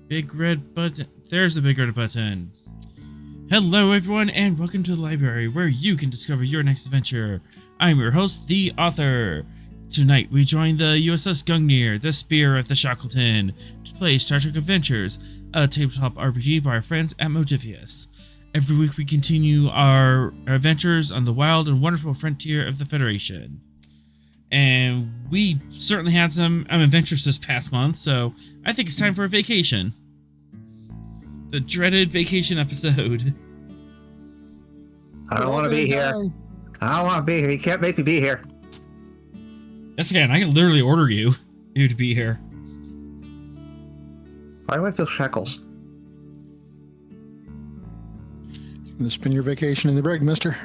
Big red button. There's the big red button. Hello everyone and welcome to the library where you can discover your next adventure. I'm your host, the author. Tonight we join the USS Gungnir, the Spear of the Shackleton, to play Star Trek Adventures, a tabletop RPG by our friends at Modifius. Every week we continue our adventures on the wild and wonderful frontier of the Federation. And we certainly had some adventures this past month, so I think it's time for a vacation. The dreaded vacation episode. I don't want to be here. I don't want to be here. You can't make me be here. Yes, again, I can literally order you to be here. Why do I feel shackles? You're gonna spend your vacation in the brig, mister.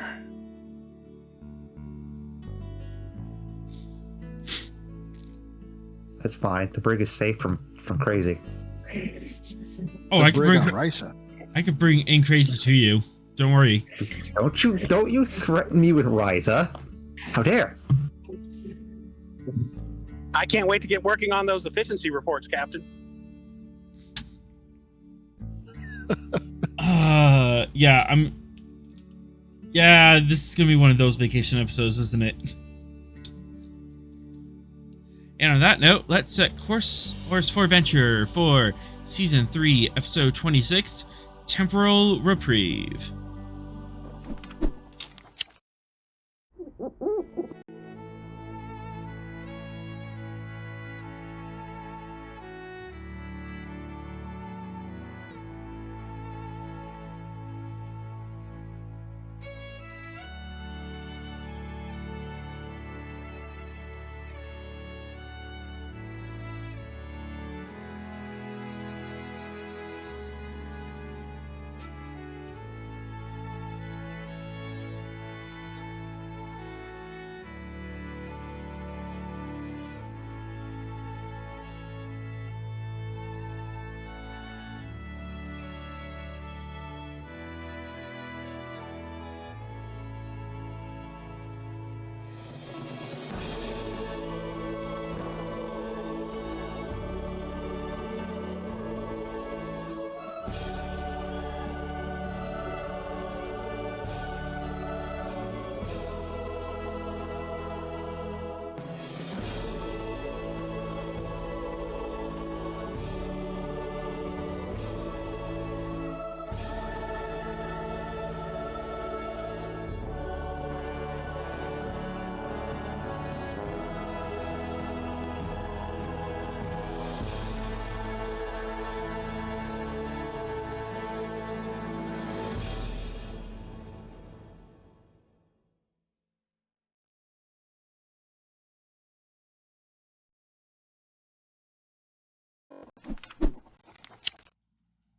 That's fine. The brig is safe from crazy. Oh, I could bring in crazy to you. Don't worry. Don't you threaten me with Ryza. How dare? I can't wait to get working on those efficiency reports, Captain. Yeah, this is gonna be one of those vacation episodes, isn't it? And on that note, let's set course for adventure for Season 3, Episode 26, Temporal Reprieve.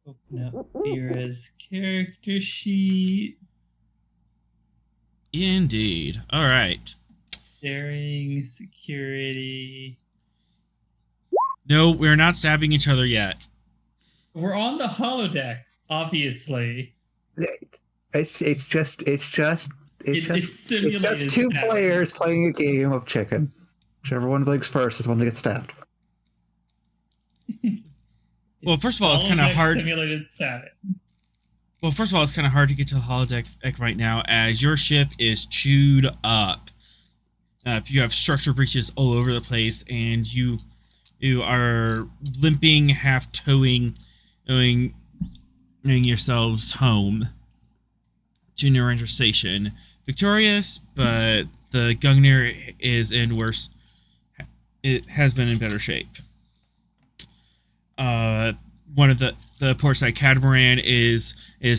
Open up Vera's character sheet. Indeed. All right. Sharing security. No, we're not stabbing each other yet. We're on the holodeck, obviously. It's just simulated two stabbing. players playing a game of chicken. Whichever one blinks first is the one that gets stabbed. Well, first of all, it's kind of hard. Simulated stabbing. Well, first of all, it's kind of hard to get to the holodeck right now, as your ship is chewed up. You have structure breaches all over the place, and you are limping, half towing yourselves home to Narendra Station. Victorious, but the Gungnir is in worse. It has been in better shape. One of the portside catamaran is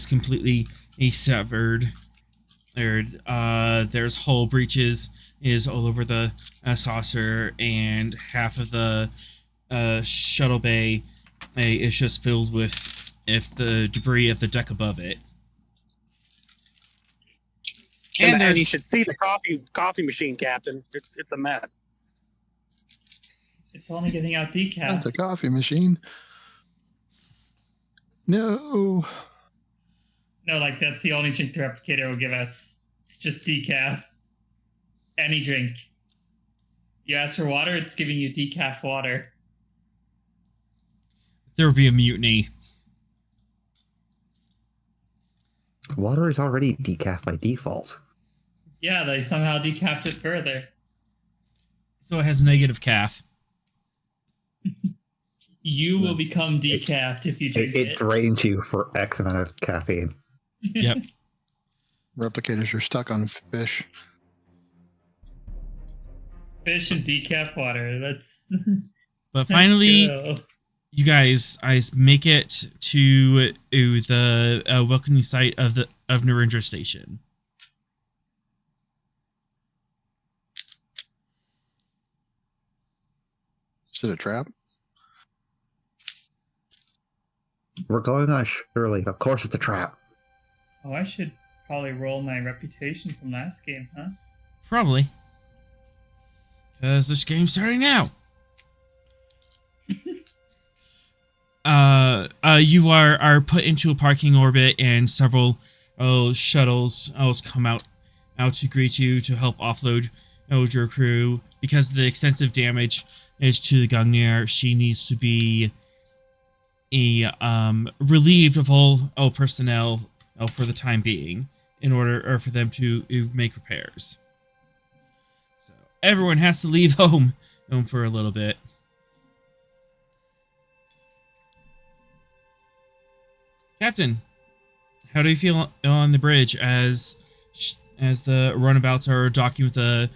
completely severed. There's hull breaches is all over the saucer, and half of the shuttle bay is just filled with the debris of the deck above it. And you should see the coffee machine, Captain. It's a mess. It's only getting out decaf. That's a coffee machine. No. No, like that's the only drink the replicator will give us. It's just decaf. Any drink. You ask for water, it's giving you decaf water. there would be a mutiny. Water is already decaf by default. Yeah, they somehow decapped it further. So it has negative calf. You will become decapped if you drink It drains you for X amount of caffeine. Yep. Replicators are stuck on fish. Fish and decaf water. That's. But finally, Cool. you guys make it to the welcoming site of Narendra Station. Is it a trap? We're going on Shirley. Of course it's a trap. Oh, I should probably roll my reputation from last game, huh? Probably. Because this game's starting now. You are put into a parking orbit, and several shuttles come out to greet you to help offload your crew. Because of the extensive damage is to the Gungnir, she needs to be relieved of all personnel for the time being, in order for them to make repairs. So everyone has to leave home for a little bit. Captain, how do you feel on the bridge as the runabouts are docking with the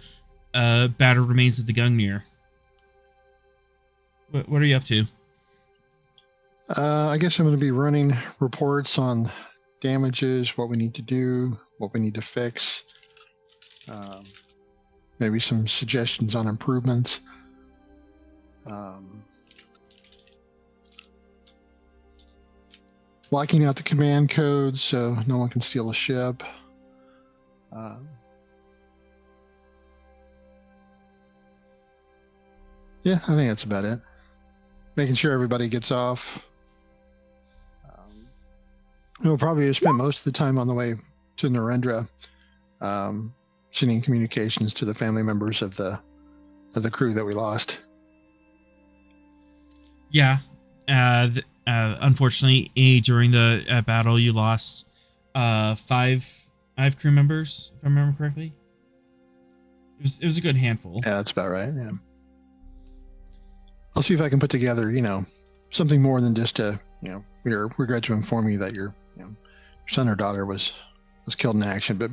battered remains of the Gungnir? What are you up to? I guess I'm going to be running reports on damages, what we need to do, what we need to fix, maybe some suggestions on improvements. Locking out the command codes so no one can steal the ship. Yeah, I think that's about it. Making sure everybody gets off. We'll probably spend most of the time on the way to Narendra, sending communications to the family members of the crew that we lost. Yeah. Unfortunately, during the battle, you lost 5 crew members, if I remember correctly. It was a good handful. Yeah, that's about right. Yeah. I'll see if I can put together, something more than just we regret to inform you that your son or daughter was killed in action, but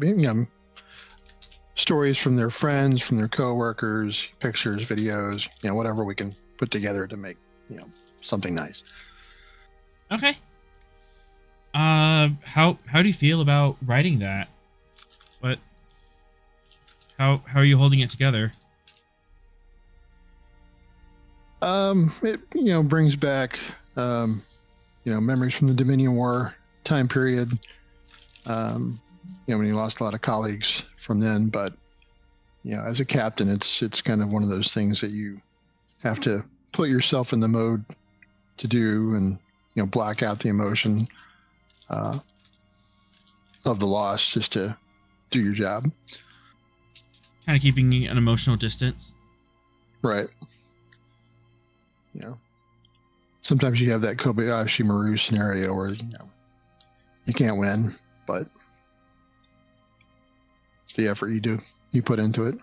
stories from their friends, from their coworkers, pictures, videos, whatever we can put together to make something nice. Okay. How do you feel about writing that? How are you holding it together? It brings back memories from the Dominion War time period. When you lost a lot of colleagues from then, but as a captain, it's kind of one of those things that you have to put yourself in the mode to do, and black out the emotion of the loss just to do your job. Kind of keeping an emotional distance. Right. Sometimes you have that Kobayashi Maru scenario where you can't win, but it's the effort you put into it.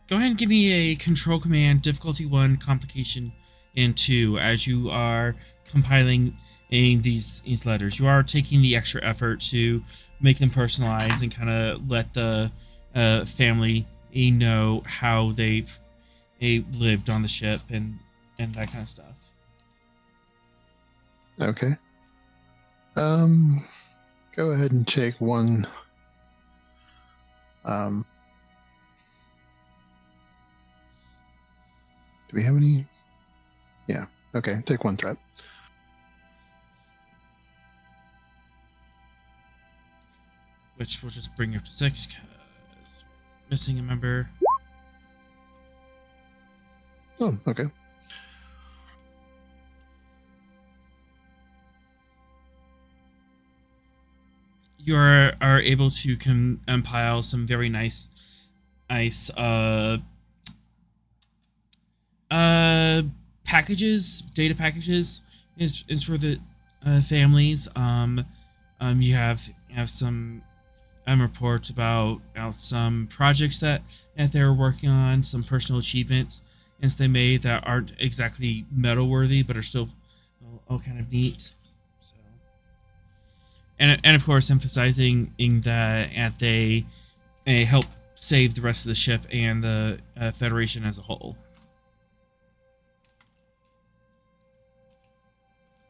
Go ahead and give me a control command, difficulty 1, complication and 2, as you are compiling these letters. You are taking the extra effort to make them personalized and kind of let the family know how they lived on the ship and that kind of stuff. Okay. Go ahead and take one. Do we have any? Yeah. Okay. Take 1 threat. Which will just bring you up to 6 because missing a member. Oh, okay. you are able to compile some very nice packages, data packages is for the families. You have some reports about some projects that they were working on, some personal achievements they made that aren't exactly medal worthy, but are still all kind of neat. So, and of course, emphasizing that they help save the rest of the ship and the Federation as a whole.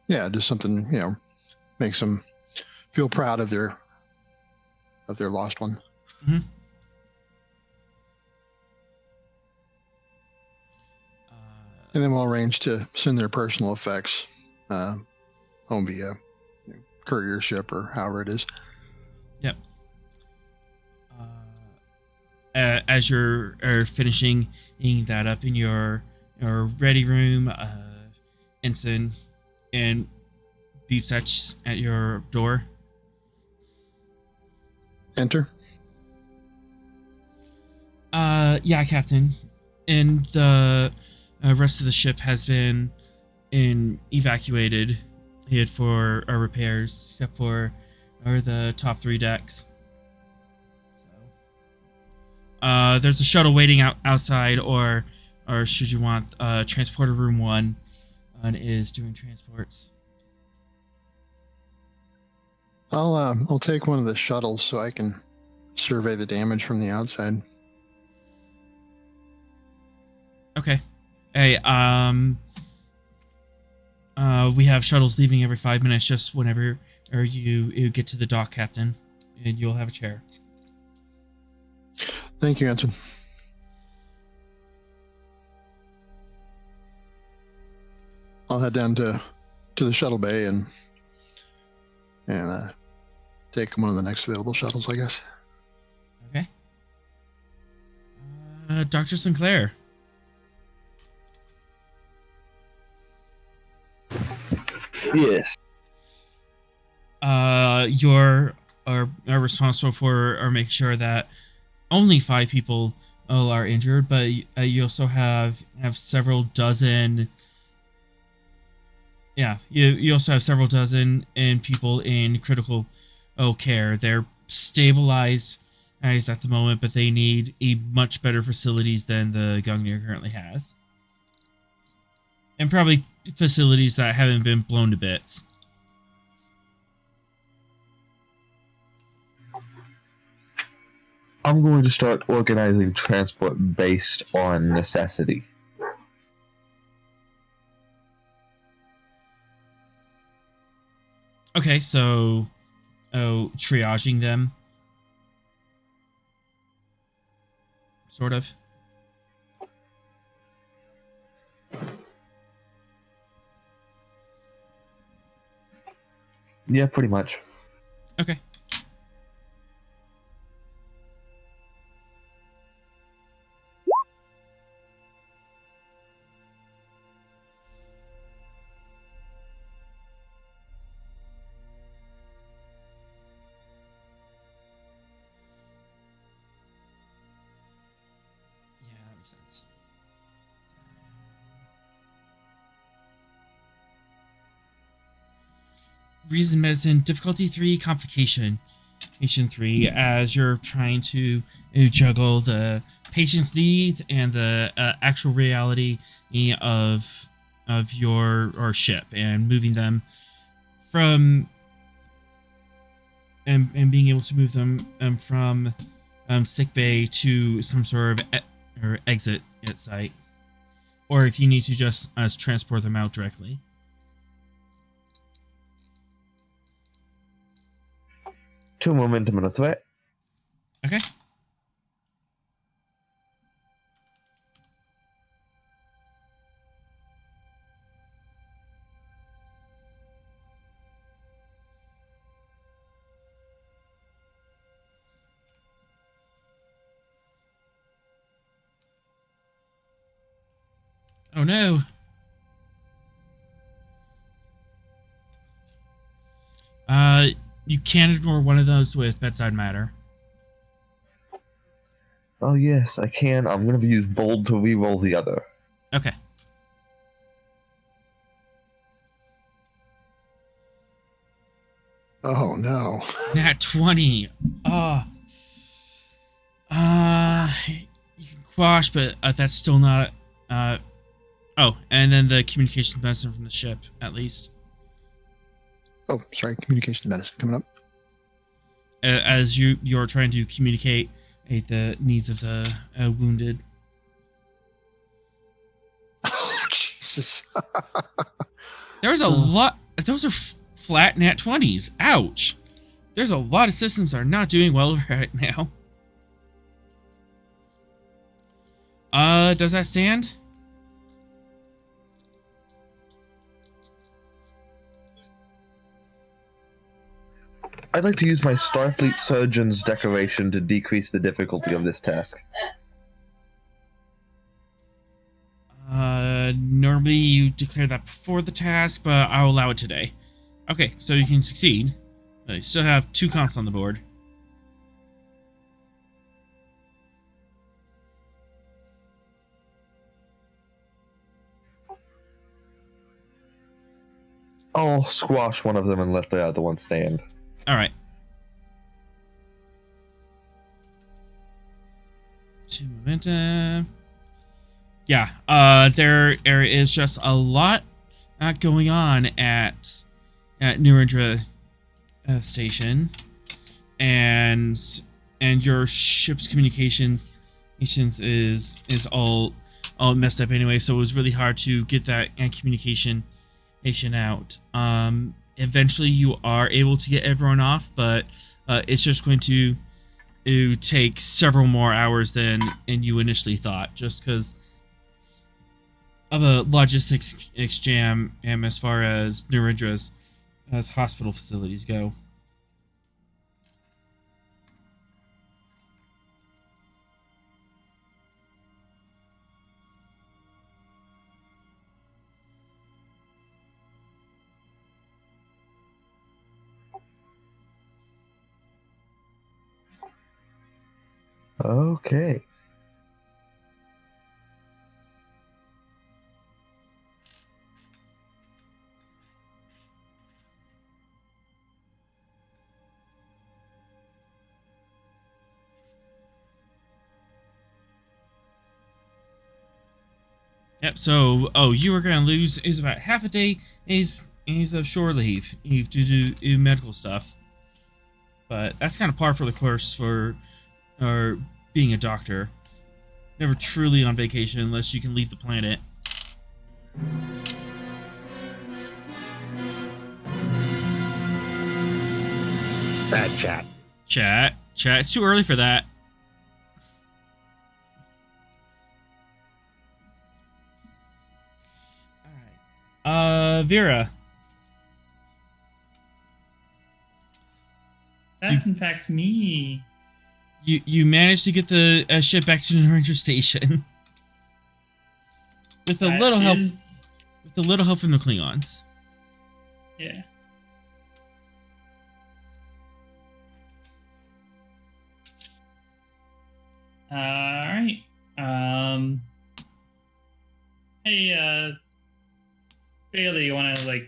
Yeah, just something, makes them feel proud of their lost one. Mm-hmm. And then we'll arrange to send their personal effects home via courier ship or however it is. Yep. As you're finishing that up in your ready room, Ensign and beeps at your door. Enter. Yeah, Captain. And the rest of the ship has been evacuated here for repairs, except for the top 3 decks. So, there's a shuttle waiting outside, or should you want transporter room 1 is doing transports. I'll take one of the shuttles so I can survey the damage from the outside. Okay. Hey, we have shuttles leaving every 5 minutes, just whenever you get to the dock, Captain, and you'll have a chair. Thank you, Ensign. I'll head down to the shuttle bay and take one of the next available shuttles, I guess. Okay. Dr. Sinclair. Yes. You're are responsible for or make sure that only 5 people are injured, but you also have several dozen. Yeah, you also have several dozen people in critical care. They're stabilized at the moment, but they need a much better facilities than the Gungnir currently has, and probably facilities that haven't been blown to bits. I'm going to start organizing transport based on necessity. Okay, so triaging them, sort of. Yeah, pretty much. Okay. Yeah, that makes sense. Reason medicine, difficulty 3, complication 3, as you're trying to juggle the patient's needs and the actual reality of your ship, and moving them from and being able to move them from sick bay to some sort of or exit at site, or if you need to just transport them out directly. To momentum and a threat. Okay. Oh no. You can't ignore one of those with bedside matter. Oh yes, I can. I'm gonna use bold to re-roll the other. Okay. Oh no. Nat 20. Oh. You can quash, but that's still not. Oh, and then the communications medicine from the ship, at least. Oh, sorry. Communication medicine coming up. As you're trying to communicate the needs of the wounded. Oh, Jesus. There's a lot. Those are flat nat 20s. Ouch. There's a lot of systems that are not doing well right now. Does that stand? I'd like to use my Starfleet Surgeon's decoration to decrease the difficulty of this task. Normally you declare that before the task, but I'll allow it today. Okay, so you can succeed. You still have 2 comps on the board. I'll squash one of them and let the other one stand. Alright. 2 momentum. Yeah, there is just a lot going on at Narendra Station, and your ship's communications is all messed up anyway. So it was really hard to get that communication out. Eventually, you are able to get everyone off, but it's just going to take several more hours than you initially thought, just because of a logistics jam as far as Narendra's as hospital facilities go. Okay. Yep, so, you were going to lose is about half a day is of shore leave due to medical stuff. But that's kind of par for the course for being a doctor. Never truly on vacation unless you can leave the planet. Bad chat. Chat. It's too early for that. Vera. That's in fact me. You managed to get the ship back to Narendra Station with a little help. With a little help from the Klingons. Yeah. All right. Hey, Bailey, you want to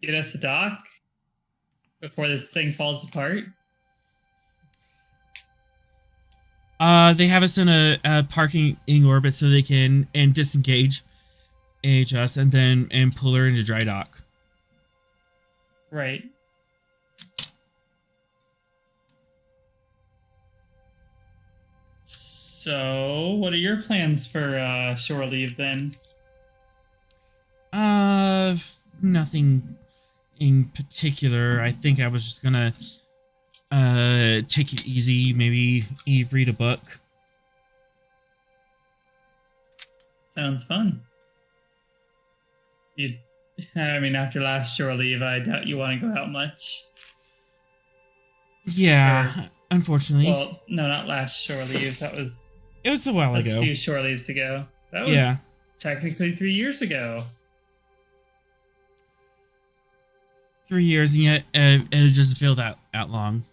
get us a dock before this thing falls apart? They have us in a parking in orbit so they can disengage us and pull her into dry dock. Right. So, what are your plans for shore leave then? Nothing in particular. I think I was just gonna take it easy, maybe read a book. Sounds fun. After last shore leave, I doubt you want to go out much. Yeah, unfortunately. Well, no, not last shore leave. It was a while ago. A few shore leaves ago. That was technically 3 years ago. 3 years, and yet it doesn't feel that long.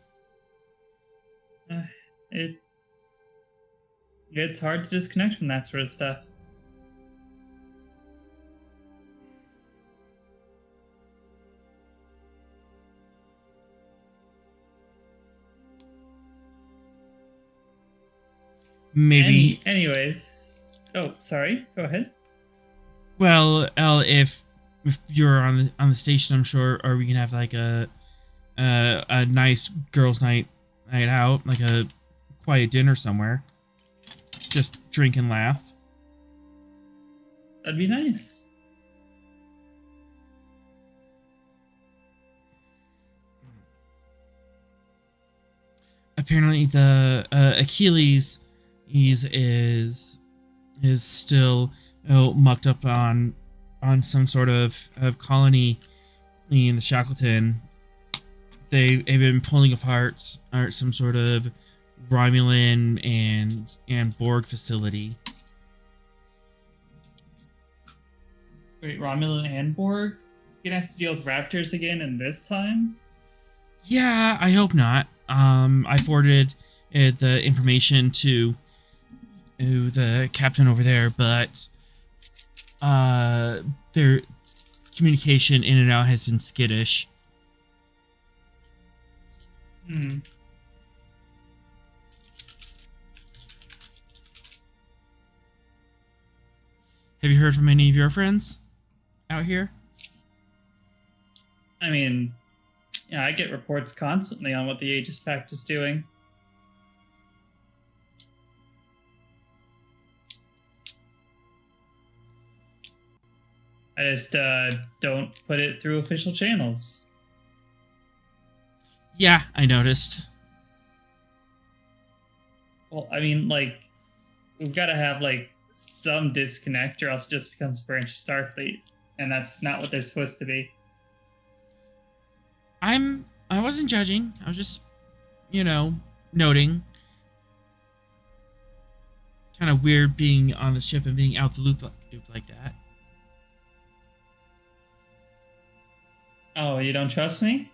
It's hard to disconnect from that sort of stuff. Maybe. Anyways. Oh, sorry. Go ahead. Well, if you're on the station, I'm sure, or we can have like a nice girls' night out, like a quiet dinner somewhere. Just drink and laugh. That'd be nice. Apparently, the Achilles is still mucked up on some sort of colony in the Shackleton. They've been pulling apart some sort of Romulan and Borg facility. Wait, Romulan and Borg? You're gonna have to deal with raptors again, and this time? Yeah, I hope not. I forwarded the information to the captain over there, but their communication in and out has been skittish. Have you heard from any of your friends out here? I mean, yeah, I get reports constantly on what the Aegis Pact is doing. I just don't put it through official channels. Yeah, I noticed. Well, I mean, like, we've got to have, like, some disconnect, or else it just becomes a branch of Starfleet. And that's not what they're supposed to be. I wasn't judging. I was just, noting. Kind of weird being on the ship and being out the loop like that. Oh, you don't trust me?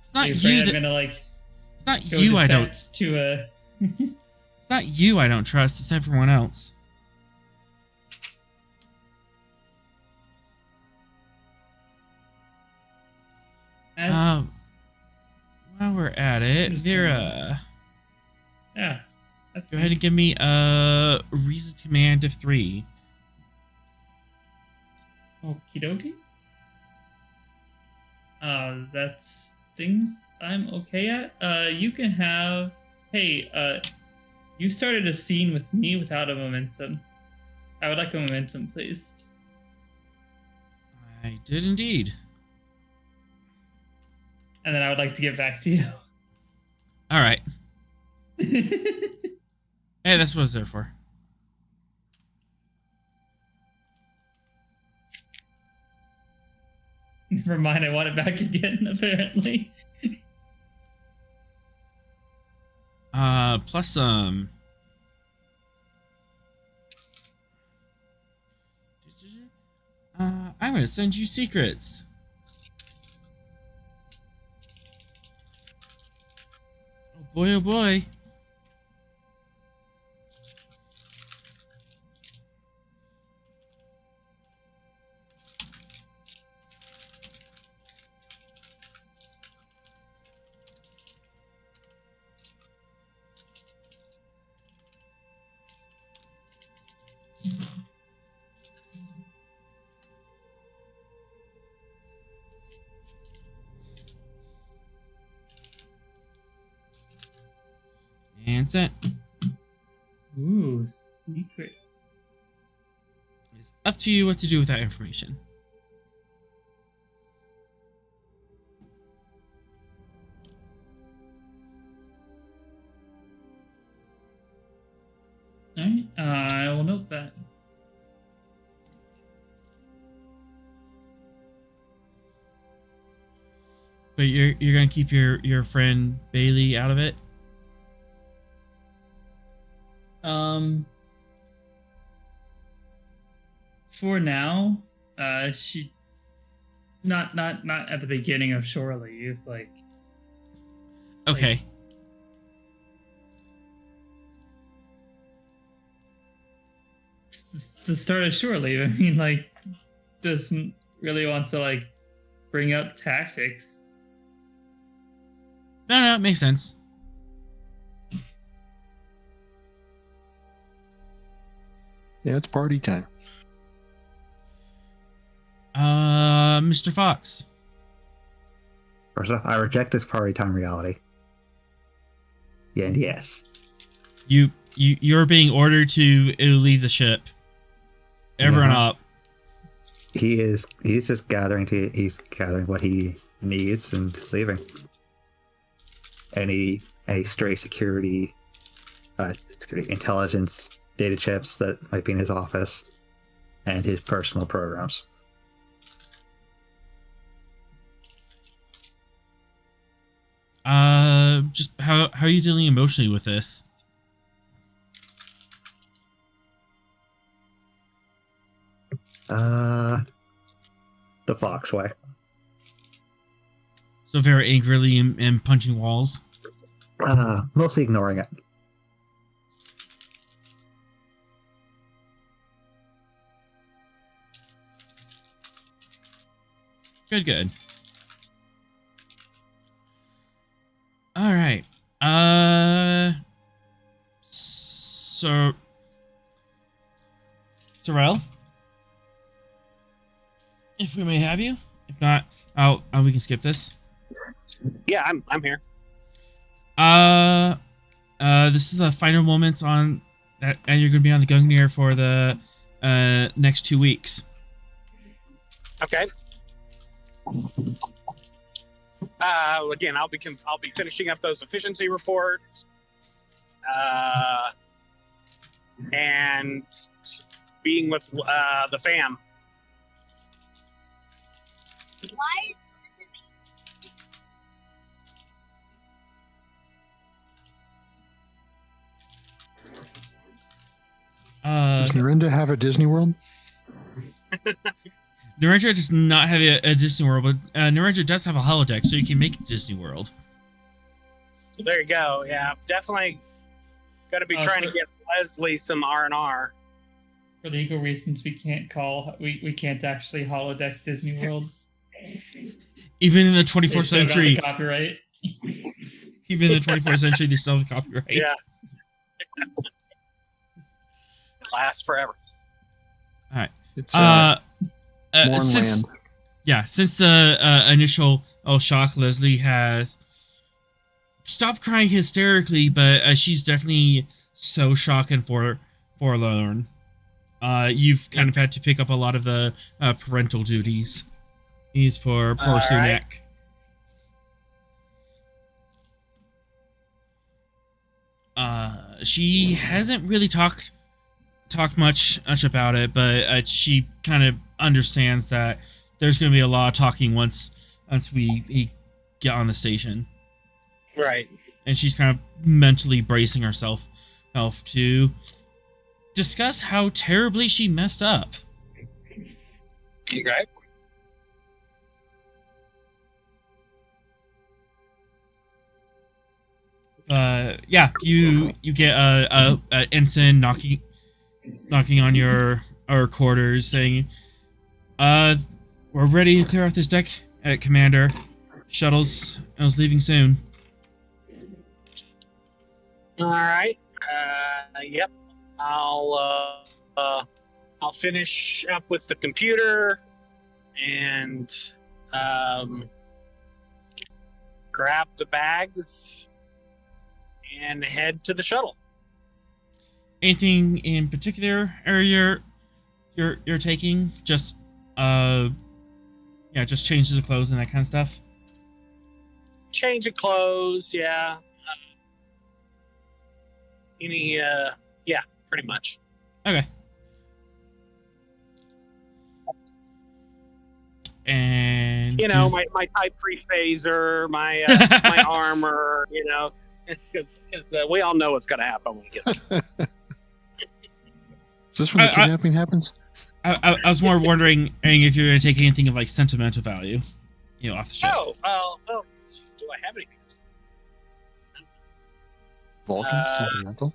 It's not you you that... I'm gonna, like... It's not you I don't... To It's not you I don't trust, it's everyone else. While we're at it, Vera... Yeah. Go ahead and give me a reason command of 3. Okie dokie. That's things I'm okay at. You can have... Hey, you started a scene with me without a momentum. I would like a momentum, please. I did indeed. And then I would like to give back to you. Alright. Hey, that's what it's there for. Never mind, I want it back again, apparently. Plus some. I'm gonna send you secrets. Oh boy, oh boy. And sent. Ooh, secret. It's up to you what to do with that information. Alright, I will note that. But you're gonna keep your friend Bailey out of it? For now, she Not at the beginning of shore leave, like. Okay. The start of shore leave. I mean, like, doesn't really want to like bring up tactics. No, it makes sense. Yeah, it's party time. Mr. Fox. First off, I reject this party time reality. Yeah, and yes. You're being ordered to leave the ship. Everyone up. He's just gathering what he needs and leaving. Any stray security intelligence data chips that might be in his office, and his personal programs. Just how are you dealing emotionally with this? The Fox way. So very angrily and punching walls. Mostly ignoring it. Good. All right. So Sorrel, if we may have you. If not, we can skip this. Yeah, I'm here. This is the final moments on that, and you're going to be on the Gungnir for the next 2 weeks. Okay. Again, I'll be finishing up those efficiency reports, and being with the fam. Why is Does Narendra have a Disney World? Narendra does not have a Disney World, but Narendra does have a holodeck, so you can make Disney World. So there you go. Yeah, definitely got to be trying to get Leslie some R&R. For legal reasons, we can't actually holodeck Disney World. Even in the 24th century, copyright. Even in the 24th century, they still have the copyright. Yeah. It lasts forever. All right. It's since the initial shock, Leslie has stopped crying hysterically, but she's definitely so shocked and forlorn. You've kind of had to pick up a lot of the parental duties. He's for poor Sunak. She hasn't really talked much about it, but she kind of understands that there's going to be a lot of talking once we get on the station. Right. And she's kind of mentally bracing herself to discuss how terribly she messed up. Okay. You get a ensign knocking on your quarters saying, we're ready to clear off this deck, Commander. Shuttle's leaving soon. All right. Yep. I'll finish up with the computer and grab the bags and head to the shuttle. Anything in particular area you're taking? Just just changes of clothes and that kind of stuff. Change of clothes, yeah. Pretty much. Okay. And my Type 3 phaser, my my armor, because we all know what's going to happen when we get there. Is this when the kidnapping happens? I was more wondering if you're going to take anything of like sentimental value, off the ship. Oh, well, do I have anything? Vulcan, sentimental.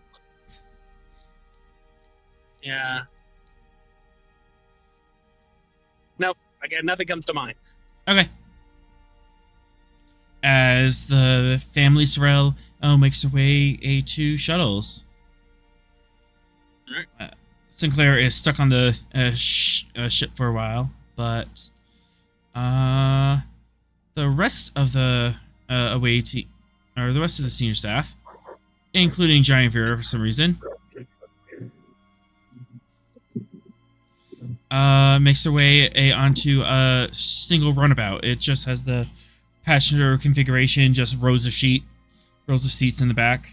Yeah. Nope. Nothing comes to mind. Okay. As the family Sorrel makes their way to shuttles. Alright. Sinclair is stuck on the ship for a while, but the rest of the away team, or the rest of the senior staff, including Giant Vera for some reason, makes their way onto a single runabout. It just has the passenger configuration, just rows of seats in the back.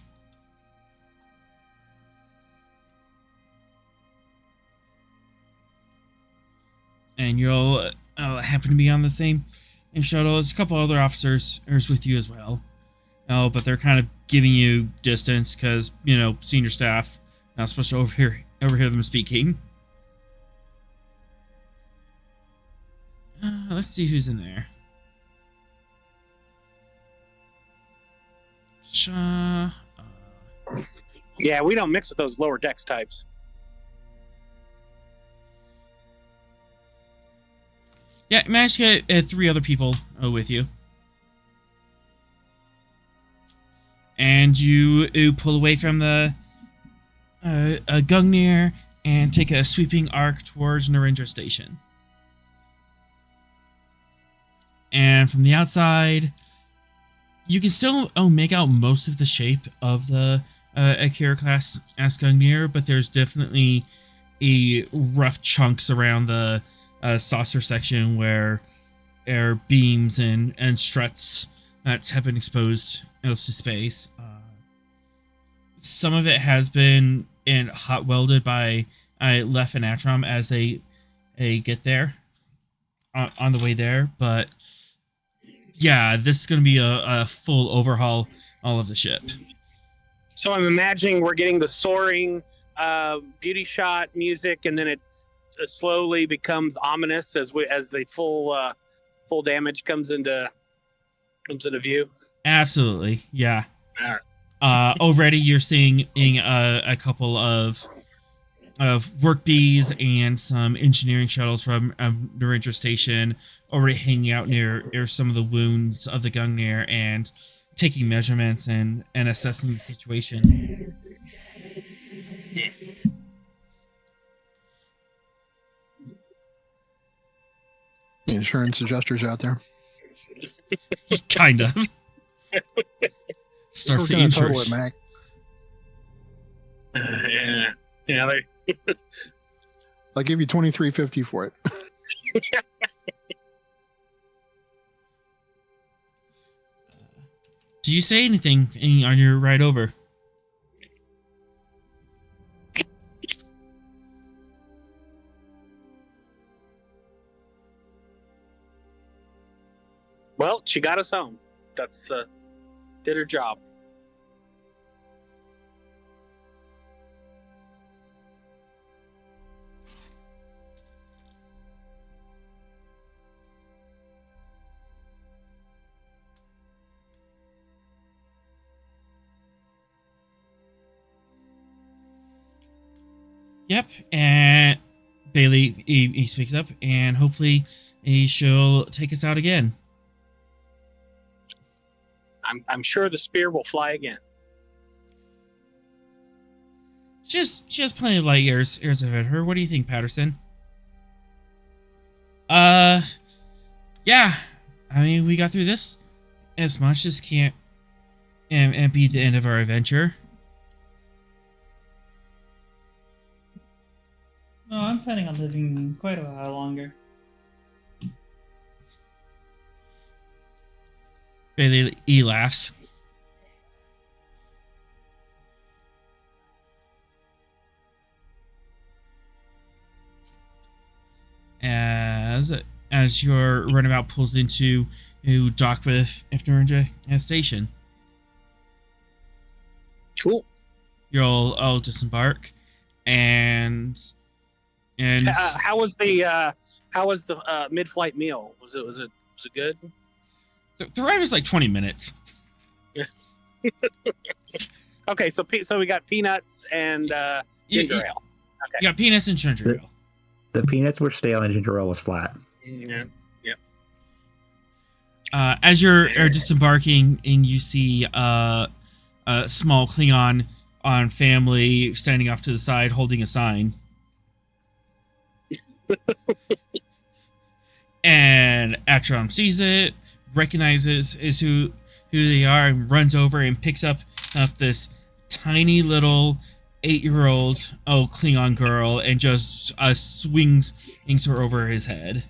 And you'll happen to be on the same shuttle. There's a couple other officers with you as well. But they're kind of giving you distance because, senior staff not supposed to overhear them speaking. Let's see who's in there. Yeah, we don't mix with those lower decks types. Yeah, managed to get 3 other people with you. And you pull away from the Gungnir and take a sweeping arc towards Narendra Station. And from the outside, you can still make out most of the shape of the Akira class Gungnir, but there's definitely rough chunks around the saucer section where air beams and struts that have been exposed to space. Some of it has been hot welded by Lef and Atrom as they get there on the way there, but yeah, this is going to be a full overhaul all of the ship. So I'm imagining we're getting the soaring beauty shot music, and then it slowly becomes ominous as the full damage comes into view. Absolutely, yeah. All right. Already you're seeing a couple of work bees and some engineering shuttles from Narendra Station already hanging out near some of the wounds of the Gungnir and taking measurements and assessing the situation. The insurance adjusters out there. Kind of. Starfleet Total insurance. it, Mac. Yeah. I'll give you $23.50 for it. Do you say anything on your ride over? Well, she got us home. That's did her job. Yep, and Bailey he speaks up, and hopefully she'll take us out again. I'm sure the spear will fly again. She has plenty of light years ahead of her. What do you think, Patterson? Yeah. I mean, we got through this as much as can't and be the end of our adventure. No, I'm planning on living quite a while longer. Bailey laughs. As your runabout pulls into dock with Narendra Station. Cool. You'll all disembark, and And how was the mid-flight meal? Was it good? the ride was like 20 minutes. Okay, so we got peanuts and ginger ale. Okay. You got peanuts and ginger ale. The peanuts were stale and ginger ale was flat. Yeah. As you're disembarking, and you see a small Klingon family standing off to the side, holding a sign. And Atrom sees it, recognizes who they are, and runs over and picks up this tiny little 8-year-old Klingon girl and just swings her over his head,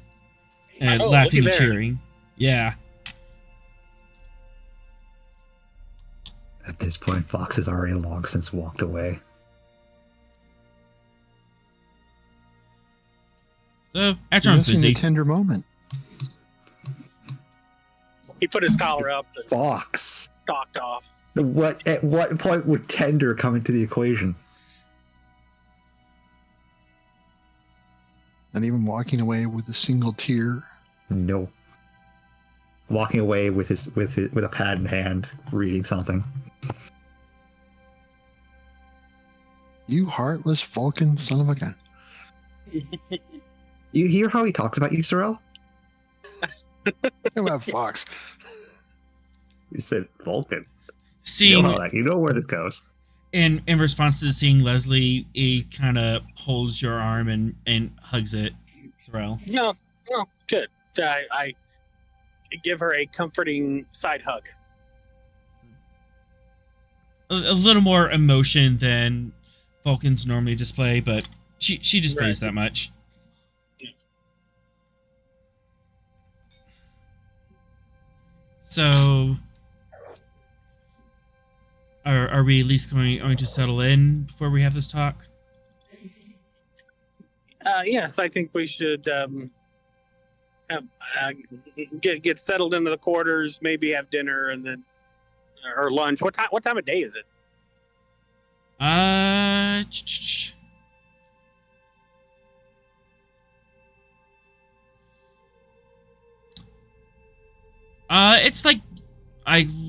and laughing and cheering. Yeah. At this point, Fox has already long since walked away. So Atron's busy. A tender moment. He put his collar up and Fox. stalked off. At what point would tender come into the equation? Not even walking away with a single tear. No. Walking away with a pad in hand, reading something. You heartless Vulcan son of a gun. You hear how he talks about you, Sorrel? About Fox. He said Vulcan. Seeing, you know where this goes. in response to seeing Leslie, he kind of pulls your arm and hugs it, Sorrel. No, good. I give her a comforting side hug. A little more emotion than Vulcans normally display, but she displays that much. So, are we at least going to settle in before we have this talk? Yes, I think we should get settled into the quarters, maybe have dinner, and then or lunch. What time of day is it? It's like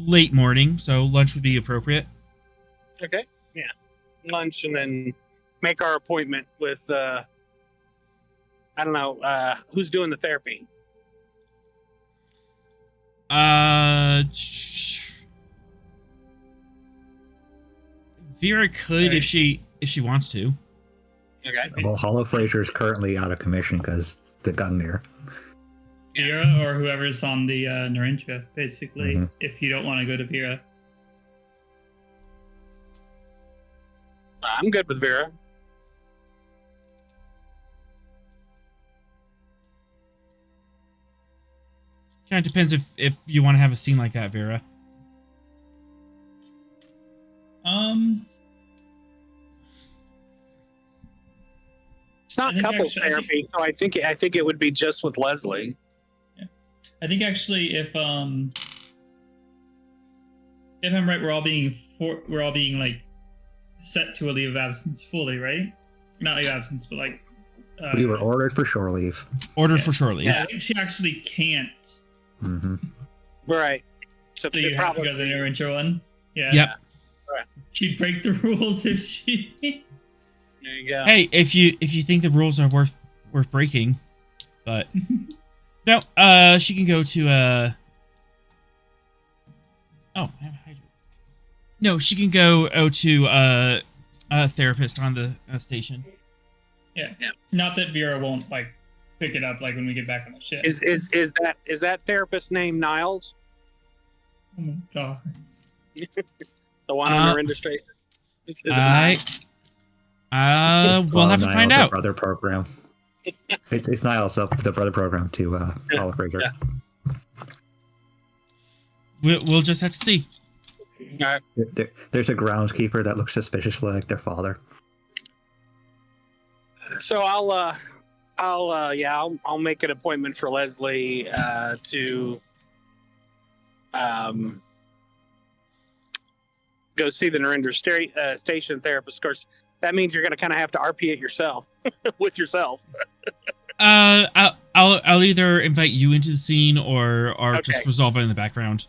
late morning, so lunch would be appropriate. Okay, yeah, lunch, and then make our appointment with I don't know who's doing the therapy. Vera could if she wants to. Okay. Well, Hollow Fraser is currently out of commission because the Gungnir. Vera or whoever's on the Narendra, basically, Mhm. if you don't want to go to Vera. I'm good with Vera. Kind of depends if you want to have a scene like that, Vera. It's not I think couples actually- therapy, so I think it would be just with Leslie. I think actually, if I'm right, we're all being like set to a leave of absence fully, right? Not leave of absence, but like We were ordered for shore leave. Ordered for shore leave. Yeah, I think she actually can't. Mm-hmm. Right. So So you have to go to the Narendra one. Yeah. Yep. Right. She'd break the rules if she. There you go. Hey, if you think the rules are worth breaking, but no, she can go to no, she can go to a therapist on the station. Yeah. Not that Vera won't like pick it up like when we get back on the ship. Is that therapist named Niles? Oh my god. The one on Narendra Station? Is it Niles? We'll have to find Niles, out. The brother program. It's Niles of the brother program to Hollow Fraser. Yeah. We'll just have to see. All right. There's a groundskeeper that looks suspiciously like their father. So I'll make an appointment for Leslie to go see the Narendra Station therapist. Of course, that means you're going to kind of have to RP it yourself with yourself. I'll either invite you into the scene or just Okay. resolve it in the background.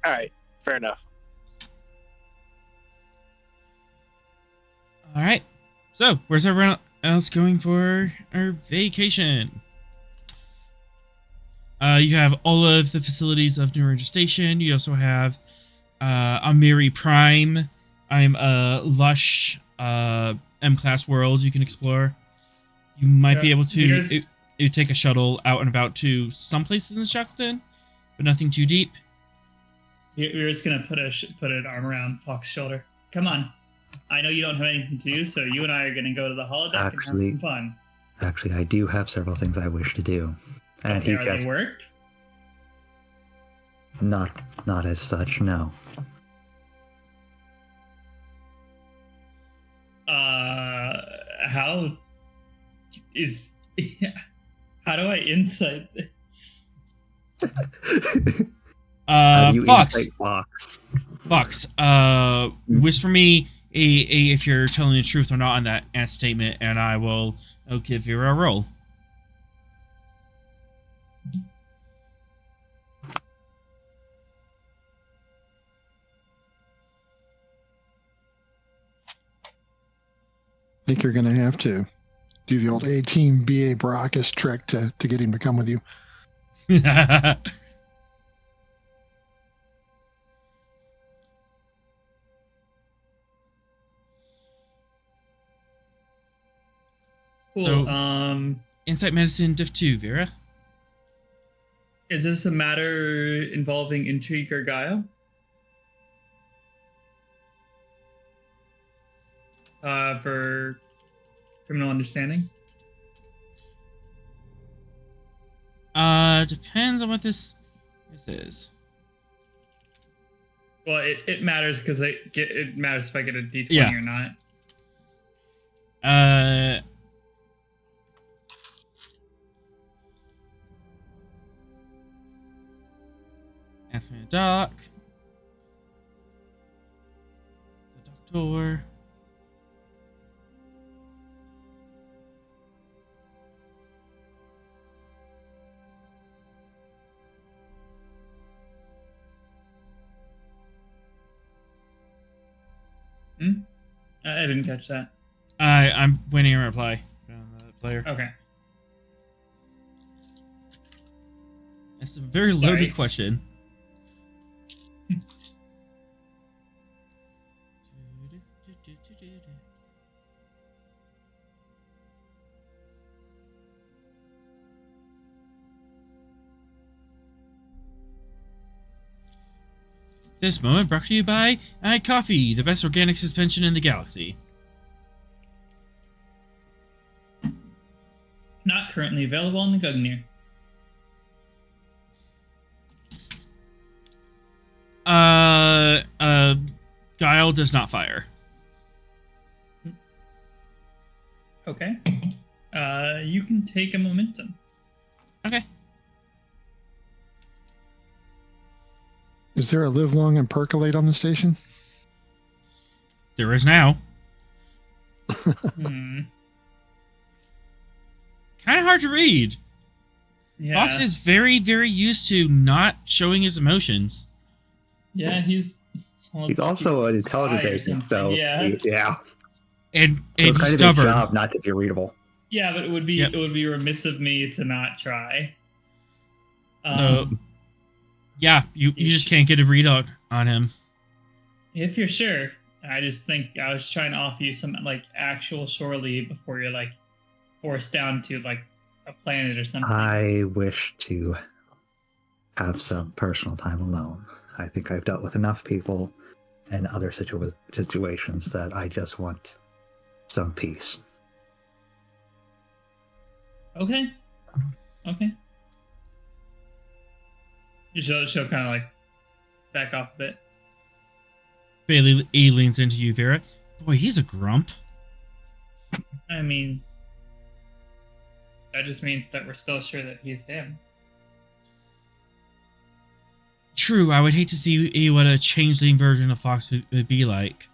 All right, fair enough. All right. So, where's everyone else going for our vacation? You have all of the facilities of Narendra Station. You also have Amiri Prime. I'm a lush M-class world you can explore. You might be able to take a shuttle out and about to some places in Shackleton, but nothing too deep. You're just gonna put an arm around Fox's shoulder. Come on. I know you don't have anything to do, so you and I are gonna go to the holodeck and have some fun. Actually, I do have several things I wish to do. And Okay, he are just they worked? not as such, no. How do I insight this? You Fox. insight Fox. Fox, whisper me if you're telling the truth or not on that statement, and I'll give you a roll. I think you're going to have to do the old A-Team B.A. Baracus trick to get him to come with you. Cool. So- Insight Medicine Div 2, Vera. Is this a matter involving intrigue or guile? For criminal understanding? Depends on what this is. Well, it matters because it matters if I get a D20 Yeah. or not. Asking a doc. The doctor. I didn't catch that. I'm waiting a reply from the player. Okay. That's a very loaded Sorry. question. This moment brought to you by Coffee, the best organic suspension in the galaxy. Not currently available on the Gungnir. Guile does not fire. Okay. You can take a momentum. Okay. Is there a live long and percolate on the station? There is now. Hmm. Kind of hard to read. Yeah. Fox is very, very used to not showing his emotions. Yeah, he's also an intelligent spy or agent, something. so Yeah. And So it's he's kind of his stubborn. job not to be readable. Yeah, but it would be Yep. it would be remiss of me to not try. So, yeah, you just can't get a read on him. If you're sure, I just think I was trying to offer you some like actual shore leave before you're like forced down to like a planet or something. I wish to have some personal time alone. I think I've dealt with enough people and other situations that I just want some peace. Okay. She'll kind of like back off a bit. Bailey leans into you, Vera. Boy, he's a grump. I mean, that just means that we're still sure that he's him. True, I would hate to see what a changeling version of Fox would be like.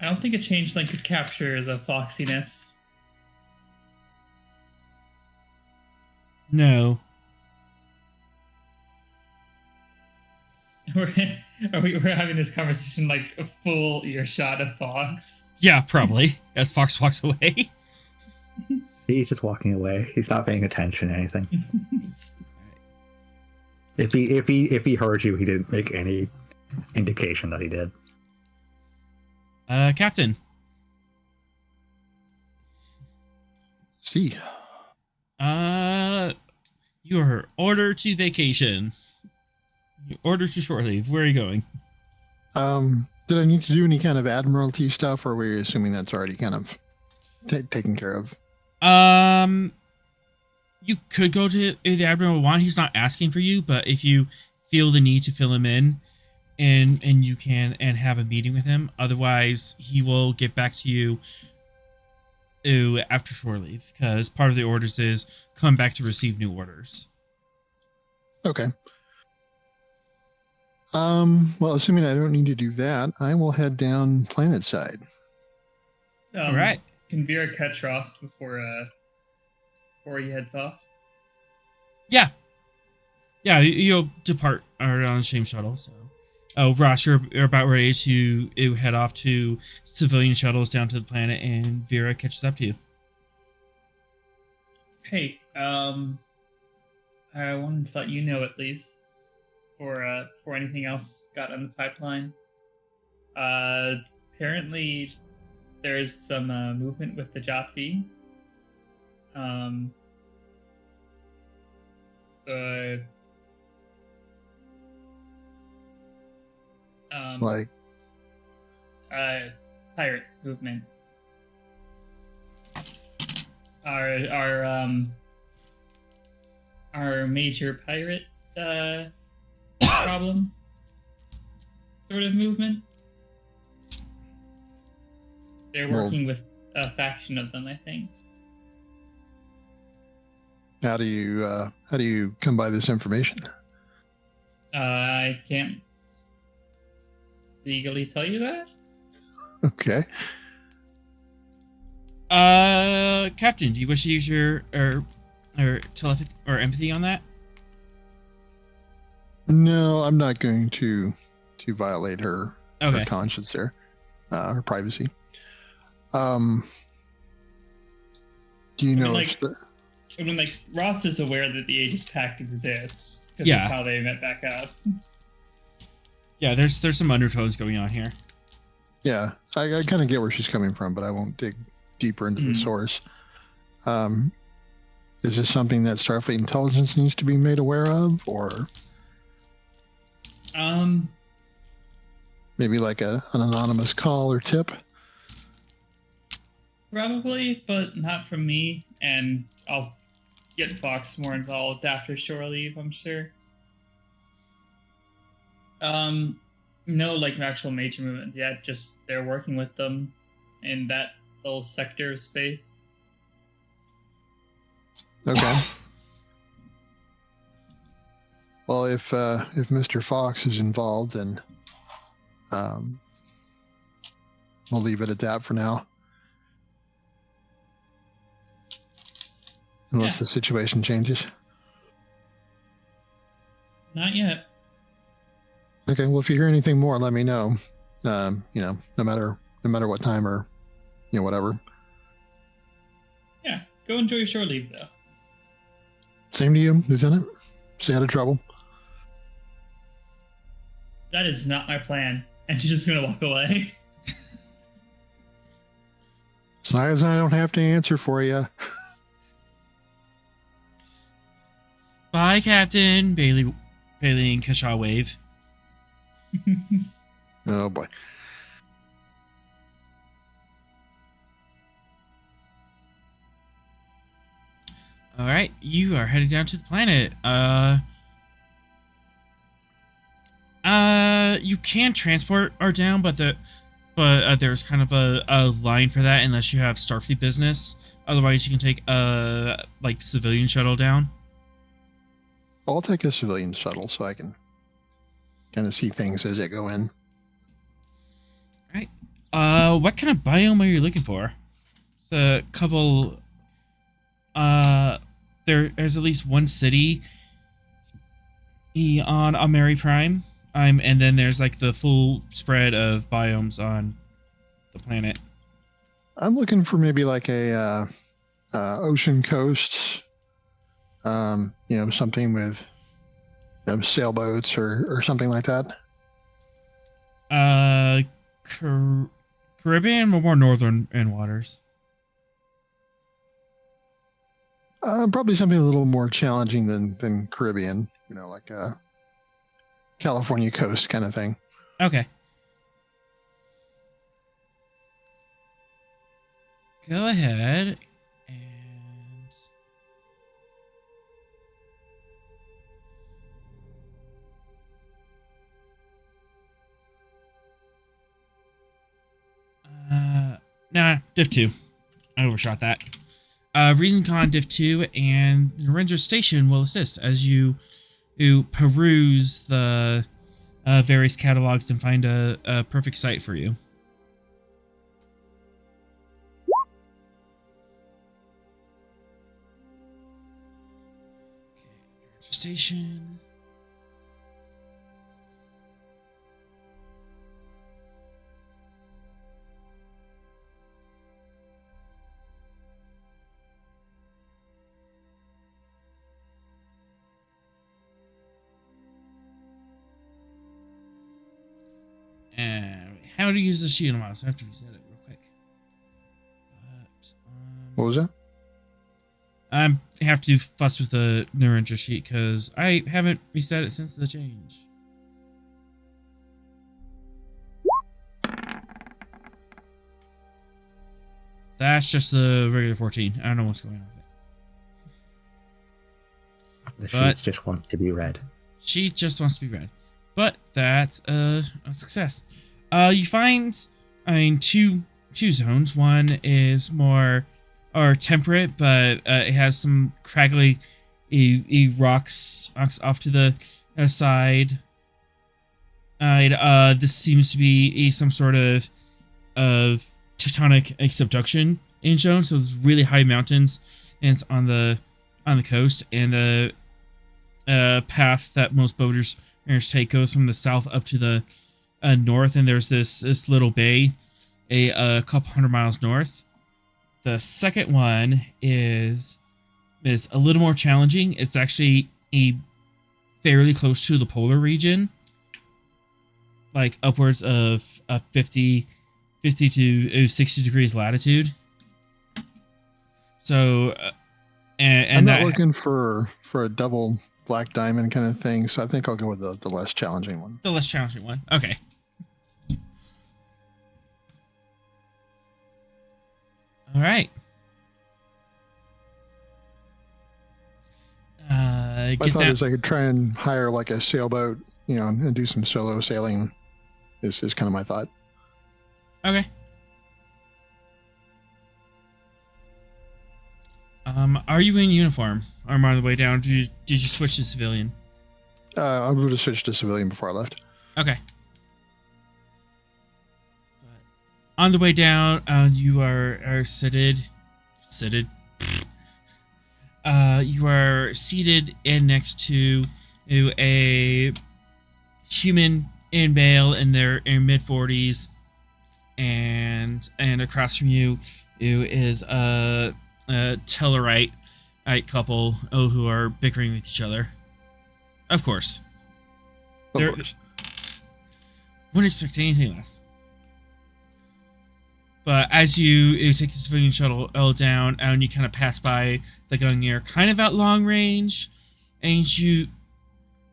I don't think a changeling could capture the foxiness. No. We're having this conversation like a full earshot of Fox. Yeah, probably. As Fox walks away. He's just walking away. He's not paying attention to anything. If he heard you, he didn't make any indication that he did. Captain. See. You are ordered to vacation. You're ordered to short leave. Where are you going? Did I need to do any kind of Admiralty stuff, or were you assuming that's already kind of taken care of? You could go to the Admiral Juan. He's not asking for you, but if you feel the need to fill him in, and you can and have a meeting with him, otherwise he will get back to you after shore leave, because part of the orders is come back to receive new orders. Okay. Well, assuming I don't need to do that, I will head down planet side. All right. Can Vera catch Rost before he heads off? Yeah, you'll depart on the same shuttle. So, Ross, you're about ready to head off to civilian shuttles down to the planet, and Vera catches up to you. Hey, I wanted to let you know at least before anything else got on the pipeline. Apparently, there's some movement with the Jati. Like pirate movement. Our major pirate problem sort of movement. They're working with a faction of them, I think. how do you come by this information? I can't legally tell you that. Okay. Captain, do you wish to use your telepathy or empathy on that? No, I'm not going to violate her conscience there, her privacy. Do you know? Ross is aware that the Aegis Pact exists because of how they met back up. Yeah, there's some undertones going on here. Yeah, I kind of get where she's coming from, but I won't dig deeper into the source. Is this something that Starfleet intelligence needs to be made aware of, or maybe like an anonymous call or tip? Probably, but not from me, and I'll get Fox more involved after shore leave, I'm sure. No, actual major movement yet, just they're working with them in that little sector of space. Okay. Well, if Mr. Fox is involved, then we'll leave it at that for now. Unless the situation changes. Not yet. Okay, well, if you hear anything more, let me know. No matter what time or whatever. Yeah, go enjoy your shore leave though. Same to you, Lieutenant. Stay out of trouble. That is not my plan. And she's just gonna walk away. As long as I don't have to answer for you. Bye, Captain. Bailey and Keshaw wave. Oh boy. All right, you are heading down to the planet. You can transport her down, but there's kind of a line for that unless you have Starfleet business. Otherwise, you can take a civilian shuttle down. I'll take a civilian shuttle so I can kind of see things as they go in. All What kind of biome are you looking for? It's a couple. There's at least one city on Ameri Prime. And then there's like the full spread of biomes on the planet. I'm looking for maybe like a ocean coast. Something with sailboats or something like that. Caribbean or more northern waters? Probably something a little more challenging than Caribbean. Like a California coast kind of thing. Okay. Go ahead and nah, Div 2. I overshot that. Reason Con Div 2 and Narendra Station will assist as you peruse the various catalogs and find a perfect site for you. Okay, Narendra Station. And how to use the shield mouse? I have to reset it real quick. But, What was that? I have to fuss with the Narendra sheet because I haven't reset it since the change. That's just the regular 14. I don't know what's going on with it. The sheets just want to be read. She just wants to be read. But that's a success. You find, two zones. One is more temperate, but it has some craggly rocks off to the side. This seems to be some sort of tectonic subduction in zone. So there's really high mountains, and it's on the coast, and the path that most boaters take goes from the south up to the north, and there's this little bay a couple hundred miles north. The second one is a little more challenging. It's actually fairly close to the polar region, like upwards of 50 to 60 degrees latitude. So and I'm not looking for a double black diamond kind of thing, so I think I'll go with the less challenging one. The less challenging one. Okay. All right. My thought is I could try and hire like a sailboat, and do some solo sailing. Is kind of my thought. Okay. Are you in uniform? I'm on the way down. Did you switch to civilian? I would have switched to civilian before I left. Okay. On the way down, you are seated. You are seated in next to a human and male in their mid-40s, and across from you is a Tellarite couple who are bickering with each other. Of course. Of course. Wouldn't expect anything less. But as you take the civilian shuttle down, and you kind of pass by the Gungnir, kind of at long range, and you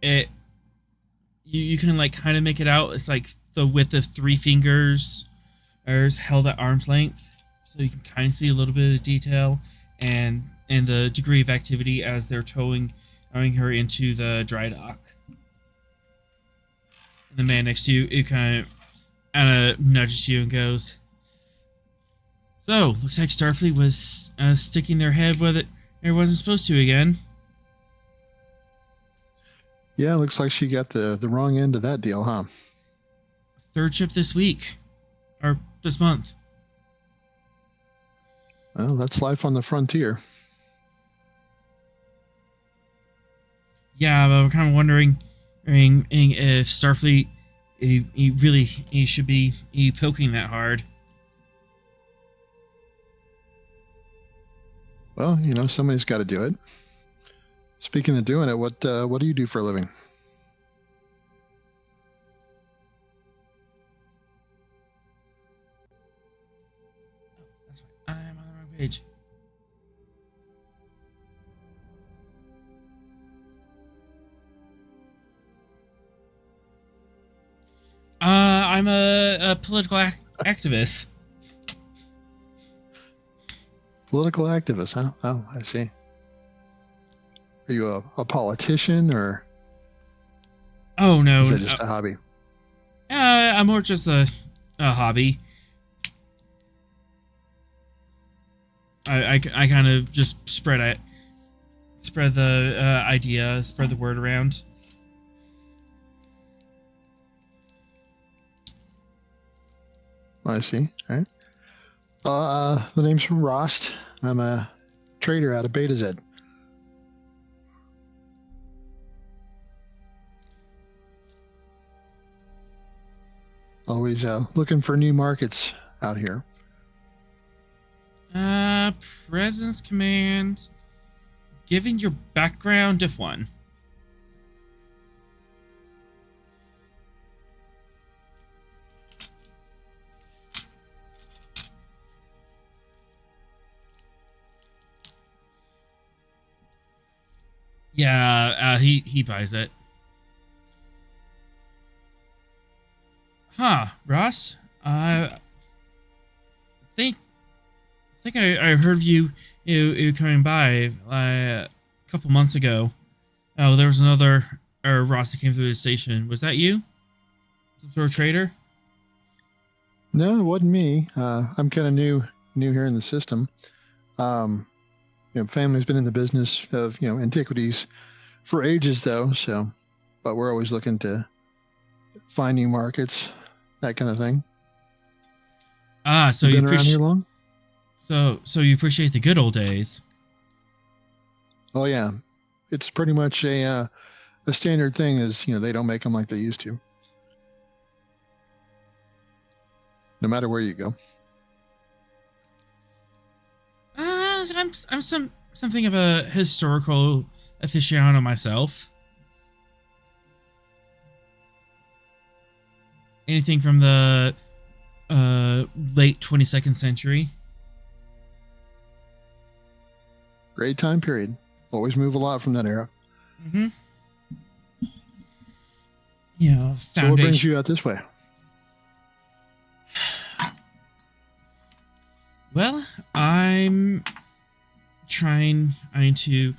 can like kind of make it out. It's like the width of 3 fingers is held at arm's length, so you can kind of see a little bit of detail and the degree of activity as they're towing her into the dry dock. And the man next to you, kind of nudges you and goes, "So, looks like Starfleet was sticking their head with it. It wasn't supposed to again." Yeah, looks like she got the wrong end of that deal, huh? 3rd ship this week. Or this month. Well, that's life on the frontier. Yeah, but we're kind of wondering if Starfleet he should be poking that hard. Well, somebody's got to do it. Speaking of doing it, what do you do for a living? That's fine. I'm on the wrong page. I'm a political activist. Political activist, huh? Oh, I see. Are you a politician, or Oh no, is that just a hobby? I'm more just a hobby. I kind of just spread the idea, spread the word around. I see. All right. The name's Rost. I'm a trader out of Beta Z. Always looking for new markets out here. Presence command. Given your background, if one. Yeah, he buys it. Huh, Ross? I think I heard you coming by a couple months ago. Oh, there was another Ross that came through the station. Was that you? Some sort of trader? No, it wasn't me. I'm kind of new here in the system. Family's been in the business of antiquities for ages, though. So, but we're always looking to find new markets, that kind of thing. So you been around here long? So you appreciate the good old days. Oh yeah, it's pretty much a standard thing. Is they don't make them like they used to. No matter where you go. I'm something of a historical aficionado myself. Anything from the late 22nd century. Great time period. Always move a lot from that era. Mm-hmm. Yeah. So what brings you out this way? Well, I'm trying to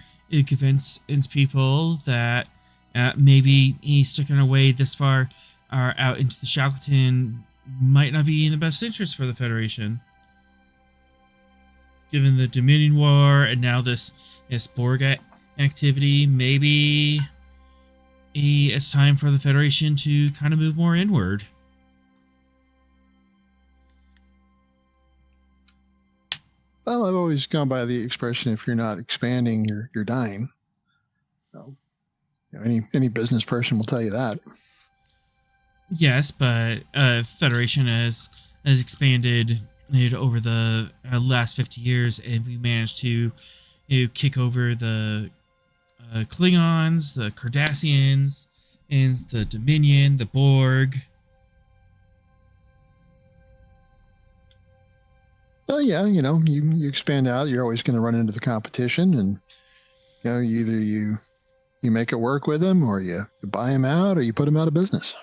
convince people that maybe sticking away this far out into the Shackleton might not be in the best interest for the Federation. Given the Dominion War and now this Borg activity, maybe it's time for the Federation to kind of move more inward. Well, I've always gone by the expression: if you're not expanding, you're dying. So, any business person will tell you that. Yes, but Federation has expanded over the last 50 years, and we managed to kick over the Klingons, the Cardassians, and the Dominion, the Borg. Well, yeah, you expand out, you're always going to run into the competition, and either you make it work with them, or you buy them out, or you put them out of business.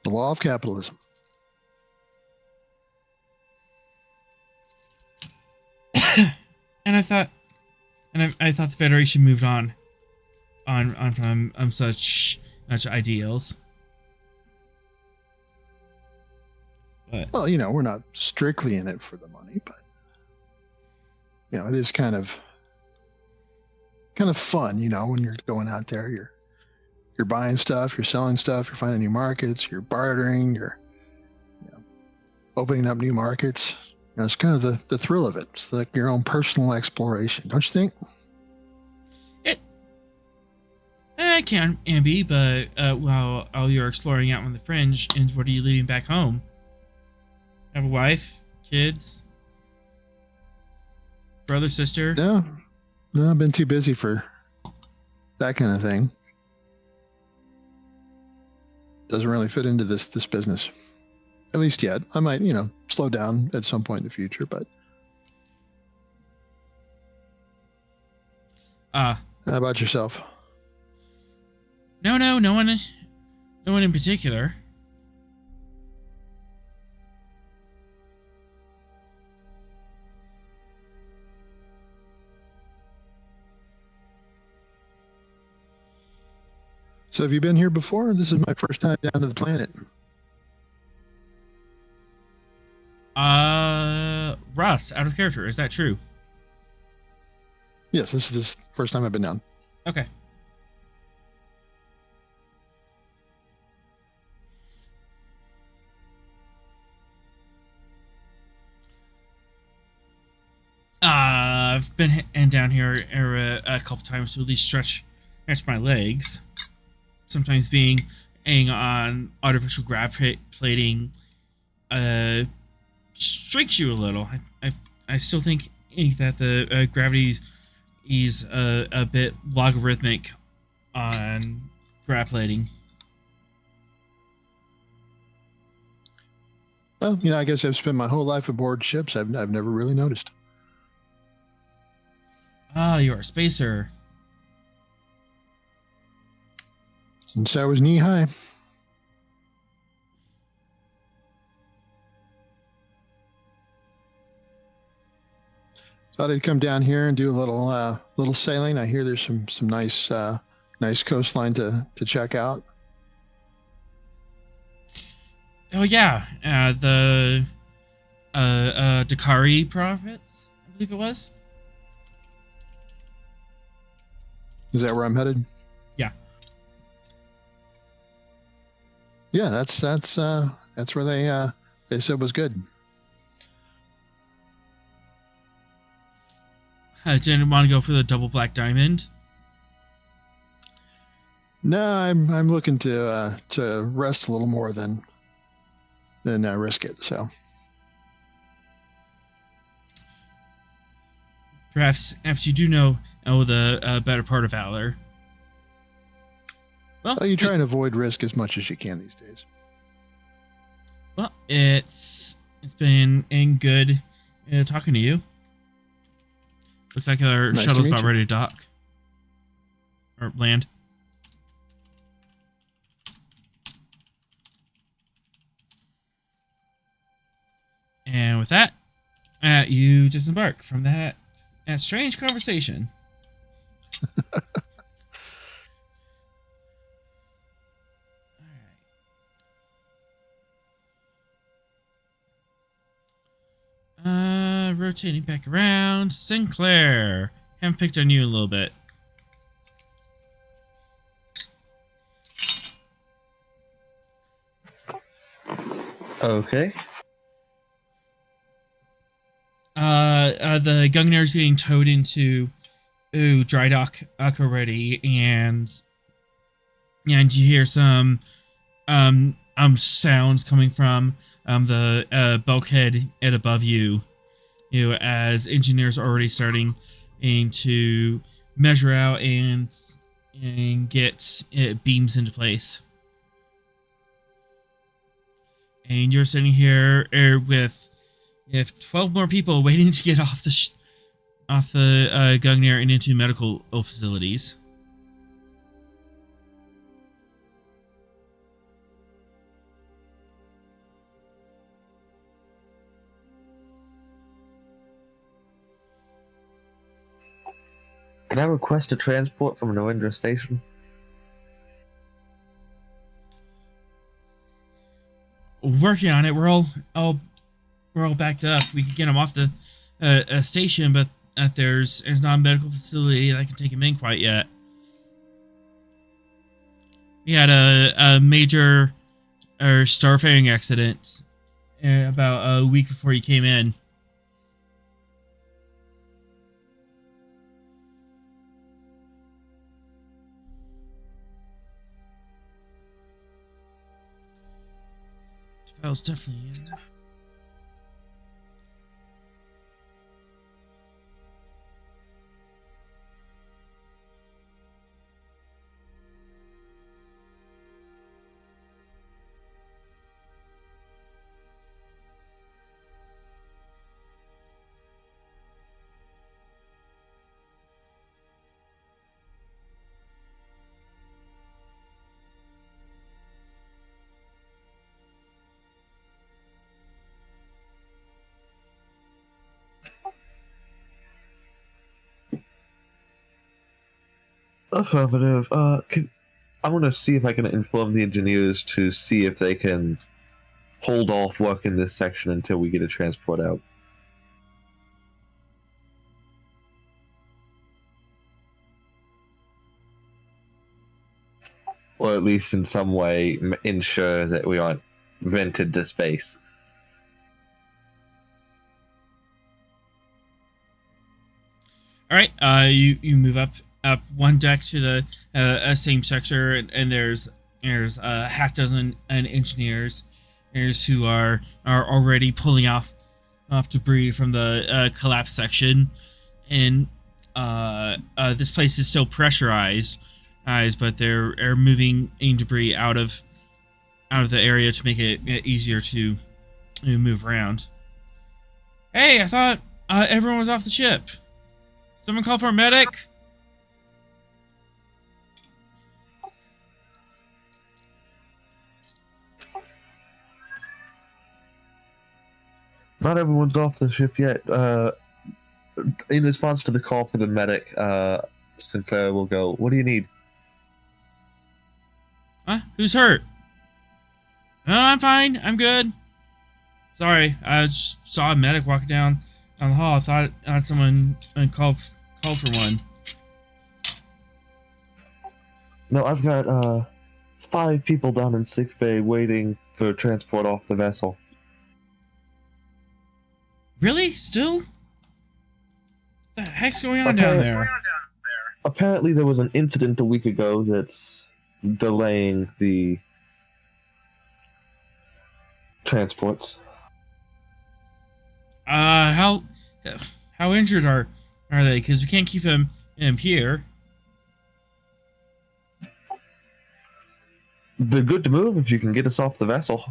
The law of capitalism. And I thought the Federation moved on from such ideals. But Well, we're not strictly in it for the money, but it is kind of fun, when you're going out there, you're you're buying stuff, you're selling stuff, you're finding new markets, you're bartering, you're opening up new markets. It's kind of the thrill of it. It's like your own personal exploration, don't you think? It can be, but while you're exploring out on the fringe, and what are you leaving back home? Have a wife, kids, brother, sister? No, I've been too busy for that kind of thing. Doesn't really fit into this business, at least yet. I might, slow down at some point in the future, but. How about yourself? No one in particular. So have you been here before? This is my first time down to the planet. Russ, out of character, is that true? Yes, this is the first time I've been down. Okay. I've been down here a couple times to at least stretch my legs. Sometimes being on artificial plating strikes you a little. I still think that the gravity is a bit logarithmic on grab plating. Well, I guess I've spent my whole life aboard ships. I've never really noticed. Ah, you're a spacer. Since I was knee high. Thought I'd come down here and do a little sailing. I hear there's some nice coastline to check out. Oh yeah, the Dakari province, I believe it was. Is that where I'm headed? Yeah. Yeah, that's where they said was good. I didn't want to go for the double black diamond. No, I'm looking to rest a little more than risk it. So perhaps you do know the better part of valor. Well, you try and avoid risk as much as you can these days. Well, it's been good talking to you. Looks like our Nice shuttle's to meet about you. ready to dock or land. And with that, you disembark from that strange conversation. Rotating back around. Sinclair. Haven't picked on you a little bit. Okay. The Gungnir is getting towed into dry dock already, and you hear some sounds coming from the bulkhead above you. As engineers are already starting to measure out and get beams into place. And you're sitting here with 12 more people waiting to get off the Gungnir and into medical facilities. Can I request a transport from Narendra Station? Working on it. We're all backed up. We could get them off the station, but there's not a medical facility that can take them in quite yet. we had a major starfaring accident about a week before you came in. That was definitely in. Affirmative. I want to see if I can inform the engineers to see if they can hold off work in this section until we get a transport out. Or at least in some way ensure that we aren't vented to space. All right, you move up one deck to the same sector, and there's a half dozen engineers who are already pulling off debris from the collapsed section, and this place is still pressurized, but they're moving debris out of the area to make it easier to move around. Hey, I thought everyone was off the ship. Someone call for a medic? Not everyone's off the ship yet. In response to the call for the medic, Sinclair will go, "What do you need?" Huh? Who's hurt? No, I'm fine. I'm good. Sorry, I just saw a medic walking down the hall. I thought someone called for one. No, I've got 5 people down in sick bay waiting for transport off the vessel. Really? Still? What the heck's going on down there? Apparently there was an incident a week ago that's delaying the transports. How injured are they? Because we can't keep him here. They're good to move if you can get us off the vessel.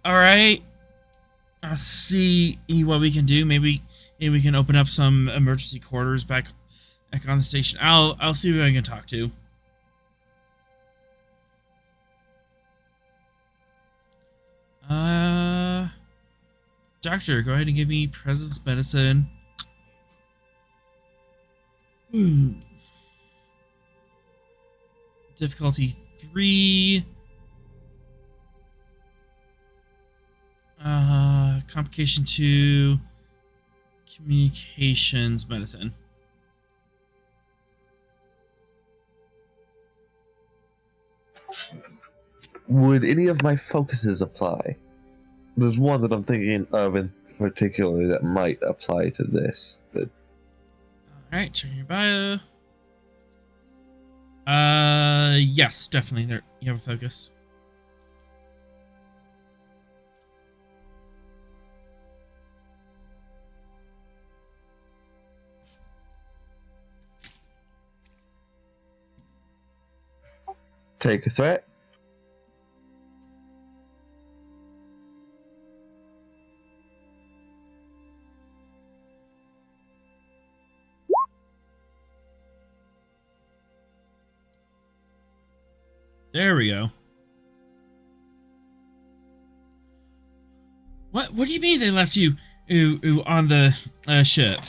All right. I'll see what we can do. Maybe we can open up some emergency quarters back on the station. I'll see who I can talk to. Doctor, go ahead and give me presence medicine. Difficulty 3. Complication 2. Communications medicine. Would any of my focuses apply? There's one that I'm thinking of in particular that might apply to this. But Alright, check your bio. Yes, definitely. There, you have a focus. take a threat. There we go. What do you mean they left you on the ship?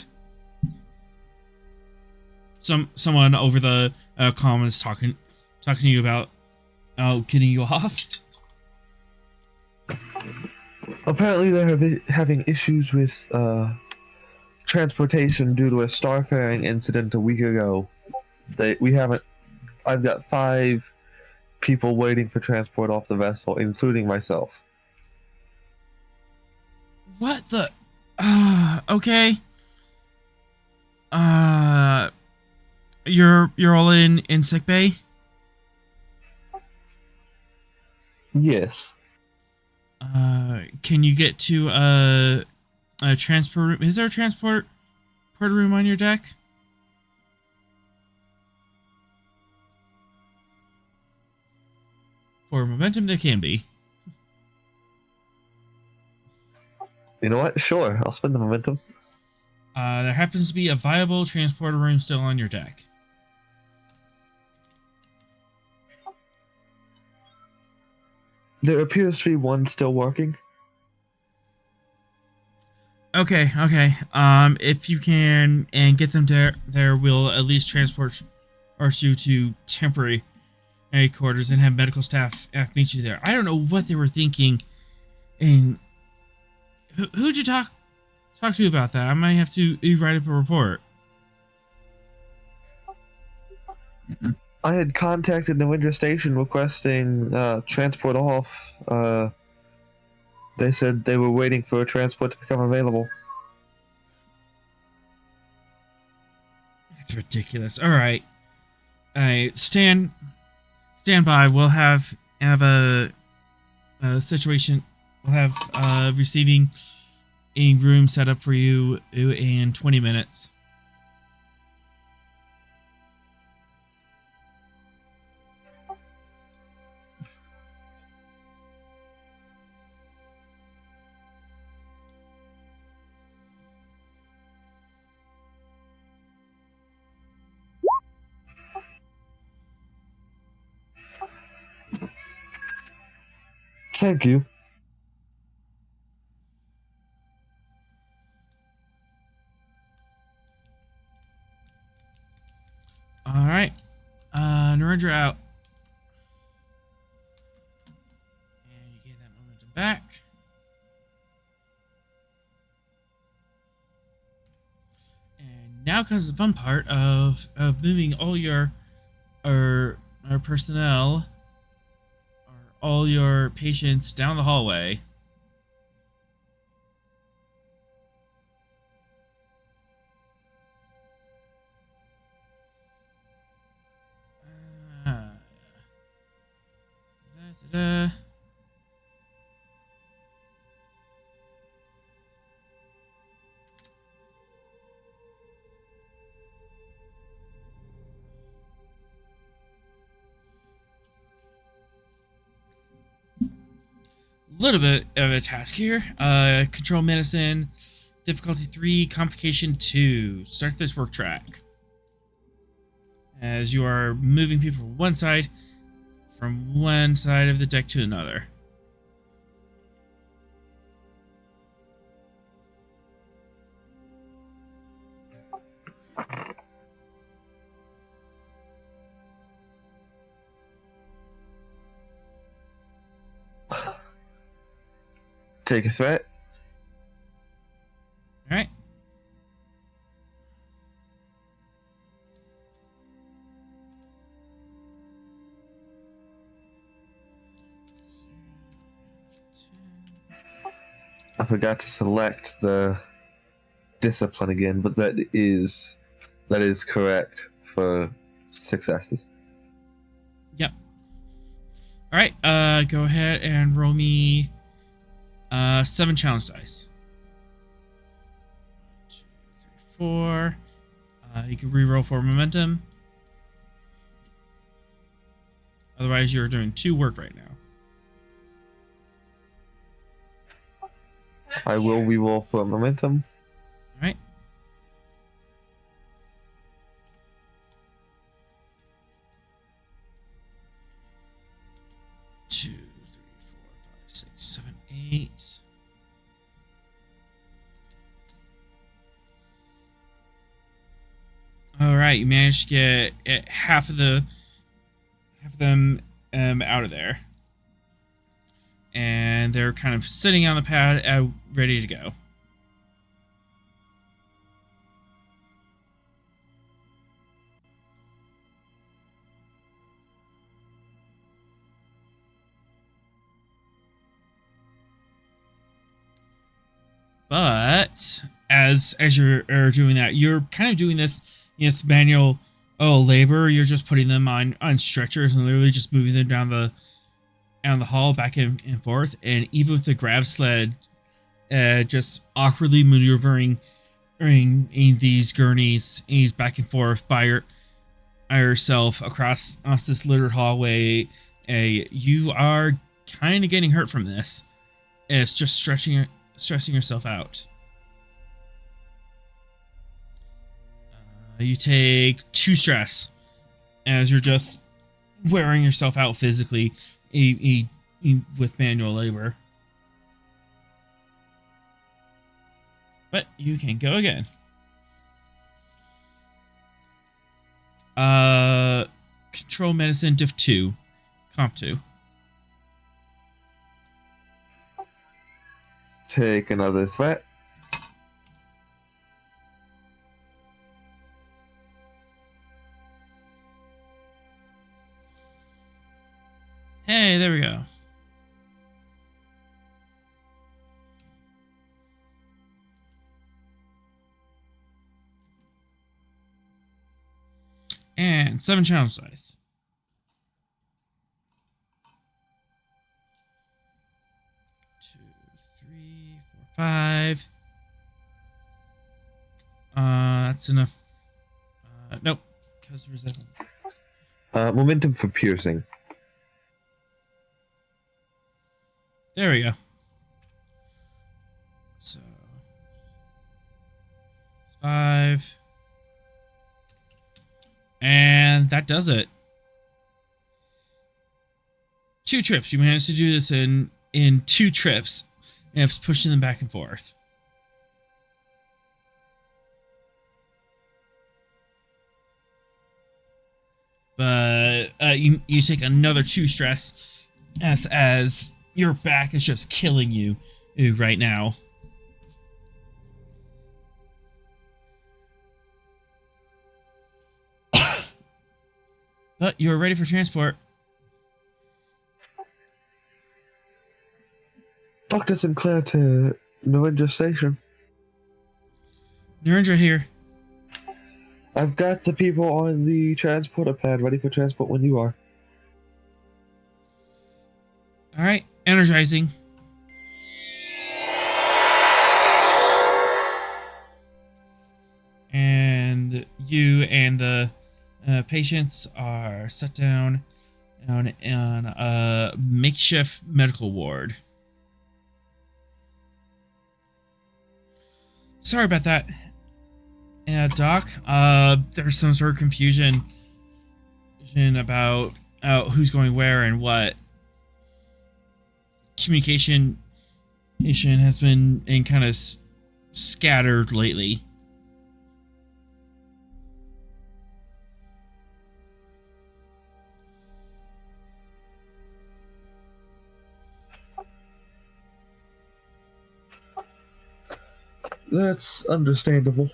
Someone over the comm is talking to you about getting you off. Apparently they're having issues with transportation due to a starfaring incident a week ago. We haven't. I've got 5 people waiting for transport off the vessel, including myself. What the? Okay. You're all in sick bay? Yes. Can you get to a transport room? Is there a transport room on your deck? For momentum, there can be. You know what? Sure, I'll spend the momentum. There happens to be a viable transporter room still on your deck. There appears to be one still working. Okay. If you can and get them there, we'll at least transport you to temporary quarters and have medical staff meet you there. I don't know what they were thinking. And who'd you talk to about that? I might have to write up a report. I had contacted Narendra Station requesting transport off. They said they were waiting for a transport to become available. That's ridiculous. All right. Stand by. We'll have a situation. We'll have receiving a room set up for you in 20 minutes. Thank you. All right. Narendra out. And you get that momentum back. And now comes the fun part of moving all your our personnel, or all your patients down the hallway. Da-da-da. Little bit of a task here. Control medicine, difficulty 3, complication 2. Start this work track. As you are moving people from one side of the deck to another. Take a threat. All right. I forgot to select the discipline again, but that is correct for successes. Yep. All right. Go ahead and roll me 7 challenge dice. 1, 2, 3, 4. You can re-roll for momentum. Otherwise, you're doing 2 work right now. I will re-roll for momentum. All right. Two, 3, 4, 5, 6, 7, 8. All right, you managed to get half of them out of there, and they're kind of sitting on the pad, ready to go. But as you're doing that, you're kind of doing this, manual labor. You're just putting them on stretchers and literally just moving them down the hall back and forth. And even with the grab sled, just awkwardly maneuvering in these gurneys, he's back and forth by yourself across this littered hallway. You are kind of getting hurt from this. It's just stressing yourself out. You take 2 stress as you're just wearing yourself out physically with manual labor. But you can go again. Control medicine diff 2, comp 2. Take another threat. Hey, there we go. And 7 challenge dice. 2, 3, 4, 5. That's enough. Nope, because resistance. Momentum for piercing. There we go. So 5. And that does it. 2 trips. You managed to do this in 2 trips. And it's pushing them back and forth. But you take another 2 stress as your back is just killing you right now. But you're ready for transport. Dr. Sinclair to Narendra Station. Narendra here. I've got the people on the transporter pad ready for transport when you are. Alright, energizing. And you and the patients are set down on a makeshift medical ward. Sorry about that, Doc. There's some sort of confusion about who's going where and what. Communication has been kind of scattered lately. That's understandable.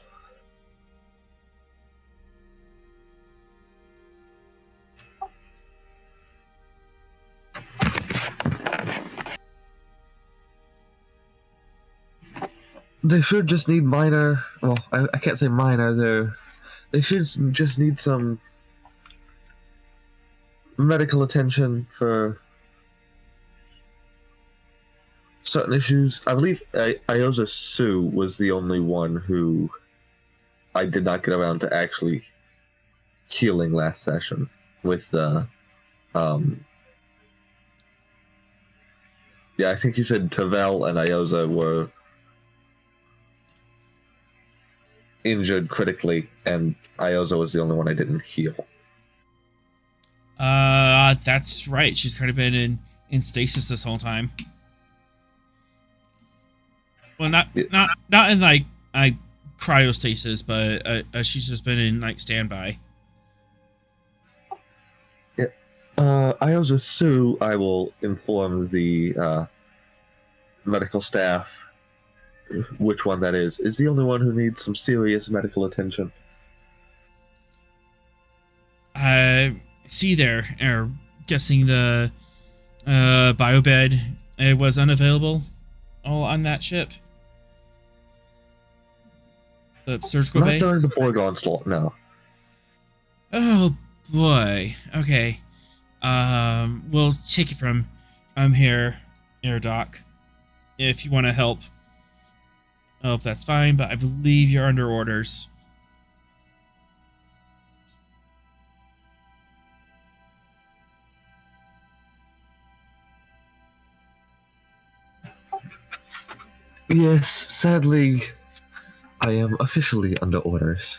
They should just need minor. Well, I can't say minor. They should just need some medical attention for certain issues. I believe Ioza Sue was the only one who I did not get around to actually healing last session with the yeah, I think you said Tavel and Ioza were injured critically, and Ioza was the only one I didn't heal. That's right. She's kind of been in stasis this whole time. Well, not in like cryostasis, but she's just been in like standby. Yeah. Ioza Sue, I will inform the medical staff which one that is the only one who needs some serious medical attention. See there, guessing the biobed was unavailable all on that ship. The surgical Not bay? during the Borg onslaught, no. Oh boy. Okay. We'll take it from here, Air Doc. If you want to help. Oh, that's fine, but I believe you're under orders. Yes, sadly, I am officially under orders.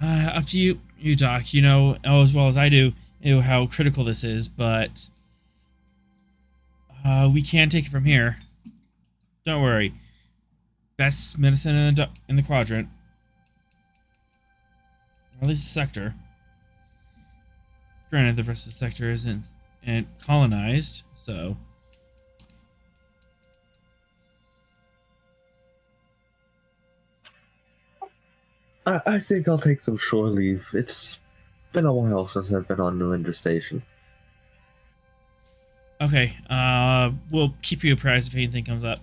Up to you, Doc. You know as well as I do, how critical this is, but we can take it from here. Don't worry. Best medicine in the quadrant. Or at least the sector. Granted, the rest of the sector isn't colonized, so. I think I'll take some shore leave. It's been a while since I've been on Narendra Station. Okay, we'll keep you apprised if anything comes up.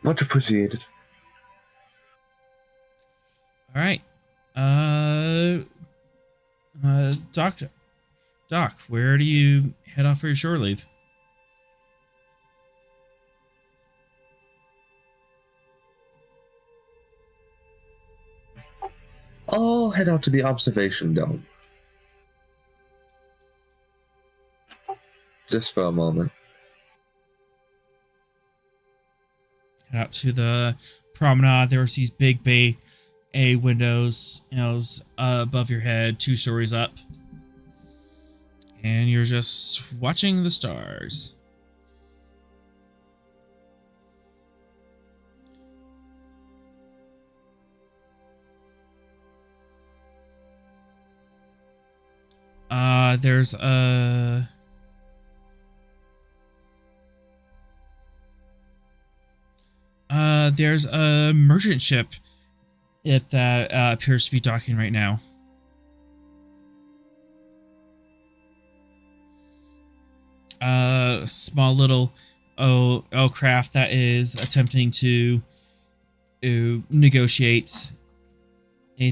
Much appreciated. All right. Doc, where do you head off for your shore leave? I'll head out to the observation dome. Just for a moment. Head out to the promenade. There's these big bay windows, above your head, 2 stories up. And you're just watching the stars. There's a merchant ship that appears to be docking right now. A small little craft that is attempting to negotiate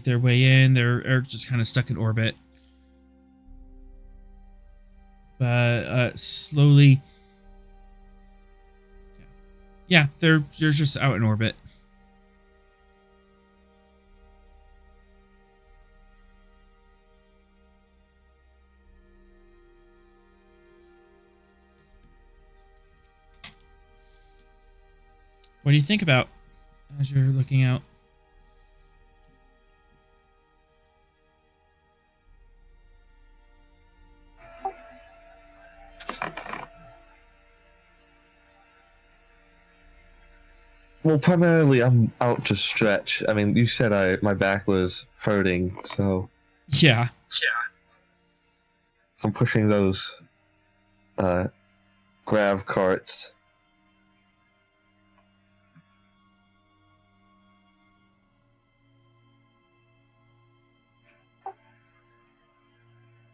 their way in. They're just kind of stuck in orbit. But slowly, yeah, they're just out in orbit. What do you think about as you're looking out? Well, primarily I'm out to stretch. I mean, you said my back was hurting, so Yeah. I'm pushing those grav carts.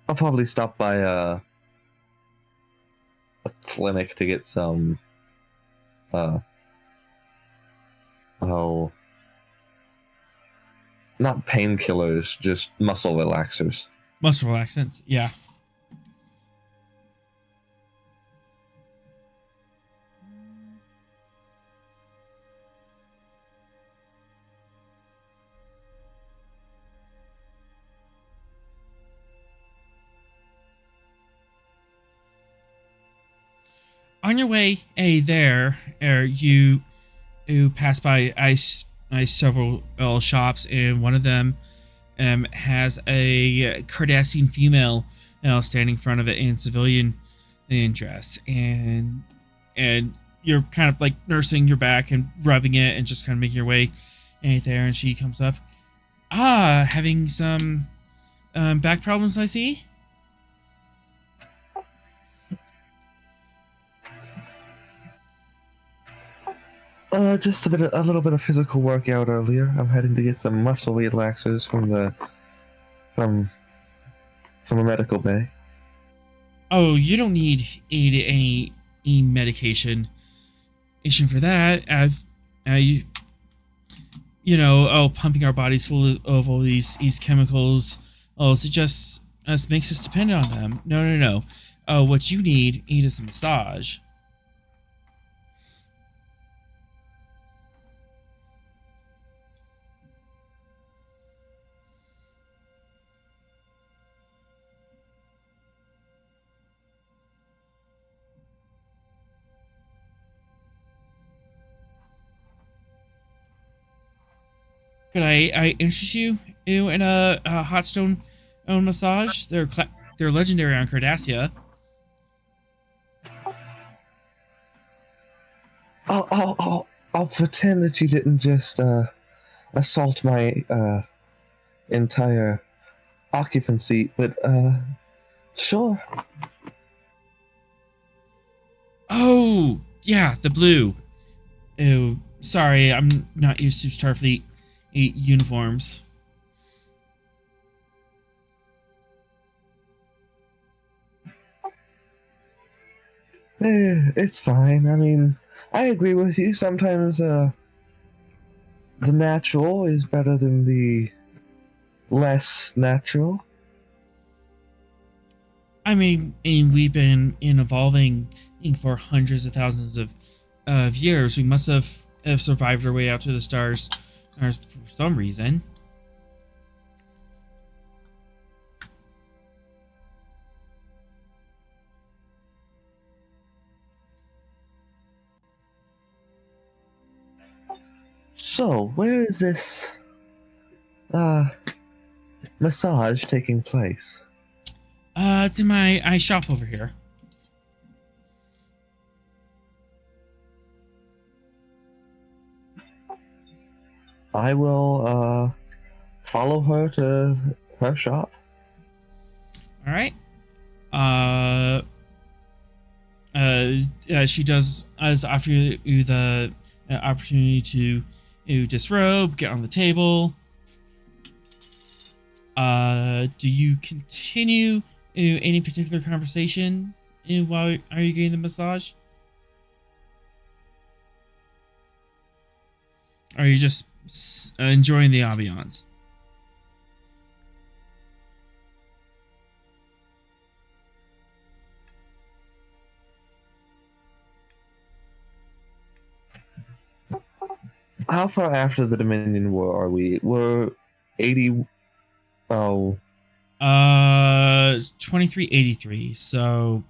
I'll probably stop by a clinic to get some not painkillers, just muscle relaxers. Muscle relaxants, yeah. On your way, you pass by several shops, and one of them has a Cardassian female standing in front of it in civilian dress, and you're kind of like nursing your back and rubbing it and just kind of making your way there, and she comes up. Having some back problems, I see. Just a little bit of physical workout earlier. I'm heading to get some muscle relaxers from a medical bay. Oh, you don't need any medication for that. Pumping our bodies full of all these chemicals. Oh, it just makes us dependent on them. No, no, no. Oh, what you need is a massage. Could I interest you in a hot stone massage? They're legendary on Cardassia. I'll pretend that you didn't just assault my entire occupancy, but sure. Oh, yeah, the blue. Oh, sorry, I'm not used to Starfleet uniforms. It's fine. I mean, I agree with you. Sometimes the natural is better than the less natural. I mean, we've been evolving for hundreds of thousands of years. We must have survived our way out to the stars for some reason. So, where is this massage taking place? It's in my shop over here. I will follow her to her shop. All right. She does offer you the opportunity to disrobe, get on the table. Do you continue any particular conversation while are you getting the massage? Or are you just enjoying the ambiance? How far after the Dominion War are we? We're 80. Oh. 2383. So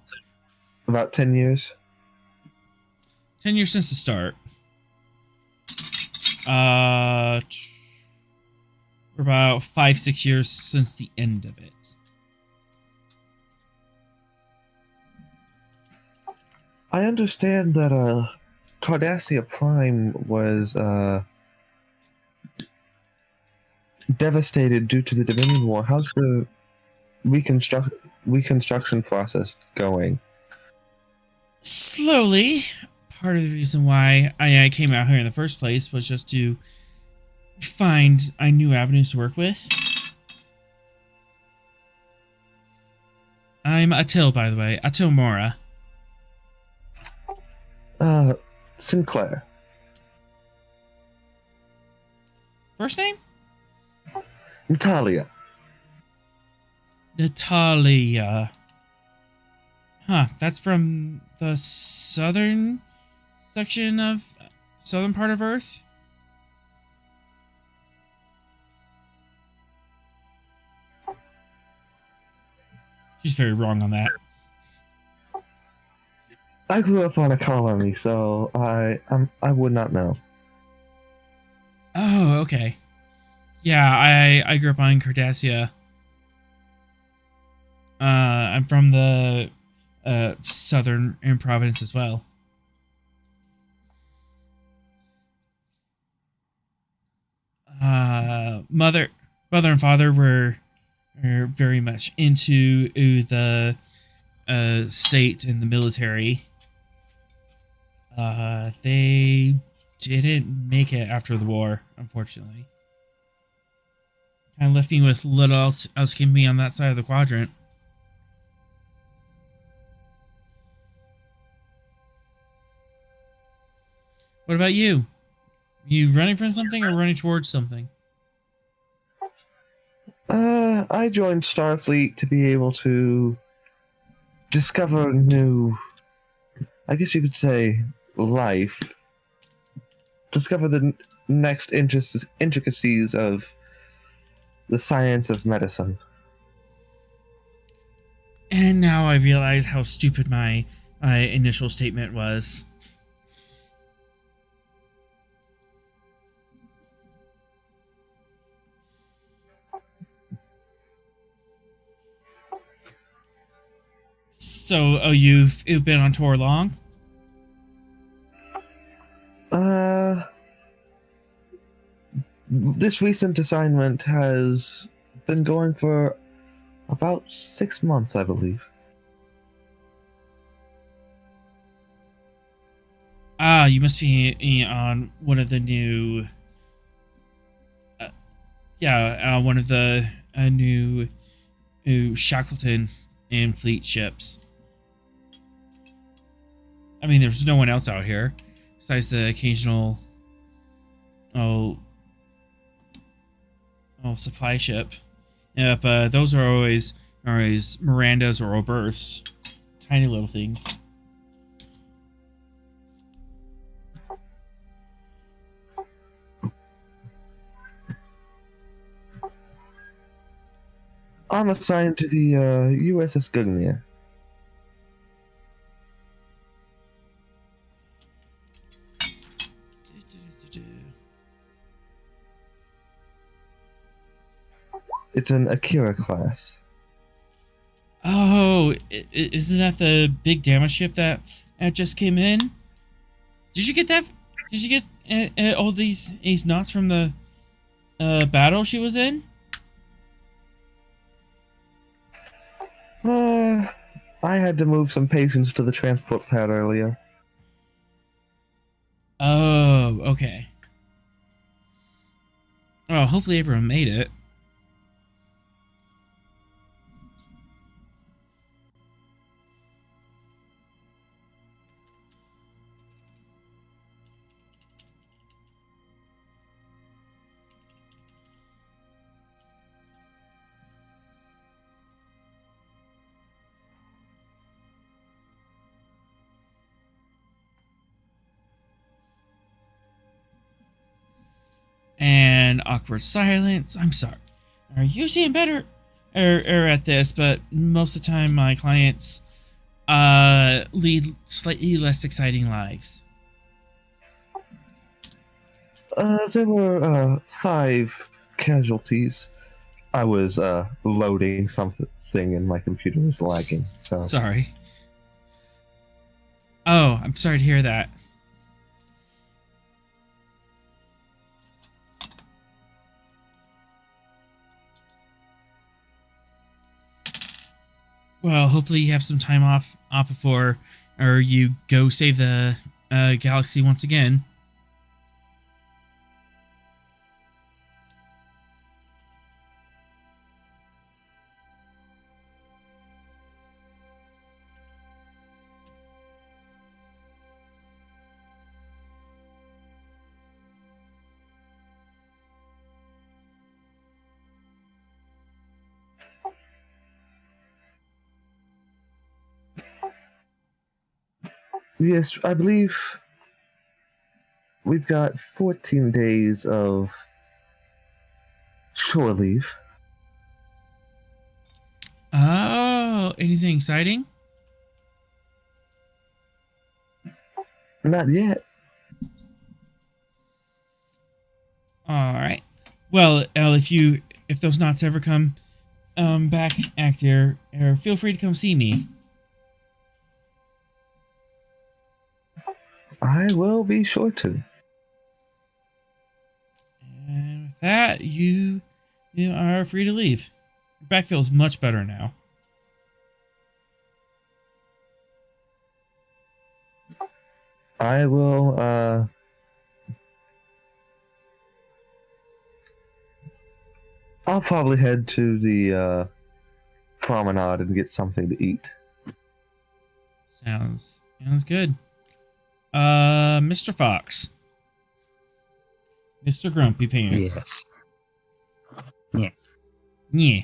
About 10 years. 10 years since the start. We're about 5-6 years since the end of it. I understand that Cardassia Prime was devastated due to the Dominion War. How's the reconstruction process going? Slowly. Part of the reason why I came out here in the first place was just to find new avenues to work with. I'm Attil, by the way. Attil Mora. Sinclair. First name? Natalia. Natalia. Huh, that's from the southern section of southern part of Earth? She's very wrong on that. I grew up on a colony, so I would not know. Oh, okay. Yeah, I grew up on Cardassia. I'm from the southern Providence as well. Mother and father were very much into the state and the military. They didn't make it after the war, unfortunately. Kind of left me with little else keeping me on that side of the quadrant. What about you? You running from something or running towards something? I joined Starfleet to be able to discover new, I guess you could say, life. Discover the next intricacies of the science of medicine. And now I realize how stupid my initial statement was. So, you've been on tour long? This recent assignment has been going for about 6 months, I believe. Ah, you must be on one of the new... one of the new Shackleton and fleet ships. I mean, there's no one else out here besides the occasional supply ship. Yep, those are always Mirandas or Oberths, tiny little things. I'm assigned to the USS Gungnir. It's an Akira class. Oh, isn't that the big damage ship that just came in? Did you get that? Did you get all these knots from the battle she was in? I had to move some patients to the transport pad earlier. Oh, okay. Oh, hopefully everyone made it. And awkward silence. I'm sorry. Are you seeing better at this? But most of the time, my clients lead slightly less exciting lives. There were 5 casualties. I was loading something and my computer was lagging. So Sorry. Oh, I'm sorry to hear that. Well, hopefully you have some time off before, or you go save the galaxy once again. yes, I believe we've got 14 days of shore leave. Oh, anything exciting? Not yet. All right. Well, if those knots ever come back active, feel free to come see me. I will be sure to. And with that, you are free to leave. Your back feels much better now. I will I'll probably head to the promenade and get something to eat. Sounds good. Mr. Fox. Mr. Grumpy Pants. Yes. Yeah.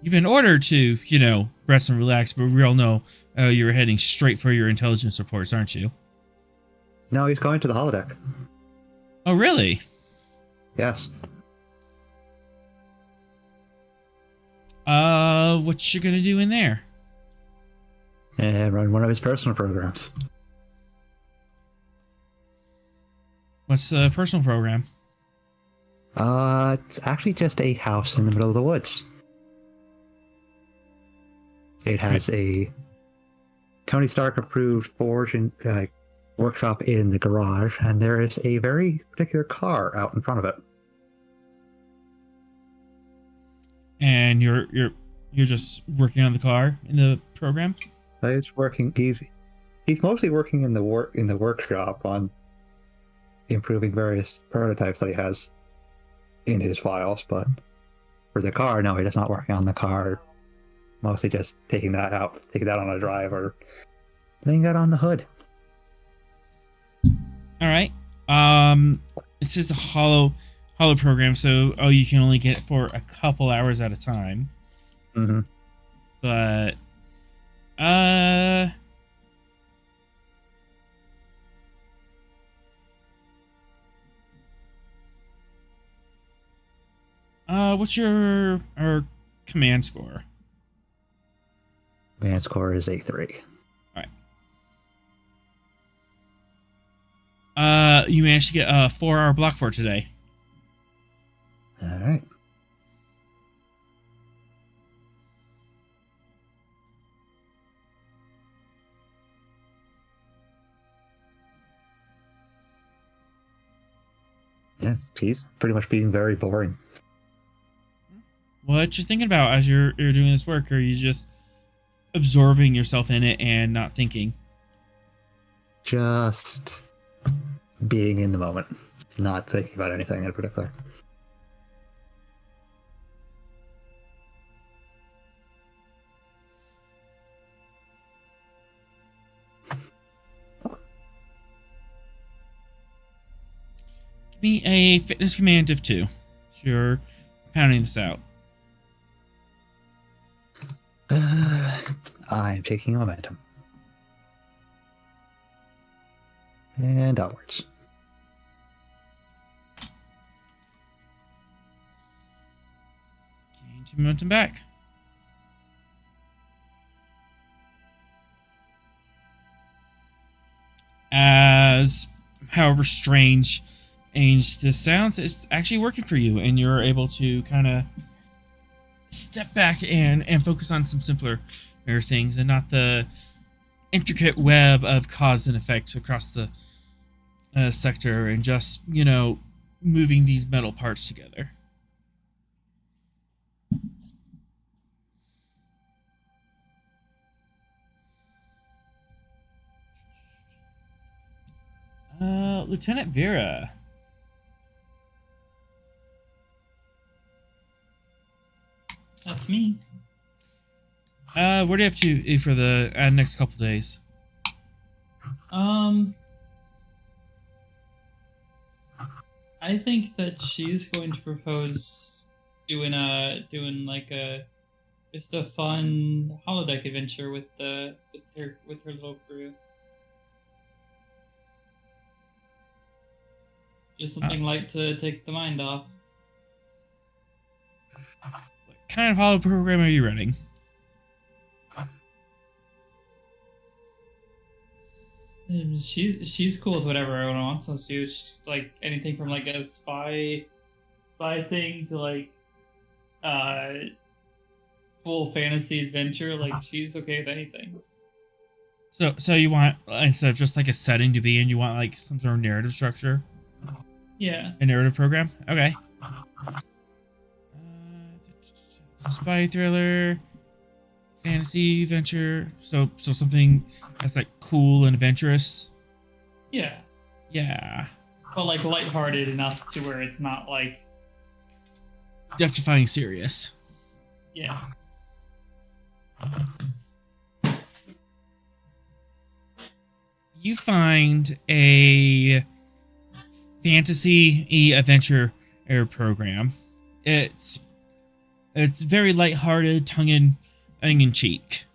You've been ordered to, rest and relax, but we all know you're heading straight for your intelligence reports, aren't you? No, he's going to the holodeck. Oh, really? Yes. What you gonna do in there? And run one of his personal programs. What's the personal program? It's actually just a house in the middle of the woods. It has a Tony Stark approved forge and workshop in the garage, and there is a very particular car out in front of it. And you're just working on the car in the program? He's working. He's mostly working in the workshop on improving various prototypes that he has in his files. But for the car, no, he's not working on the car. Mostly just taking that on a drive or laying that on the hood. All right. This is a hollow program, so you can only get it for a couple hours at a time. Mm-hmm. But what's your command score? Command score is A3. All right. You managed to get a 4-hour block for today. All right. Yeah, he's pretty much being very boring. What you thinking about as you're doing this work? Or are you just absorbing yourself in it and not thinking? Just being in the moment, not thinking about anything in particular. Give me a fitness command of 2. So you're pounding this out. I'm taking momentum. And outwards. Gain 2 momentum back. As, however strange this sounds, it's actually working for you, and you're able to kind of step back and focus on some simpler things and not the intricate web of cause and effect across the sector, and just, moving these metal parts together. Lieutenant Vera. That's me. What are you up to for the next couple days? I think that she's going to propose doing just a fun holodeck adventure with her little crew. Just something light to take the mind off. What kind of holo program are you running? She's cool with whatever everyone wants us to do. She's, like, anything from like a spy thing to like full fantasy adventure. Like, she's okay with anything. So you want, instead of just like a setting to be in, you want like some sort of narrative structure? Yeah. A narrative program? Okay. Spy thriller, fantasy adventure. So something that's like cool and adventurous. Yeah. Yeah. But like lighthearted enough to where it's not like death-defying serious. Yeah. You find a fantasy adventure program. It's very lighthearted, tongue in cheek.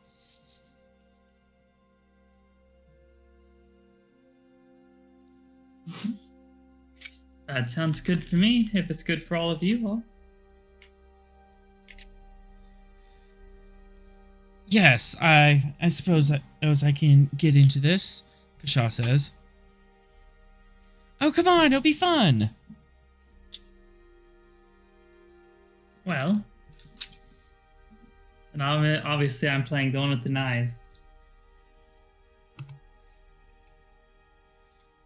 That sounds good for me. If it's good for all of you, well. Yes, I suppose I can get into this, Kasha says. Oh, come on, it'll be fun. Well, and obviously I'm playing the one with the knives.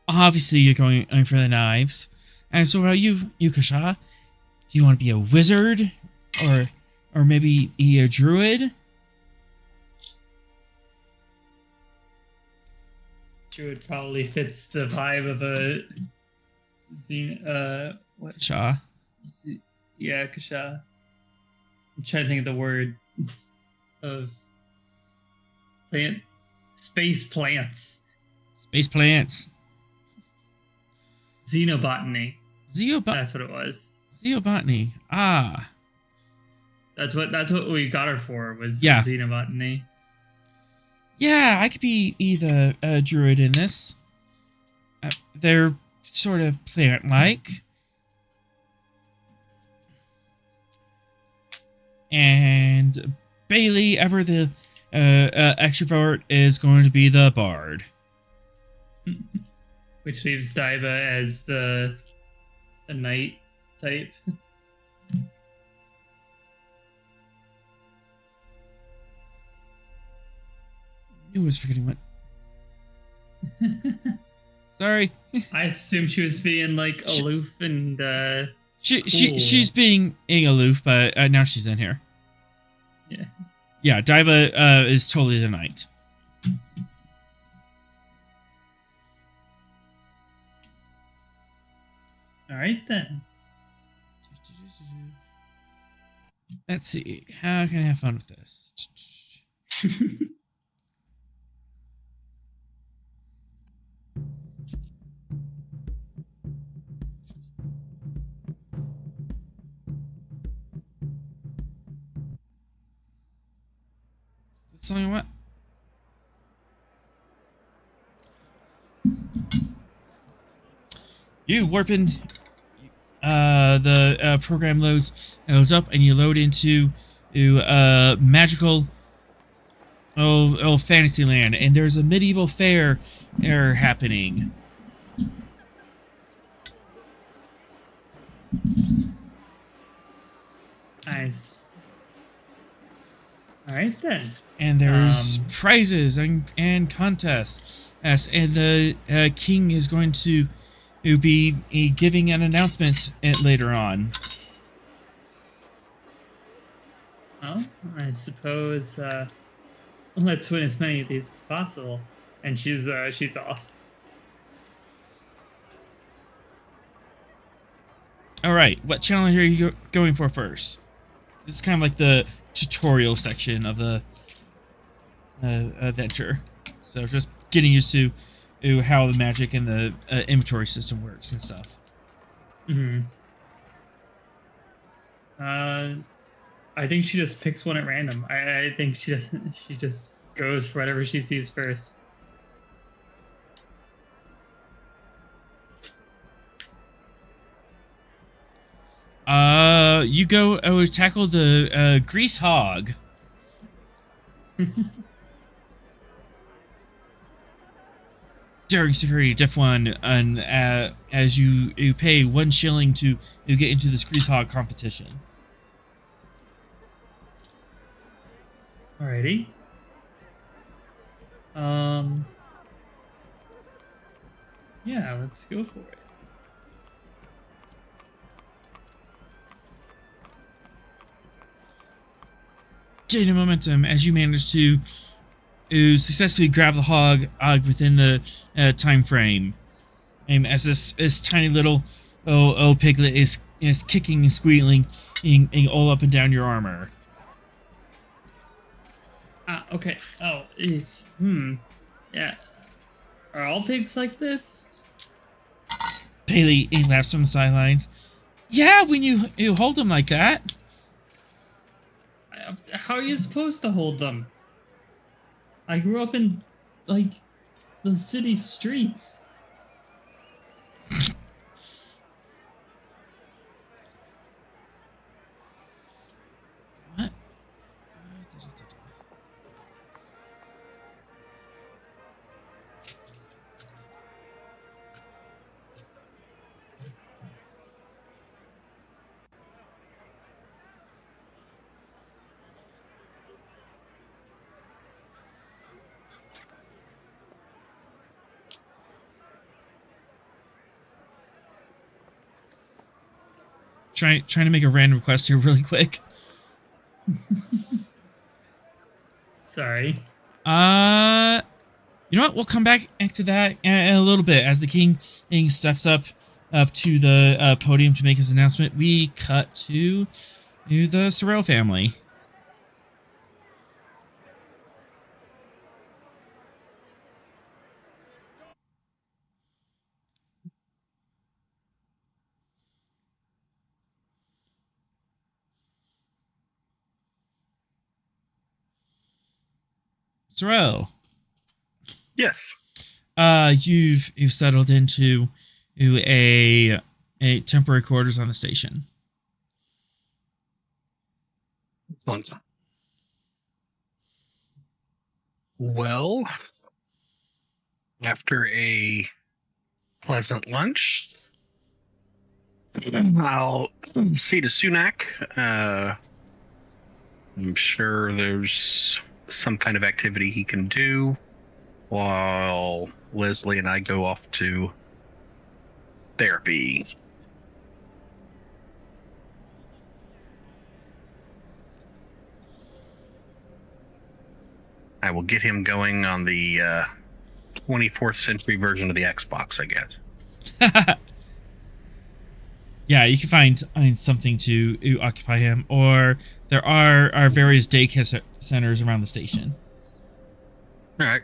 Obviously, you're going for the knives. And so, what about you, Kasha? Do you want to be a wizard, or maybe a druid? Druid probably fits the vibe of a what? Kasha. Yeah, Kasha. I'm trying to think of the word of space plants. Space plants. Xenobotany. That's what it was. Xenobotany. Ah. That's what we got her for, was xenobotany. Yeah, I could be either a druid in this. They're sort of plant-like. And Bailey, ever the extrovert, is going to be the bard. Which leaves Daiba as the knight type. I was forgetting what. Sorry. I assumed she was being like aloof and cool. She's being aloof, but now she's in here. Yeah. Yeah, Daiba is totally the knight. All right then. Let's see. How can I have fun with this? Something what? You warp in. The program loads up, and you load into magical fantasy land, and there's a medieval fair happening. Nice. All right then. And there's prizes and contests. Yes, and the king is going to be giving an announcement later on. Well, I suppose let's win as many of these as possible. And she's off. All right, what challenge are you going for first? This is kind of like the tutorial section of the adventure. So just getting used to how the magic and the inventory system works and stuff. Mm-hmm. I think she just picks one at random. I think she just goes for whatever she sees first. You go tackle the grease hog. During security diff 1, and as you pay 1 shilling to get into this grease hog competition. Alrighty. Yeah, let's go for it. Gaining momentum as you manage to successfully grab the hog within the time frame. And as this tiny little piglet is kicking and squealing all up and down your armor. Okay. Oh, yeah. Are all pigs like this? Bailey, he laughs from the sidelines. Yeah, when you hold them like that. How are you supposed to hold them? I grew up in, like, the city streets. What? Trying to make a random request here really quick. Sorry. You know what? We'll come back to that in a little bit as the king steps up to the podium to make his announcement. We cut to the Sorrel family. Sorrel. Yes. You've settled into a temporary quarters on the station. Excellent. Well, after a pleasant lunch, I'll see to Sunak. I'm sure there's some kind of activity he can do while Leslie and I go off to therapy. I will get him going on the 24th century version of the Xbox, I guess. Yeah, you can find something to occupy him, or there are various daycare centers around the station. All right.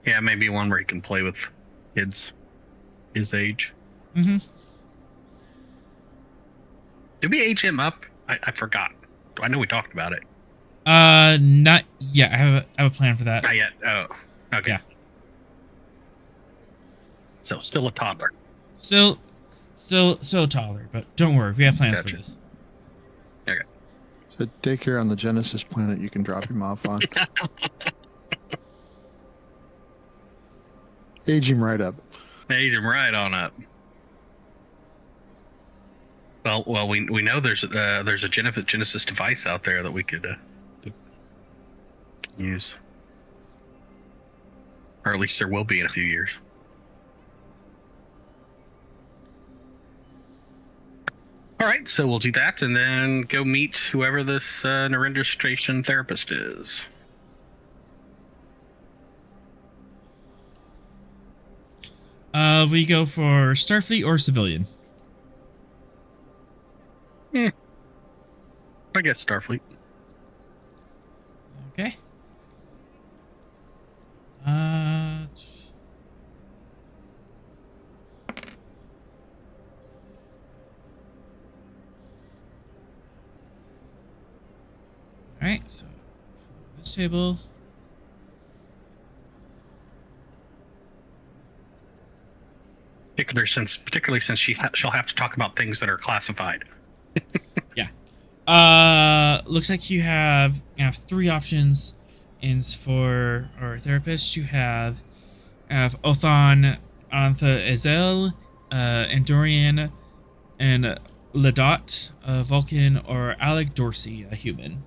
Yeah, maybe one where he can play with kids his age. Mm-hmm. Did we age him up? I forgot. I know we talked about it. Not yet. I have a plan for that. Not yet. Oh, okay. Yeah. So still a toddler. Still a toddler, but don't worry, we have plans Gotcha. for this. Okay. So daycare on the Genesis planet you can drop him off on. Age him right up. Age him right on up. Well, we know there's a Genesis device out there that we could use, or at least there will be in a few years. All right, so we'll do that and then go meet whoever this Narendra Station therapist is. We go for Starfleet or civilian. I guess Starfleet. Okay. All right, so this table. Particularly since she'll have to talk about things that are classified. Yeah. Looks like you have three options for our therapist. You have Othan, Antha Ezel, Andorian, and Ladot, a Vulcan, or Alec Dorsey, a human.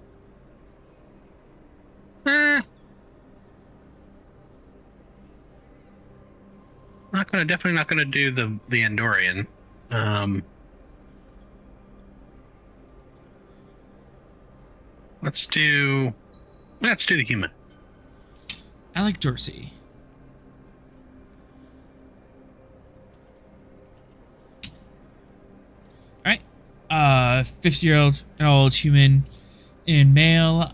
Definitely not gonna do the Andorian. Let's do the human. Alec Dorsey. All right. 50-year-old human in male,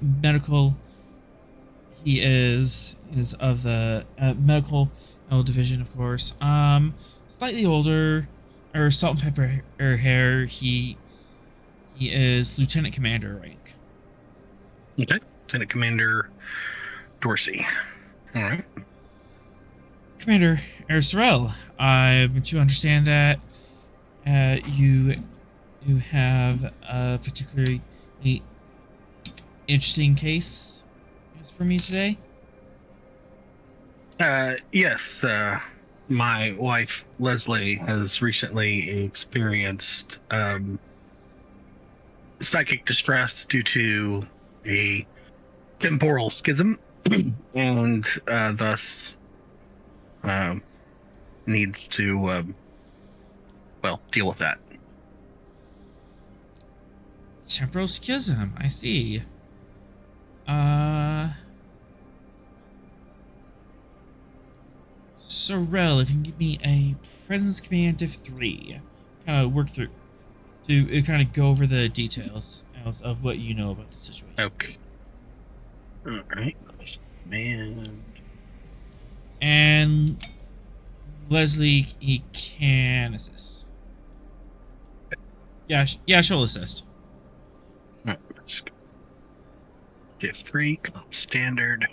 medical. He is of the medical division, of course. slightly older, or salt and pepper hair. He is Lieutenant Commander rank. Okay. Lieutenant Commander Dorsey. All right. Commander Sorrel, I'm to understand that you have a particularly interesting case for me today. Yes. My wife Leslie has recently experienced psychic distress due to a temporal schism, and thus needs to deal with that. Temporal schism, I see. Sorrel, if you can give me a presence command of 3, kind of work through to kind of go over the details of what you know about the situation. Okay. All right. Man. And Leslie, he can assist. Yeah, she'll assist. All right. Div 3, comp standard.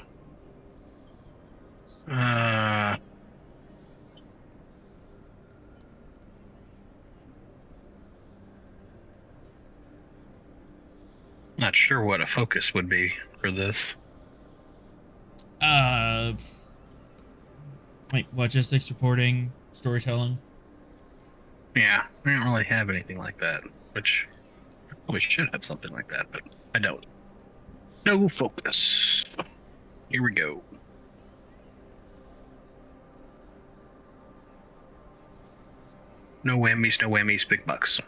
Not sure what a focus would be for this. Like logistics, reporting, storytelling. Yeah, I don't really have anything like that, which I probably should have something like that, but I don't. No focus. Here we go. No whammies, big bucks.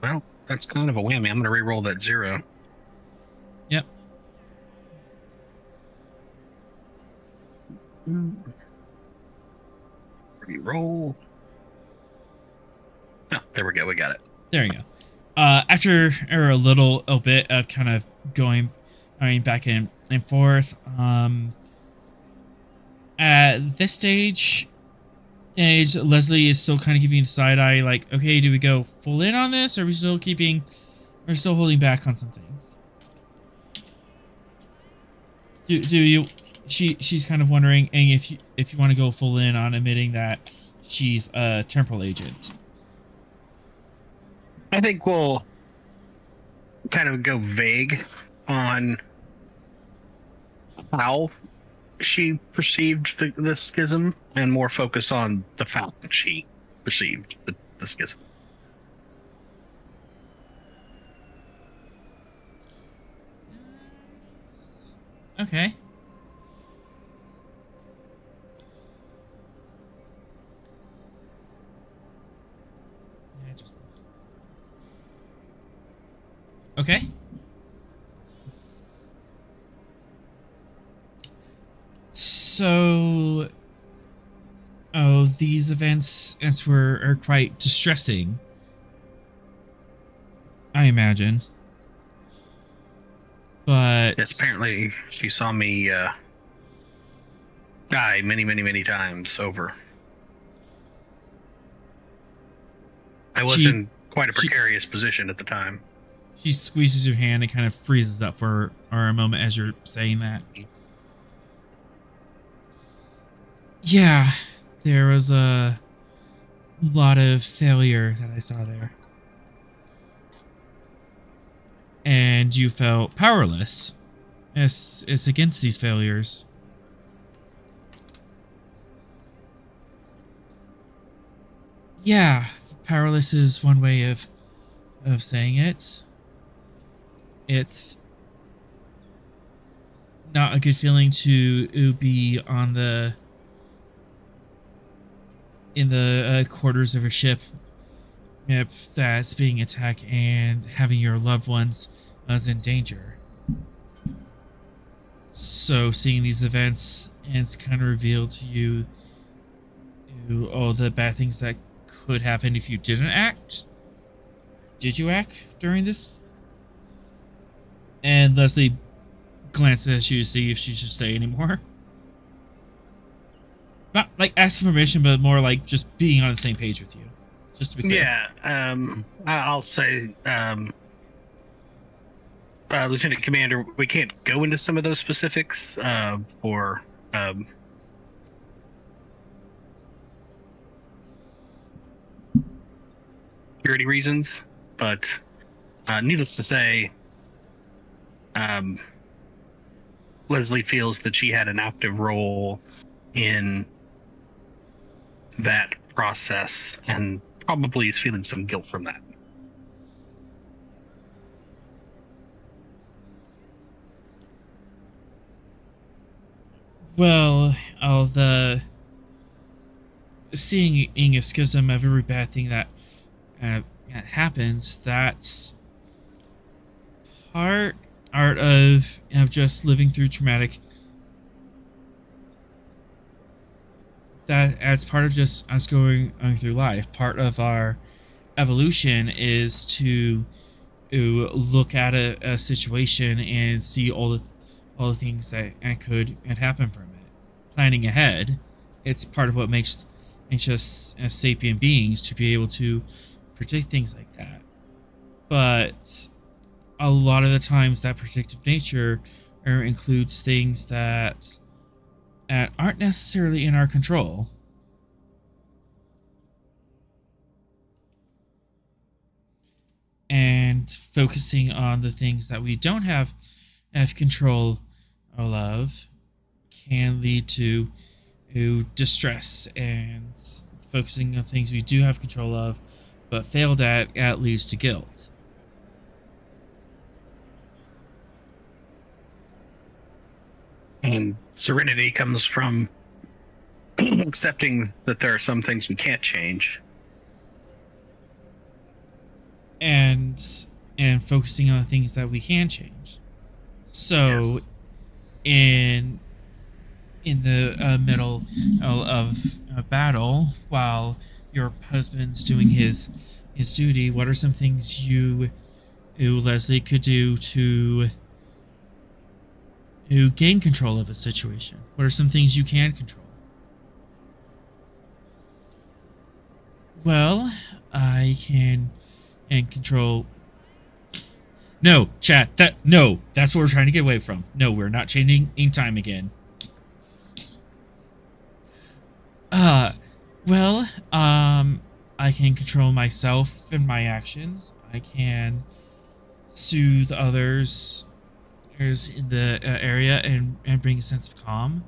Well, that's kind of a whammy. I'm going to re-roll that 0. Yep. Re-roll. Oh, there we go. We got it. There you go. After a little bit of kind of going back and forth, at this stage, Leslie is still kind of giving you the side eye, like, okay, do we go full in on this, or are we still still holding back on some things? Do you? She's kind of wondering if you want to go full in on admitting that she's a temporal agent. I think we'll kind of go vague on how she perceived the schism and more focus on the fact that she perceived the schism. Okay. Okay. So, these events are quite distressing, I imagine. But Yes, apparently she saw me die many times over. I was in quite a precarious position at the time. She squeezes your hand and kind of freezes up for a moment as you're saying that. Yeah, there was a lot of failure that I saw there. And you felt powerless. It's against these failures. Yeah, powerless is one way of saying it. It's not a good feeling to be in the quarters of a ship that's being attacked and having your loved ones as in danger. So seeing these events, and it's kind of revealed to you all the bad things that could happen if you didn't act. Did you act during this? And Leslie glances at you to see if she should stay anymore. Not like asking permission, but more like just being on the same page with you. Just to be clear. Yeah, I'll say, Lieutenant Commander, we can't go into some of those specifics for security reasons, but needless to say, Leslie feels that she had an active role in that process and probably is feeling some guilt from that. Well, seeing a schism of every bad thing that happens, that's part of just living through traumatic. That as part of just us going through life, part of our evolution is to look at a situation and see all the things that could happen from it. Planning ahead, it's part of what makes us as sapient beings to be able to predict things like that. But a lot of the times, that predictive nature includes things that aren't necessarily in our control. And focusing on the things that we don't have control of can lead to distress, and focusing on things we do have control of but failed at leads to guilt. And serenity comes from accepting that there are some things we can't change. And focusing on the things that we can change. So, yes. In the middle of a battle, while your husband's doing his duty, what are some things you Leslie, could do to gain control of a situation? What are some things you can control? Well, I can control. No, chat. That's what we're trying to get away from. No, we're not changing in time again. Well, I can control myself and my actions. I can soothe others in the area and bring a sense of calm.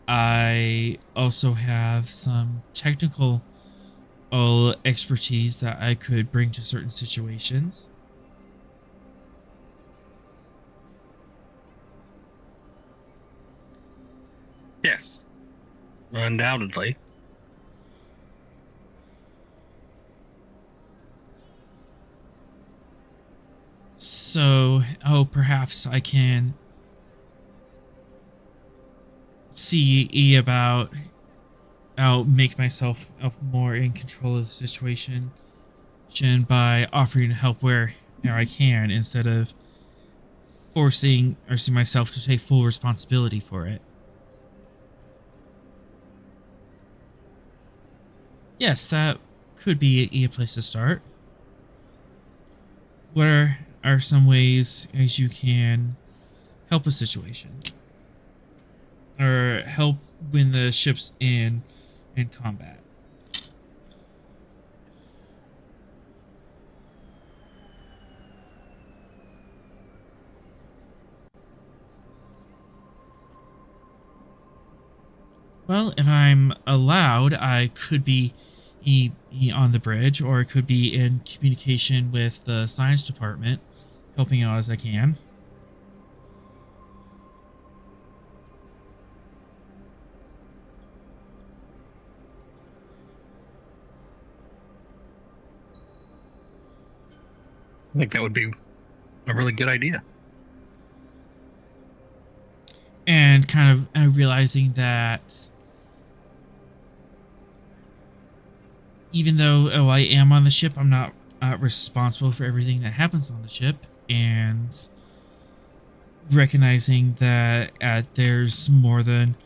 I also have some technical expertise that I could bring to certain situations. Yes, undoubtedly. So, perhaps I can see about I'll make myself more in control of the situation by offering help where I can, instead of forcing myself to take full responsibility for it. Yes, that could be a place to start. What are some ways as you can help a situation, or help when the ship's in combat? Well, if I'm allowed, I could be on the bridge, or I could be in communication with the science department, helping out as I can. I think that would be a really good idea. And kind of realizing that even though I am on the ship, I'm not responsible for everything that happens on the ship, and recognizing that there's more than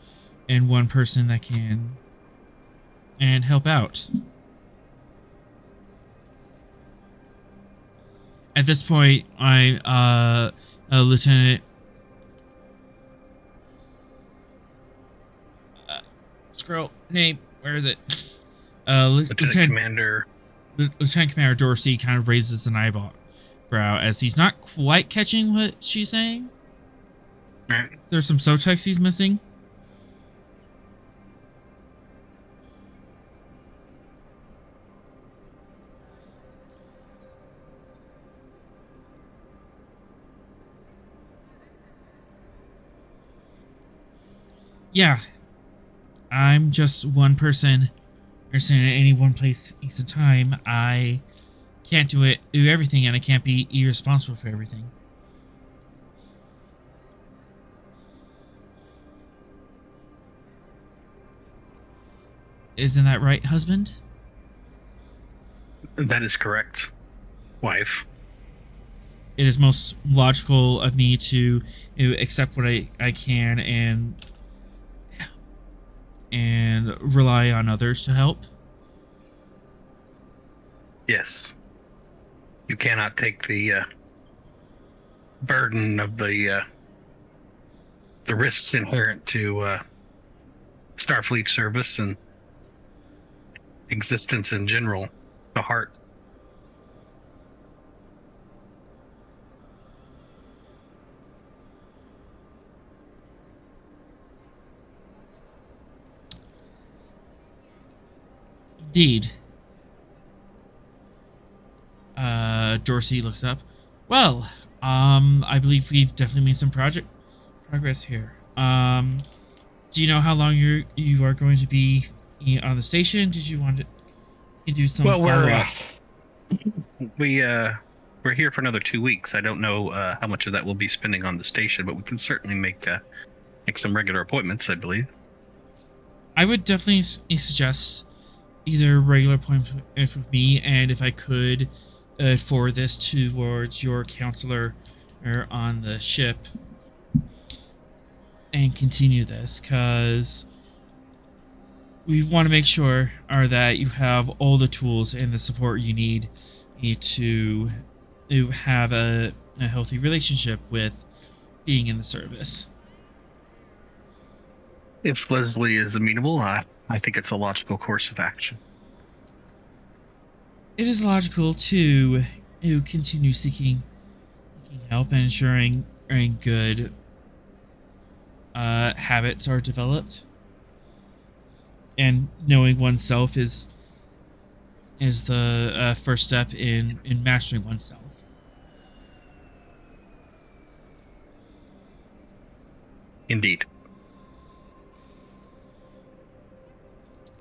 one person that can and help out. At this point, Lieutenant scroll name, where is it? Lieutenant Commander Dorsey kind of raises an eyebrow as he's not quite catching what she's saying. Right. There's some subtext he's missing. Yeah, I'm just one person. You're saying at any one place each of time. I can't do everything, and I can't be irresponsible for everything. Isn't that right, husband? That is correct, wife. It is most logical of me to accept what I can and rely on others to help. Yes. You cannot take the burden of the risks inherent to Starfleet service and existence in general to heart. Indeed. Dorsey looks up. Well, I believe we've definitely made some progress here. Do you know how long you are going to be on the station? Did you want to do some follow-up? We're here for another 2 weeks. I don't know how much of that we'll be spending on the station, but we can certainly make some regular appointments, I believe. I would definitely suggest either regular appointments with me, and if I could forward this towards your counselor on the ship and continue this, because we want to make sure that you have all the tools and the support you need to have a healthy relationship with being in the service. If Leslie is amenable, I think it's a logical course of action. It is logical to continue seeking help and ensuring good habits are developed, and knowing oneself is the first step in mastering oneself. Indeed.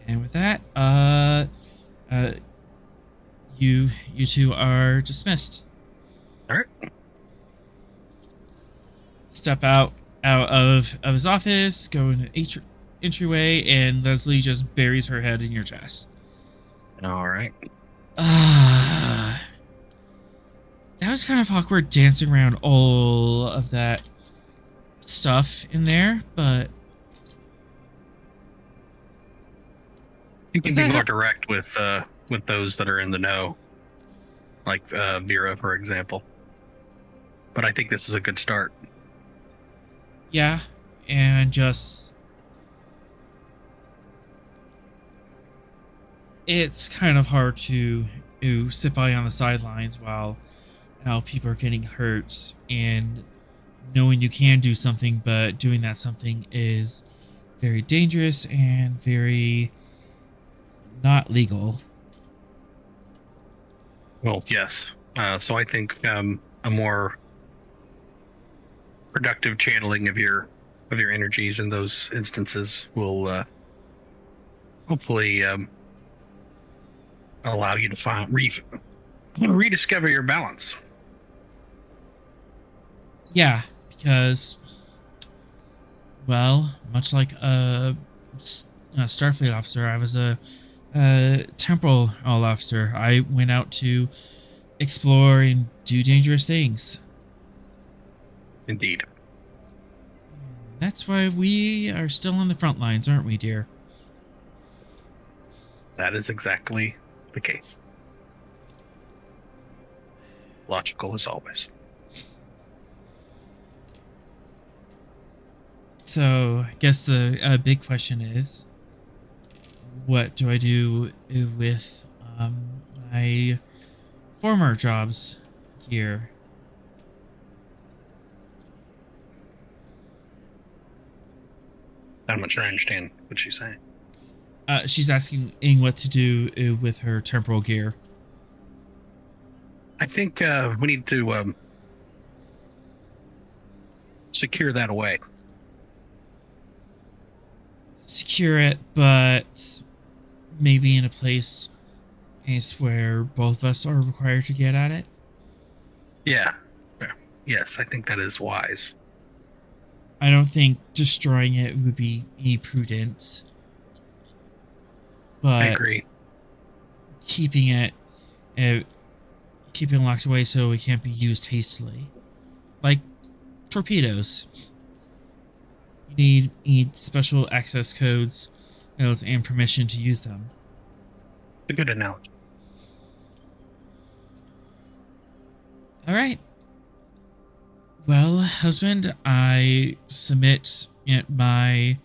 And with that, you two are dismissed. All right. Step out of his office, go in the entryway, and Leslie just buries her head in your chest. All right. That was kind of awkward, dancing around all of that stuff in there, but you can be more direct with those that are in the know, like Vera, for example. But I think this is a good start. Yeah, and just it's kind of hard to sit by on the sidelines while people are getting hurt, and knowing you can do something, but doing that something is very dangerous and very not legal. Well, yes. So I think a more productive channeling of your energies in those instances will hopefully allow you to rediscover your balance. Yeah, because, well, much like a Starfleet officer, I was a Temporal officer. I went out to explore and do dangerous things. Indeed. That's why we are still on the front lines, aren't we, dear? That is exactly the case. Logical as always. So, I guess the big question is, what do I do with my former job's gear? I'm not sure I understand what she's saying. She's asking what to do with her temporal gear. I think we need to secure that away. Secure it, but maybe in a place where both of us are required to get at it. Yeah. Yes, I think that is wise. I don't think destroying it would be prudent. But I agree. keeping it locked away so it can't be used hastily. Like torpedoes. You need special access codes and permission to use them. A good analogy. All right. Well, husband, I submit my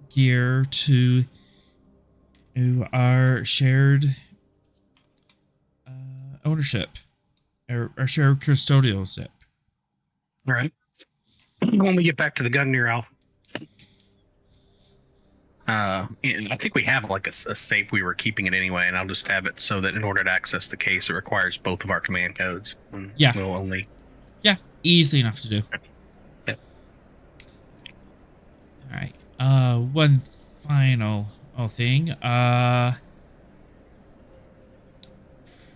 gear to our shared ownership, our shared custodialship. All right. When we get back to the Gungnir, I think we have like a safe. We were keeping it anyway, and I'll just have it so that in order to access the case, it requires both of our command codes. Yeah. We'll only. Yeah, easy enough to do. Yeah. All right. One final thing.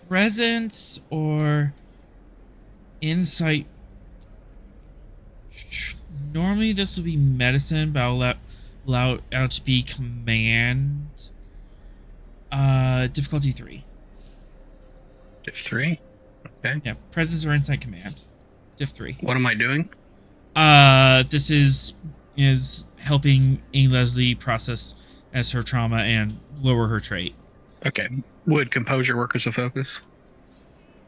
Presence or insight. Normally this will be medicine, but I'll allow it to be command. Difficulty 3. Diff 3. Okay. Yeah, presence or insight command. Diff 3. What am I doing? This is helping Leslie process as her trauma and lower her trait. Okay. Would composure work as a focus?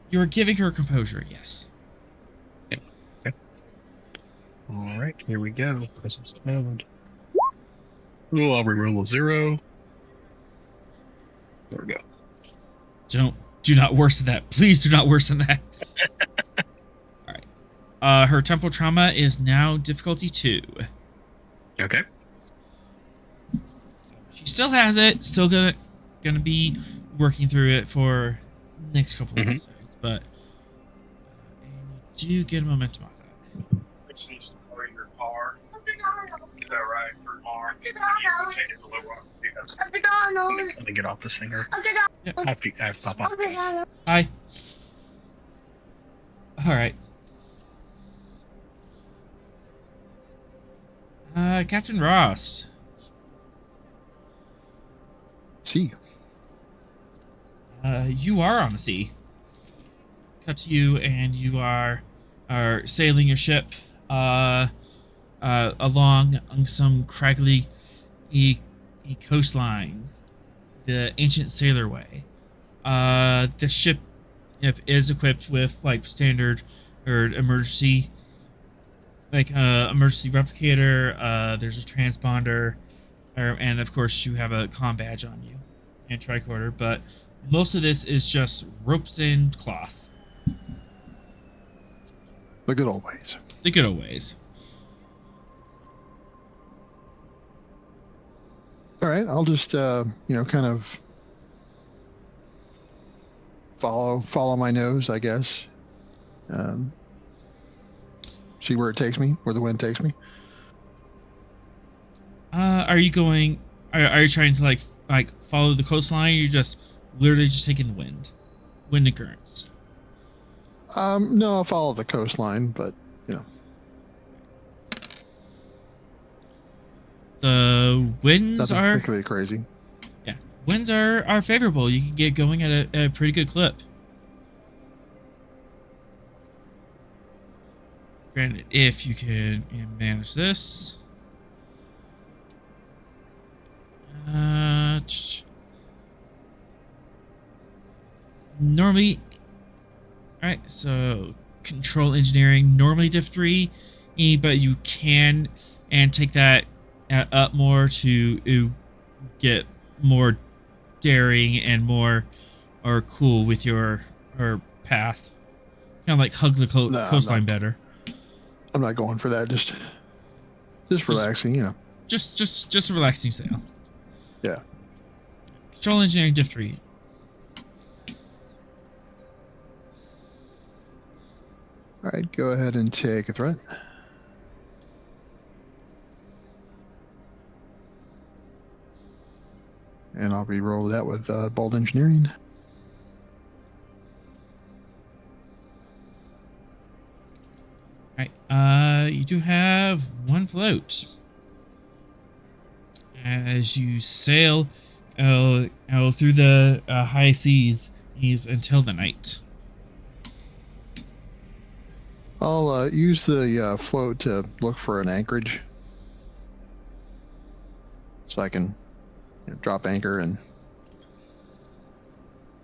You're giving her composure, yes. Yeah. Okay. All right. Here we go. Presence command. Ooh, I'll reroll a 0. There we go. Do not worsen that. Please do not worsen that. All right. Her temporal trauma is now difficulty 2. Okay. So she still has it. Still gonna be working through it for the next couple of episodes, but and you do get a momentum off that. Let me get off this thing. Yeah. I have to pop off. Hi. All right. Captain Ross. See. You are on the sea. Cut to you, and you are sailing your ship along some craggly coastlines, the ancient sailor way. The ship is equipped with like standard or emergency replicator. There's a transponder, and of course you have a comm badge on you and tricorder, but most of this is just ropes and cloth. The good old ways. The good old ways. All right, I'll just kind of follow my nose, I guess. See where it takes me, where the wind takes me. Are you going? Are you trying to like follow the coastline? Or you're just literally just taking the wind and currents. No, I'll follow the coastline, but the winds nothing are particularly crazy. Yeah, winds are favorable. You can get going at a pretty good clip. Granted, if you can manage this. Normally, alright, so control engineering, normally diff 3, but you can and take that up more to get more daring and more or cool with your path. Kind of like hug the coastline better. I'm not going for that. Just relaxing, you know. Just a relaxing sail. Yeah. Control engineering diff 3. All right, go ahead and take a threat. And I'll re-roll that with bold engineering. All right. You do have one float as you sail through the high seas until the night. I'll use the float to look for an anchorage, so I can drop anchor and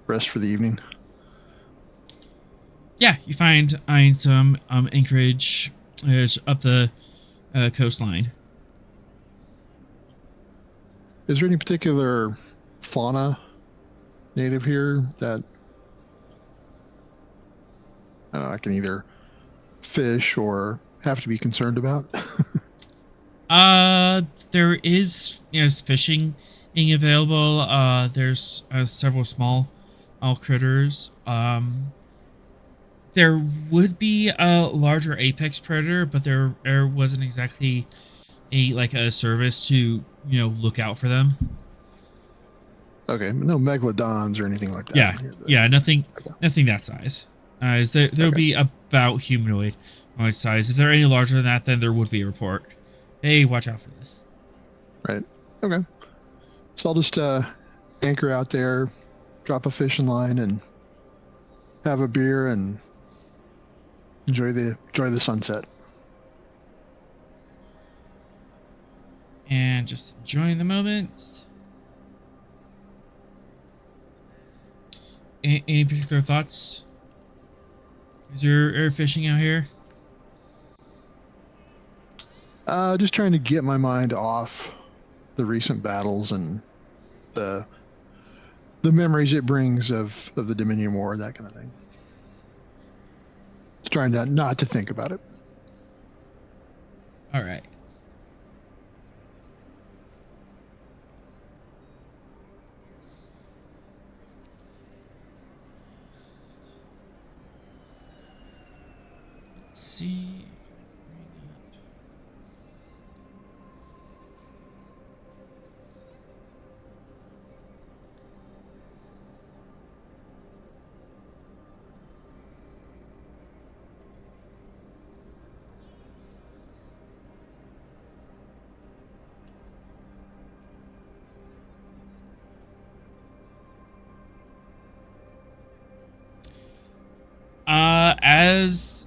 rest for the evening. Yeah, you find some anchorage up the coastline. Is there any particular fauna native here that I can either fish or have to be concerned about? There is fishing being available. There's several small critters. There would be a larger apex predator, but there wasn't exactly a service to look out for them. Okay, no megalodons or anything like that. Yeah, nothing that size. There would be about humanoid size. If they're any larger than that, then there would be a report. Hey, watch out for this. Right. Okay. So I'll just anchor out there, drop a fishing line, and have a beer and enjoy the sunset. And just enjoying the moment. Any particular thoughts? Is there air fishing out here? Just trying to get my mind off the recent battles and the memories it brings of the Dominion War, that kind of thing. Just trying not to think about it. All right. Let's see.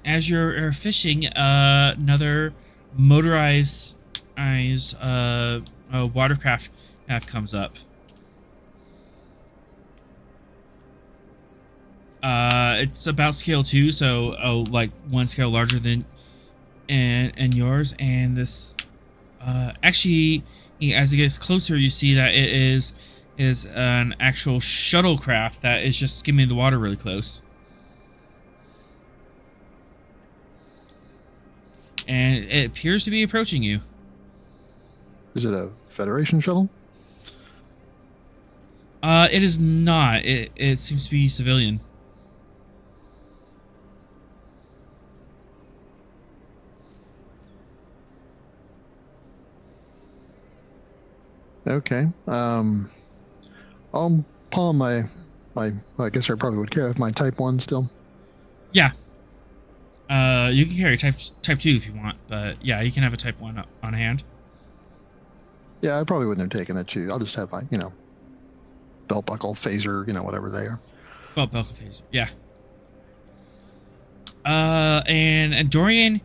As you're fishing, another motorized watercraft comes up. It's about scale 2, so like one scale larger than and yours. And this actually, as it gets closer, you see that it is an actual shuttlecraft that is just skimming the water really close. And it appears to be approaching you. Is it a Federation shuttle? It is not. It seems to be civilian. Okay. I'll palm my. I guess I probably would carry my Type 1 still. Yeah. You can carry type 2 if you want, but yeah, you can have a Type 1 on hand. Yeah, I probably wouldn't have taken a 2. I'll just have my, belt buckle, phaser, whatever they are. Belt buckle phaser, yeah. And Dorian,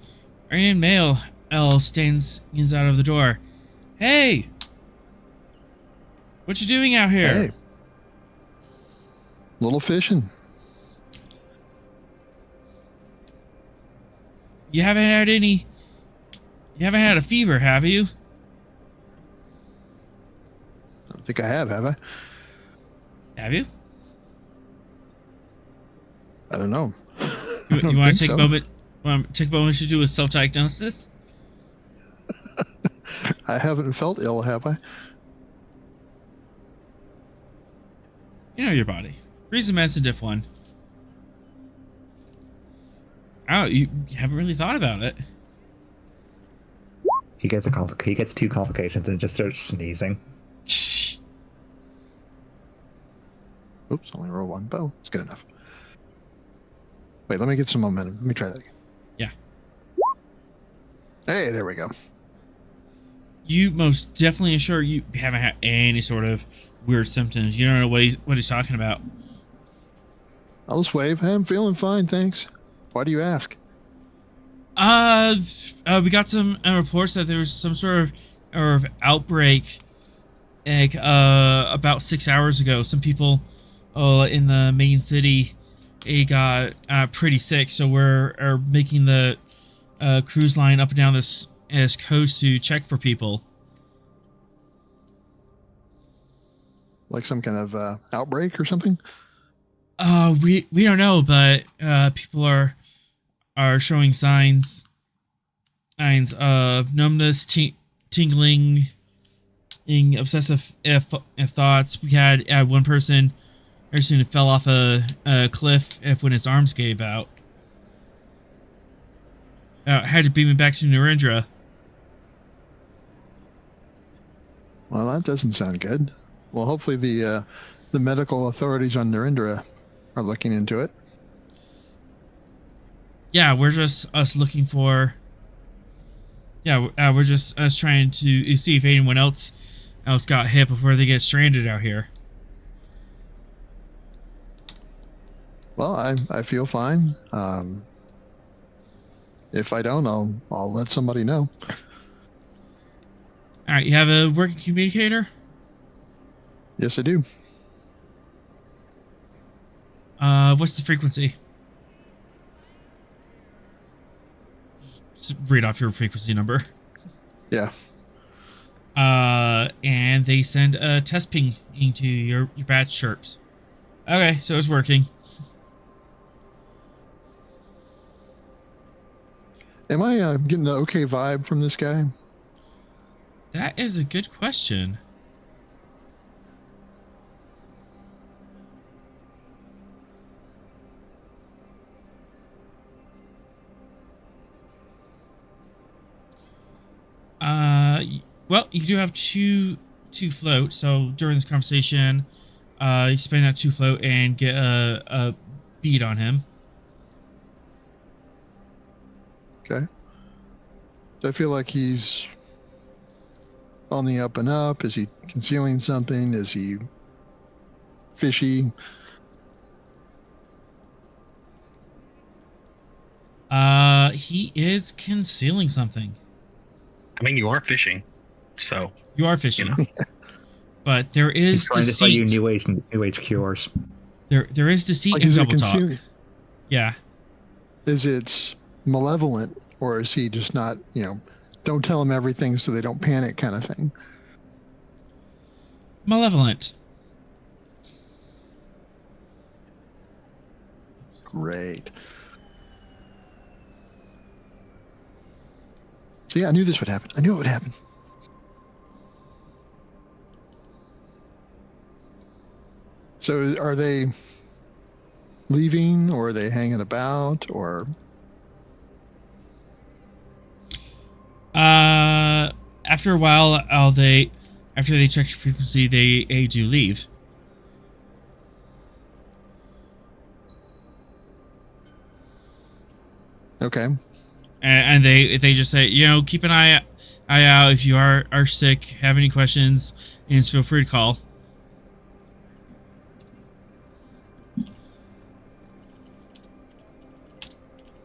Aryan male L stands out of the door. Hey! What you doing out here? Hey. Little fishing. You haven't had a fever, have you? I don't think I have I? Have you? I don't know. You want to take a moment? Want to take a moment to do a self-diagnosis? I haven't felt ill, have I? You know your body. Reason med's a diff one. Oh, you haven't really thought about it. He gets two complications and just starts sneezing. Oops, only roll one bow. It's good enough. Wait, let me get some momentum. Let me try that again. Yeah. Hey, there we go. You most definitely assure you haven't had any sort of weird symptoms. You don't know what he's talking about. I'll just wave. Hey, I'm feeling fine, thanks. Why do you ask? We got some reports that there was some sort of outbreak, like, about 6 hours ago. Some people, in the main city, got pretty sick. So we're making the cruise line up and down this coast to check for people. Like some kind of outbreak or something? We don't know, but people are showing signs of numbness, tingling, obsessive thoughts. We had one person who fell off a cliff when his arms gave out. Had to beam him back to Narendra. Well, that doesn't sound good. Well, hopefully the medical authorities on Narendra are looking into it. Yeah, we're just us looking for. Yeah, we're just us trying to see if anyone else got hit before they get stranded out here. Well, I feel fine. If I don't, I'll let somebody know. All right, you have a working communicator? Yes, I do. What's the frequency? Just read off your frequency number. Yeah. And they send a test ping into your batch chirps. Okay, so it's working. Am I getting the okay vibe from this guy? That is a good question. Well, you do have two float, so during this conversation, you spend that 2 float and get a bead on him. Okay. Do I feel like he's on the up and up? Is he concealing something? Is he fishy? He is concealing something. I mean, you are fishing, so You are fishing. You know. But there is He's trying to sell you deceit. new age cures. There is deceit Like, and is it double talk. Yeah. Is it malevolent, or is he just not, don't tell them everything so they don't panic kind of thing? Malevolent. Great. See, I knew this would happen. I knew it would happen. So are they leaving, or are they hanging about, or? After a while, after they check your frequency, they do leave. Okay. And they just say, keep an eye out if you are sick, have any questions, and just feel free to call.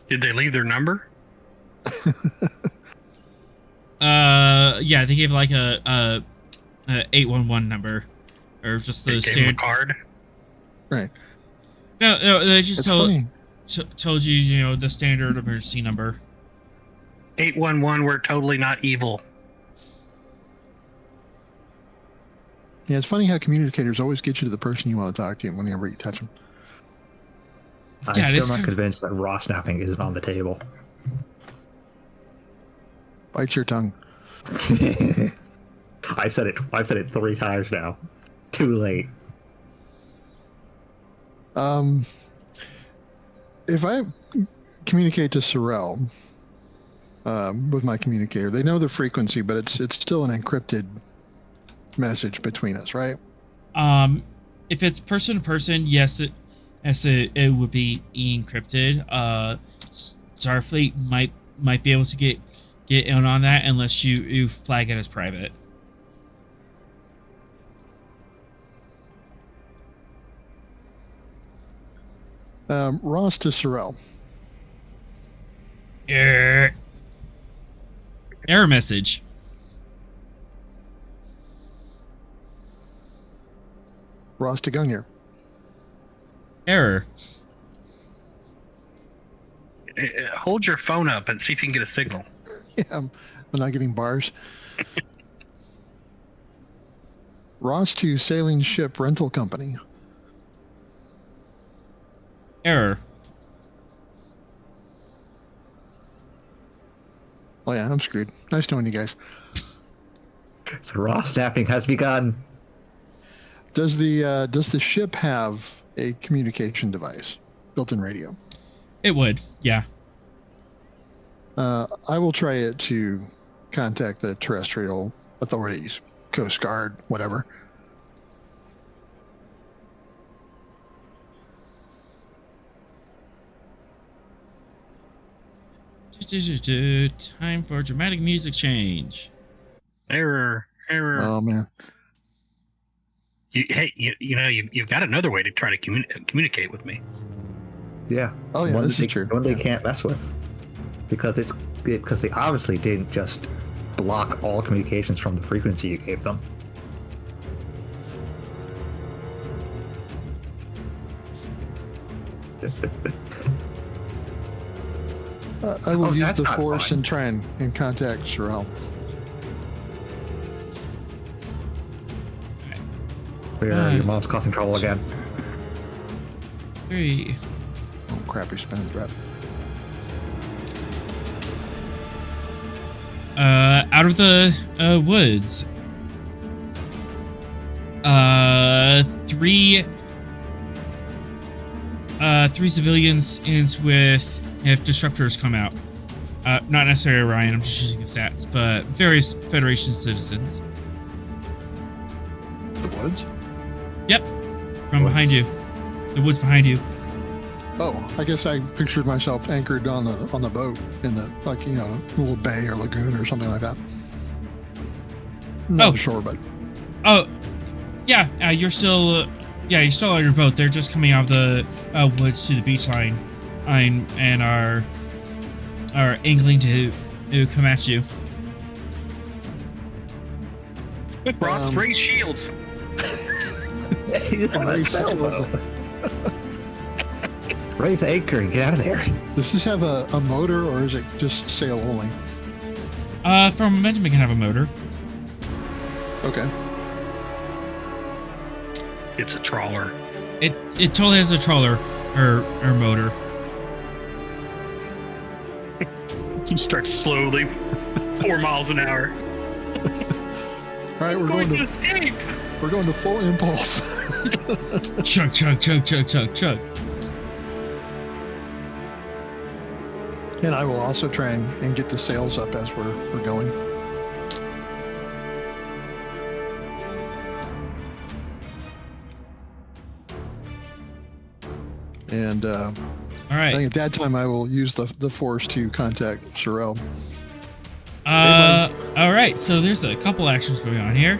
Did they leave their number? Yeah, they gave like a 811 number, or just the They gave him a standard card. Right. No, they just It's told funny. told you, you know, the standard emergency number. 811. We're totally not evil. Yeah, it's funny how communicators always get you to the person you want to talk to whenever you touch them. Yeah, it I'm is still not kind of- convinced that raw snapping isn't on the table. Bite your tongue. I've said it 3 times now. Too late. If I communicate to Sorrel with my communicator, they know the frequency, but it's still an encrypted message between us, right? If it's person to person, yes, it would be encrypted. Starfleet might be able to get in on that unless you flag it as private. Ross to Sorrel. Error message. Ross to Gungnir. Error. Hold your phone up and see if you can get a signal. Yeah, I'm not getting bars. Ross to Sailing Ship Rental Company. Error. Oh yeah, I'm screwed. Nice knowing you guys. The raw snapping has begun. Does the ship have a communication device, built-in radio? It would, yeah. I will try it to contact the terrestrial authorities, Coast Guard, whatever. Time for dramatic music change. Error. Oh man. You've got another way to try to communicate with me. Yeah. Oh yeah, One this they, is true. One they Yeah. can't mess with, because they obviously didn't just block all communications from the frequency you gave them. I will use that's the not force fine. and try and contact Sorrel. Your mom's causing trouble again. 3. Oh crap, he's spinning threat. Out of the woods. 3 civilians with if disruptors come out. Not necessarily Orion, I'm just using the stats, but various Federation citizens. The woods? Yep. From behind you. The woods behind you. Oh, I guess I pictured myself anchored on the boat in the little bay or lagoon or something like that. Not sure, but Oh, yeah. You're still on your boat. They're just coming out of the woods to the beach line, and are angling to come at you. Ross, raise shields. Raise anchor and get out of there. does this have a motor or is it just sail only? For momentum, it can have a motor. Okay. It's a trawler. It totally has a trawler or motor. You start slowly, 4 miles an hour. All right, we're going to escape. we're going to full impulse. Chug, chug, chug, chug, chug, chug. And I will also try and get the sails up as we're going. And All I right. think at that time I will use the force to contact Sorrel. All right. So there's a couple actions going on here.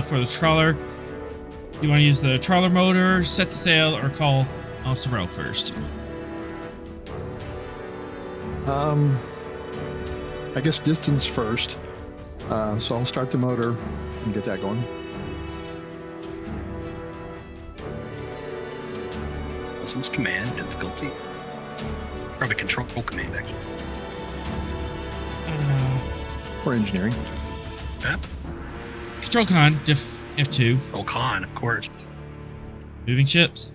For the trawler, you want to use the trawler motor, set the sail, or call Sorrel first. I guess distance first. So I'll start the motor and get that going. Distance command, difficulty. Probably control command, actually. Or engineering. Yeah. Control con, diff F2. Oh, con, of course. Moving ships.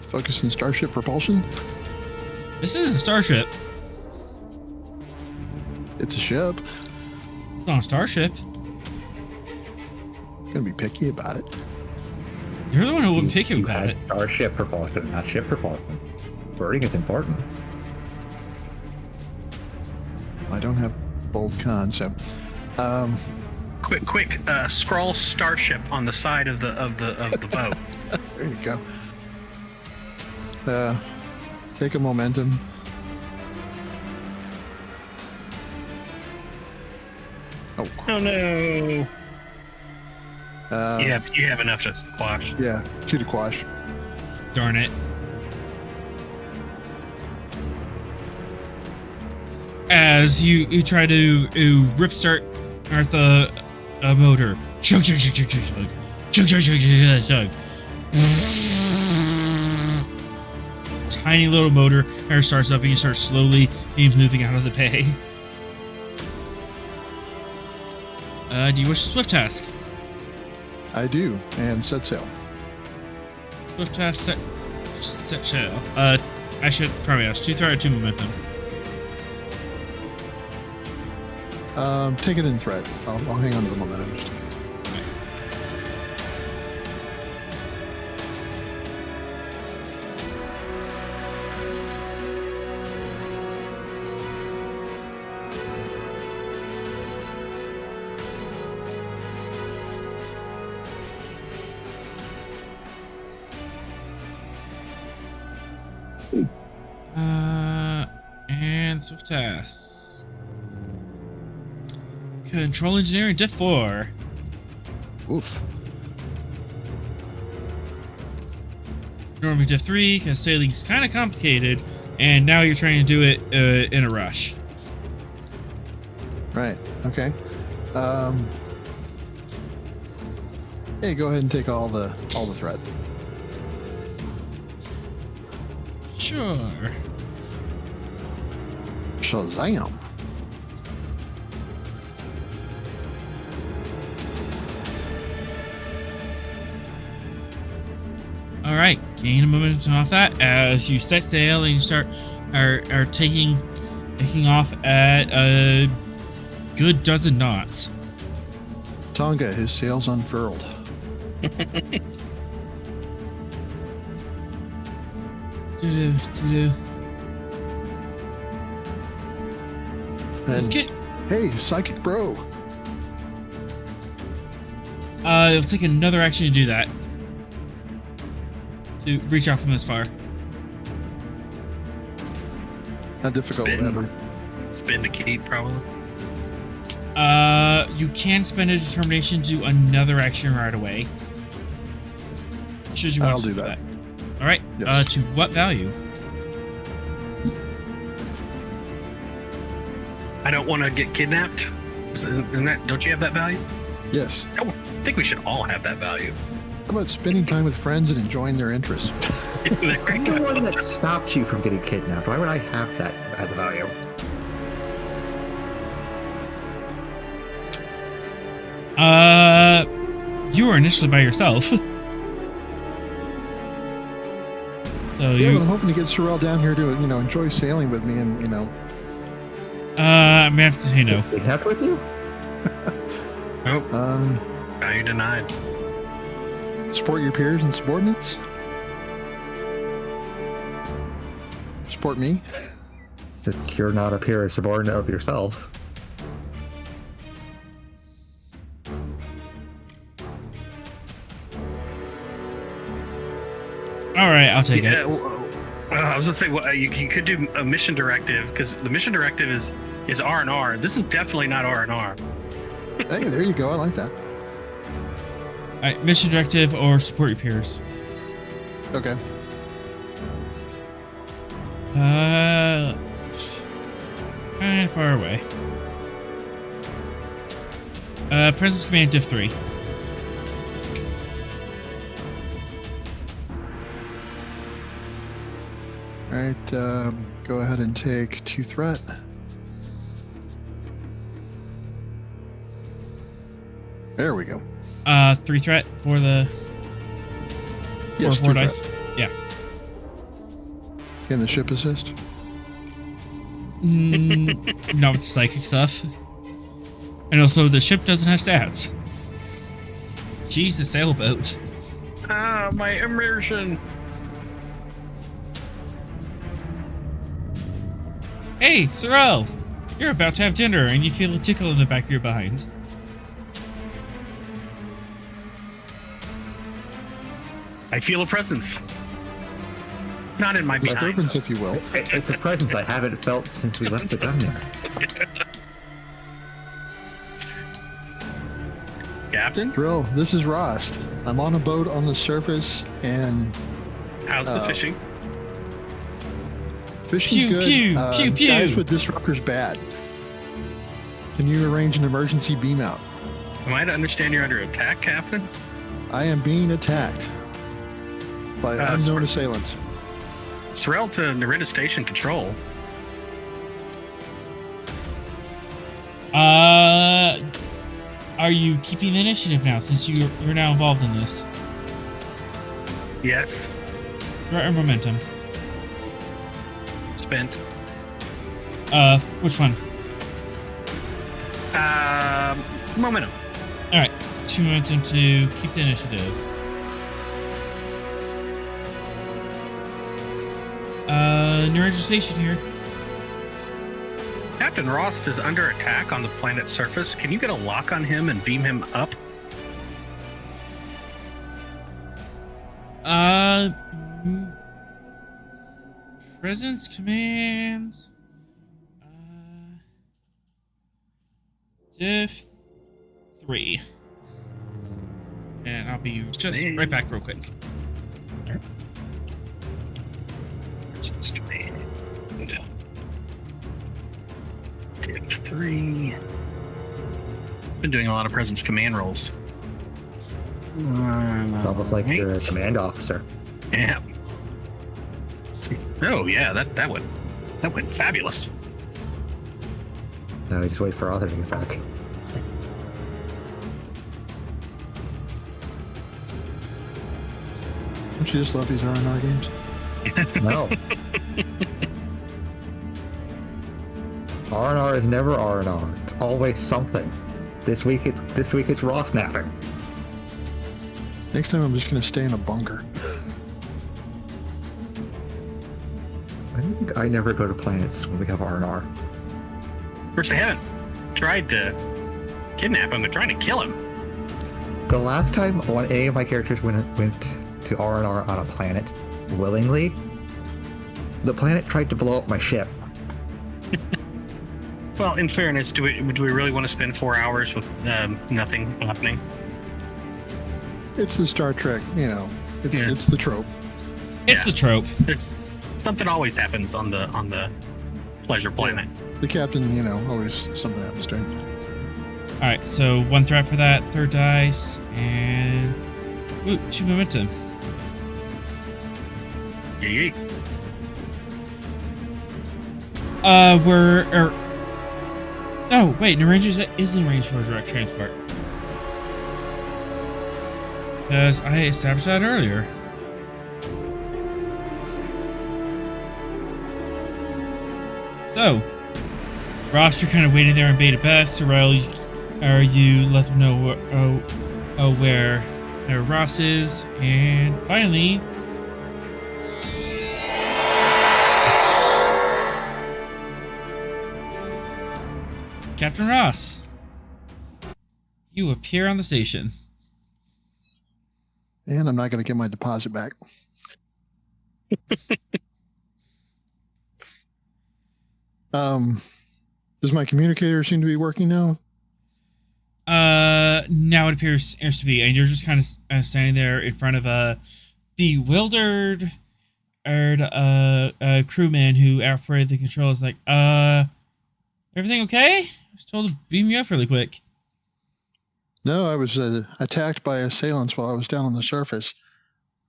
Focus in starship propulsion. This isn't a starship. It's a ship. It's not a starship. Gonna be picky about it. You're the one who wouldn't pick him You about had it. Starship propulsion, not ship propulsion. Wording is important. I don't have bold con, so Quick! Scroll starship on the side of the boat. there you go. Take a momentum. Oh, Oh no! yeah, You have enough to squash. yeah, 2 to quash. Darn it. As you try to rip start the motor. Chug, chug, chug, chug, chug, chug. Chug, chug, chug, chug, chug. Tiny little motor starts up and you start slowly moving out of the bay. Do you wish to swift task? I do, and set sail. Swift task set sail. I should probably ask 2 threat or 2 momentum. Take it in threat. I'll hang on to the momentum. Just And swift task. Control engineering diff 4. oof. Normally diff 3 because sailing's kind of complicated, and now you're trying to do it in a rush. Right. Okay. Hey, go ahead and take all the threat. Sure. Shazam! All right, gain a momentum off that as you set sail and you start are taking off at a good dozen knots. Tonga, his sails unfurled. Doo-doo. Let's And, get. hey, psychic bro. It'll take another action to do that. To reach out from this far. Not difficult, Spin. whatever. Spin to keep, probably. You can spend a determination to do another action right away. Should you want I'll to do that. All right. Yes. To what value? I don't want to get kidnapped. Don't you have that value? Yes. I think we should all have that value. How about spending time with friends and enjoying their interests? There we I'm the go. one that stops you from getting kidnapped. Why would I have that as a value? You were initially by yourself. So Yeah, but I'm hoping to get Sorrel down here to, enjoy sailing with me and, I'm gonna have to say no. Kidnapped with you? Nope. um, Value denied. support your peers and subordinates. Support me. Just you're not a peer or subordinate of yourself. All right, I'll take Yeah, it. I was gonna say, well, you could do a mission directive because the mission directive is R&R. This is definitely not R&R. Hey, there you go. I like that. All right, mission directive or support your peers. Okay. Kind of far away. Presence command diff 3. All right, go ahead and take 2 threat. There we go. 3 threat for the Yes, 4 3 dice. threat. Yeah. Can the ship assist? Not with the psychic stuff. And also, the ship doesn't have stats. Jeez, the sailboat. Ah, my immersion. Hey, Sorrel! You're about to have dinner and you feel a tickle in the back of your behind. I feel a presence. Not in my behind. Disturbance, if you will. It's a presence I haven't felt since we left the Gungnir. Captain, Drill, this is Rost. I'm on a boat on the surface, and how's the fishing? fishing's Pew, good. pew, pew, pew. Guys with disruptors bad. Can you arrange an emergency beam out? Am I to understand you're under attack, Captain? I am being attacked by unknown sorry. assailants. Sorrel to Narendra Station Control. Are you keeping the initiative now since you're now involved in this? Yes. Threat or momentum? Spent. Which one? Momentum. Alright, 2 momentum to keep the initiative. Narendra Station here. Captain Rost is under attack on the planet's surface. Can you get a lock on him and beam him up? Presence command. Diff 3. And I'll be just right back real quick. Presence command. Div 3. Been doing a lot of presence command rolls. It's almost like you're a command officer. Yeah. Oh yeah, that went fabulous. Now we just wait for Arthur to get back. Don't you just love these R&R games? No. R&R is never R&R. It's always something. This week it's raw snapping. Next time I'm just going to stay in a bunker. I don't think I never go to planets when we have R&R. First, I haven't tried to kidnap him, but trying to kill him. The last time one any of my characters went to R&R on a planet willingly, the planet tried to blow up my ship. Well, in fairness, do we really want to spend 4 hours with nothing happening? It's the Star Trek, it's Yeah. it's the trope. It's the trope. It's something always happens on the pleasure planet. The captain, always something happens to him. Alright, so 1 threat for that, 3rd dice, and... Ooh, 2 momentum. Yeah. Oh, wait, Narendra is in range for direct transport. Because I established that earlier. So, Ross, you're kind of waiting there in beta best. Sorrel, you let them know where Ross is. And finally... Captain Ross, you appear on the station. And I'm not going to get my deposit back. Does my communicator seem to be working now? Now it appears to be, and you're just kind of standing there in front of a bewildered heard a crewman who operated the controls like, everything okay? I was told to beam you up really quick. No, I was attacked by assailants while I was down on the surface.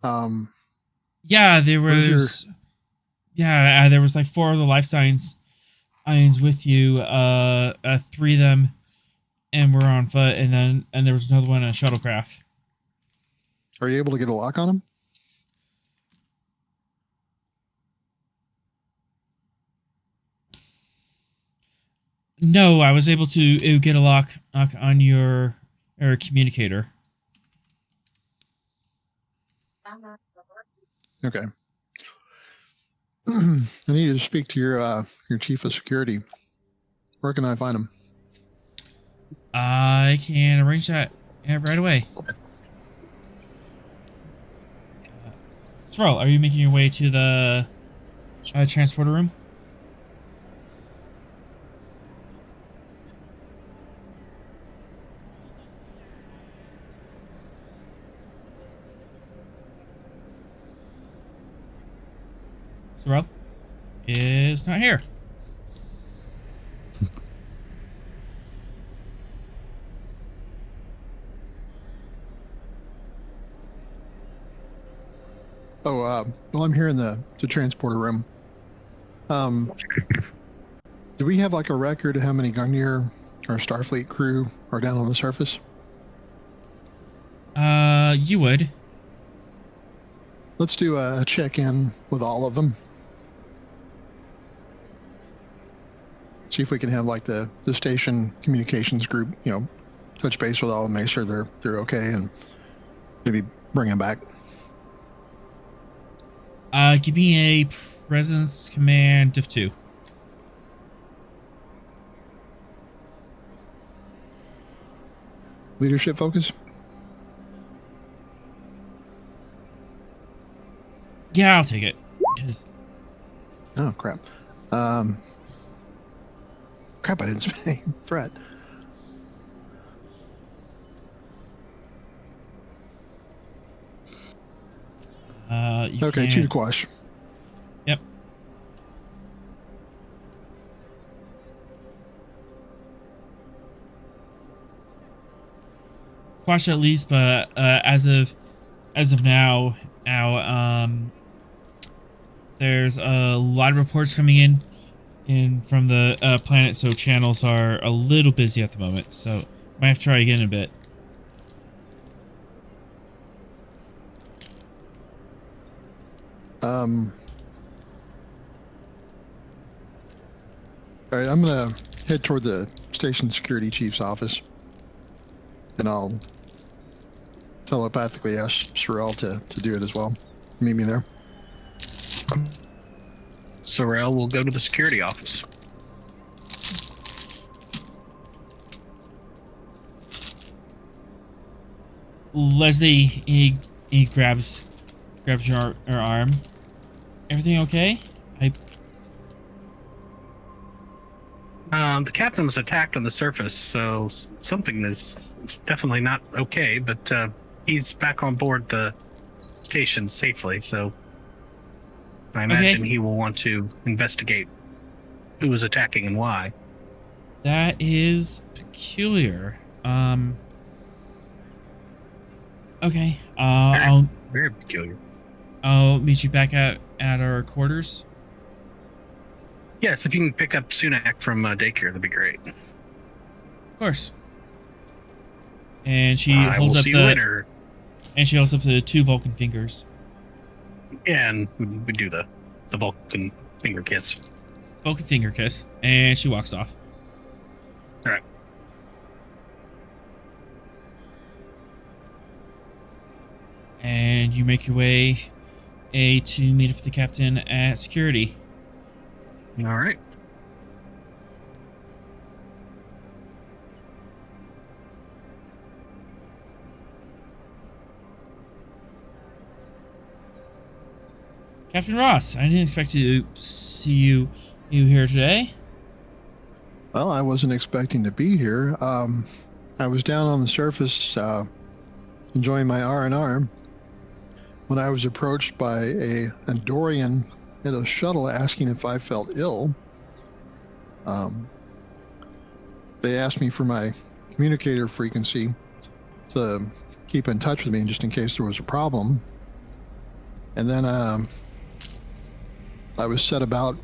Yeah, there Where's was. Yeah, there was like 4 of the life signs ions with you. 3 of them, and we're on foot, and there was another one in a shuttlecraft. Are you able to get a lock on them? No, I was able to get a lock on your communicator. Okay. I need you to speak to your chief of security. Where can I find him? I can arrange that right away. Thrall, are you making your way to the transporter room? Thrall is not here. Oh, well, I'm here in the transporter room. Do we have like a record of how many Gungnir or Starfleet crew are down on the surface? You would. Let's do a check-in with all of them. See if we can have like the station communications group, touch base with all and make sure they're okay, and maybe bring them back. Give me a presence command diff 2. Leadership focus? Yeah, I'll take it. 'Cause Oh, crap. Crap, I didn't say Fred. Okay, can't- 2 to Quash. Yep. Quash at least, but as of now, there's a lot of reports coming in from the planet, so channels are a little busy at the moment. So might have to try again in a bit. All right, I'm gonna head toward the station security chief's office, and I'll telepathically ask Sorrel to do it as well. Meet me there. Sorrel will go to the security office. Leslie, he grabs your arm. Everything okay? The captain was attacked on the surface, so something is definitely not okay, but he's back on board the station safely, so I imagine he will want to investigate who was attacking and why. That is peculiar. Okay. Very peculiar. I'll meet you back at our quarters. Yes, if you can pick up Sunak from daycare, that'd be great. Of course. And she I holds will up see you later. And she holds up the 2 Vulcan fingers. Yeah, and we do the Vulcan finger kiss. Vulcan finger kiss, and she walks off. All right. And you make your way to meet up with the captain at security. All right. Captain Ross, I didn't expect to see you here today. Well, I wasn't expecting to be here. I was down on the surface enjoying my R&R, when I was approached by a Andorian in a shuttle asking if I felt ill. They asked me for my communicator frequency to keep in touch with me just in case there was a problem. And then I was set about.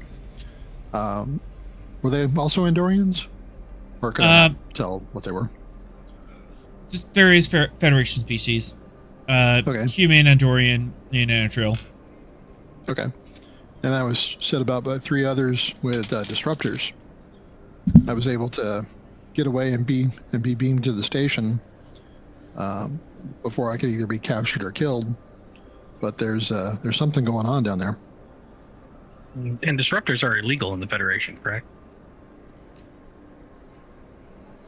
Were they also Andorians? Or could I not tell what they were? Just various Federation species. Okay. Human, Andorian, and Anatrill. Okay. And I was set about by 3 others with disruptors. I was able to get away and be beamed to the station before I could either be captured or killed. But there's something going on down there. And disruptors are illegal in the Federation, correct?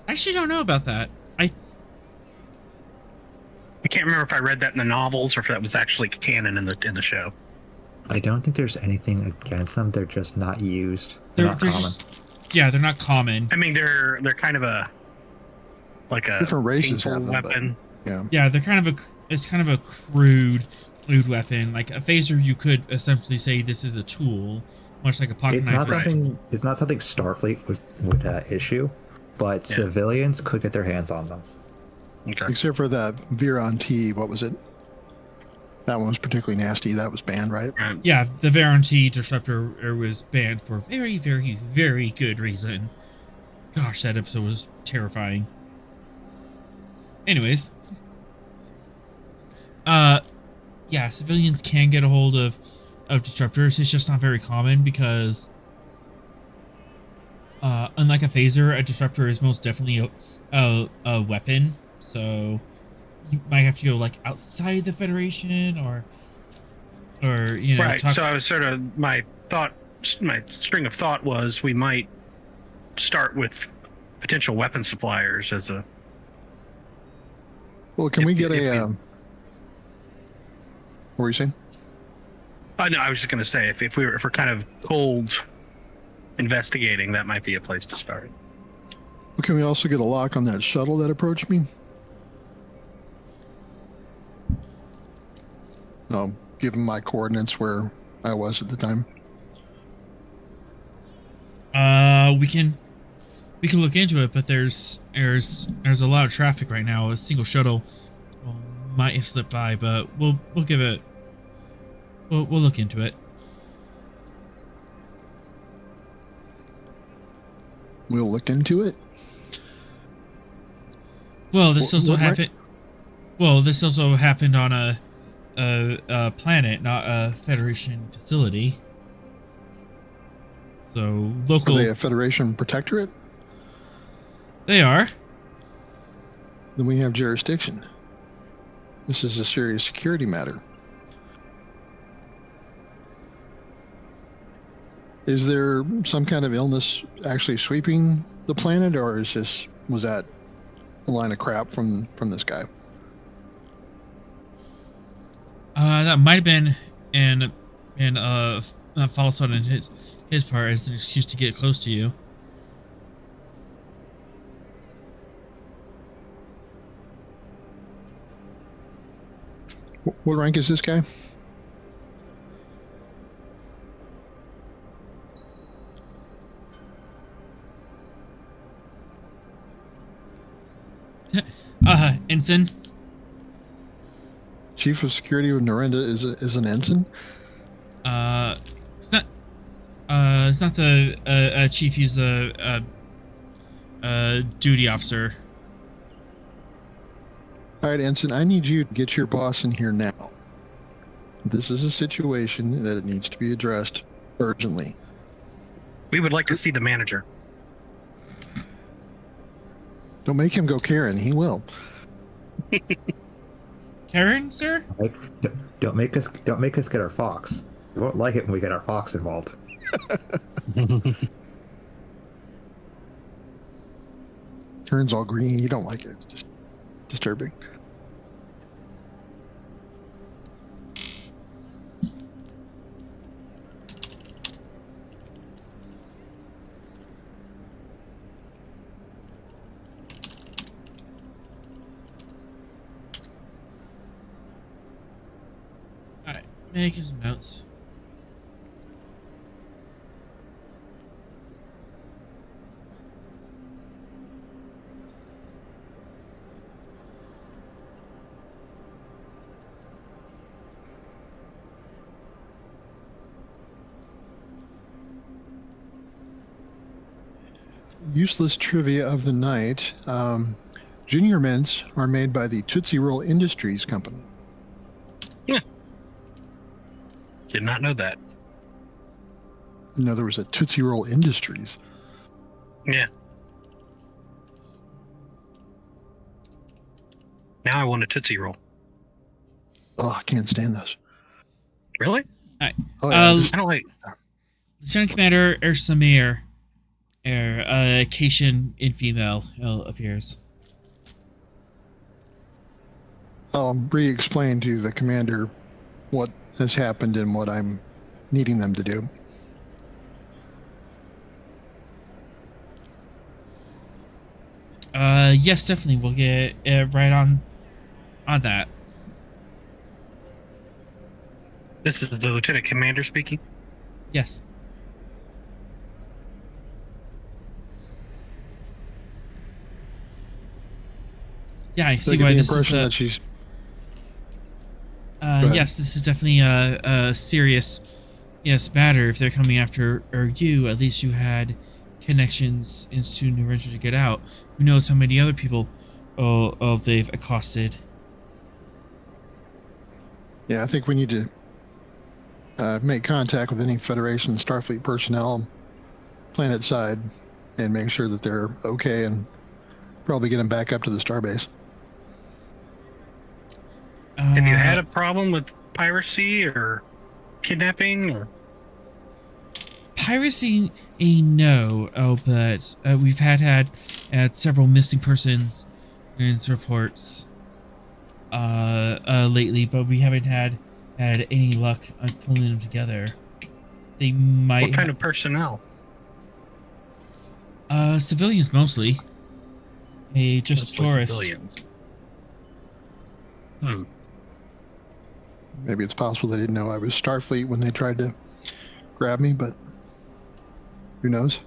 I actually don't know about that. I can't remember if I read that in the novels or if that was actually canon in the show. I don't think there's anything against them. They're just not used. They're not common. They're not common. I mean, they're kind of a different races have them, weapon. Yeah, they're kind of a crude weapon. Like a phaser, you could essentially say this is a tool, much like a pocket knife. It's not something Starfleet would issue, but civilians could get their hands on them. Okay. Except for that Viron T, what was it? That one was particularly nasty. That was banned, right? Yeah, the Viron T disruptor was banned for very, very, very good reason. Gosh, that episode was terrifying. Anyways. Yeah, civilians can get a hold of disruptors. It's just not very common because unlike a phaser, a disruptor is most definitely a weapon. So you might have to go like outside the Federation or you know. Right. So I was sort of my string of thought was we might start with potential weapon suppliers as a. Well, can we get a? What were you saying? No, I was just going to say if we're kind of cold investigating, that might be a place to start. Well, can we also get a lock on that shuttle that approached me? No, give them my coordinates where I was at the time. We can look into it, but there's a lot of traffic right now. A single shuttle might have slipped by, but we'll give it. We'll look into it. We'll look into it. Well, this also happened. Well, this also happened on a planet, not a Federation facility. So local. Are they a Federation protectorate? They are. Then we have jurisdiction. This is a serious security matter. Is there some kind of illness actually sweeping the planet, or was that a line of crap from this guy? That might have been an false on his part as an excuse to get close to you. What rank is this guy? Ensign. Chief of Security of Narendra is an ensign? It's not the chief. He's a duty officer. All right, ensign. I need you to get your boss in here now. This is a situation that it needs to be addressed urgently. We would like to see the manager. Don't make him go Karen. He will. Karen, sir? Don't make us get our fox. We won't like it when we get our fox involved. Turns all green. You don't like it. It's just disturbing. Making some notes. Useless trivia of the night. Junior mints are made by the Tootsie Roll Industries company. Did not know that. No, there was a Tootsie Roll Industries. Yeah. Now I want a Tootsie Roll. Oh, I can't stand this. Really? Oh, yeah, I don't like. Lieutenant Commander Samir, Cation in female appears. I'll re-explain to the commander what has happened and what I'm needing them to do. Yes, definitely. We'll get right on that. This is the Lieutenant Commander speaking. Yes. Yeah, I see I get why the this is. impression that she's. Yes, this is definitely a serious, matter. If they're coming after you, at least you had connections into Narendra to get out. Who knows how many other people they've accosted. Yeah, I think we need to make contact with any Federation Starfleet personnel planet side and make sure that they're okay and probably get them back up to the starbase. Have you had a problem with piracy or kidnapping? Or? Piracy, no. Oh, but we've had several missing persons reports lately, but we haven't had any luck on pulling them together. They might. What kind of personnel? Civilians mostly. Just Mostly tourists. Civilians. Maybe it's possible they didn't know I was Starfleet when they tried to grab me, but who knows?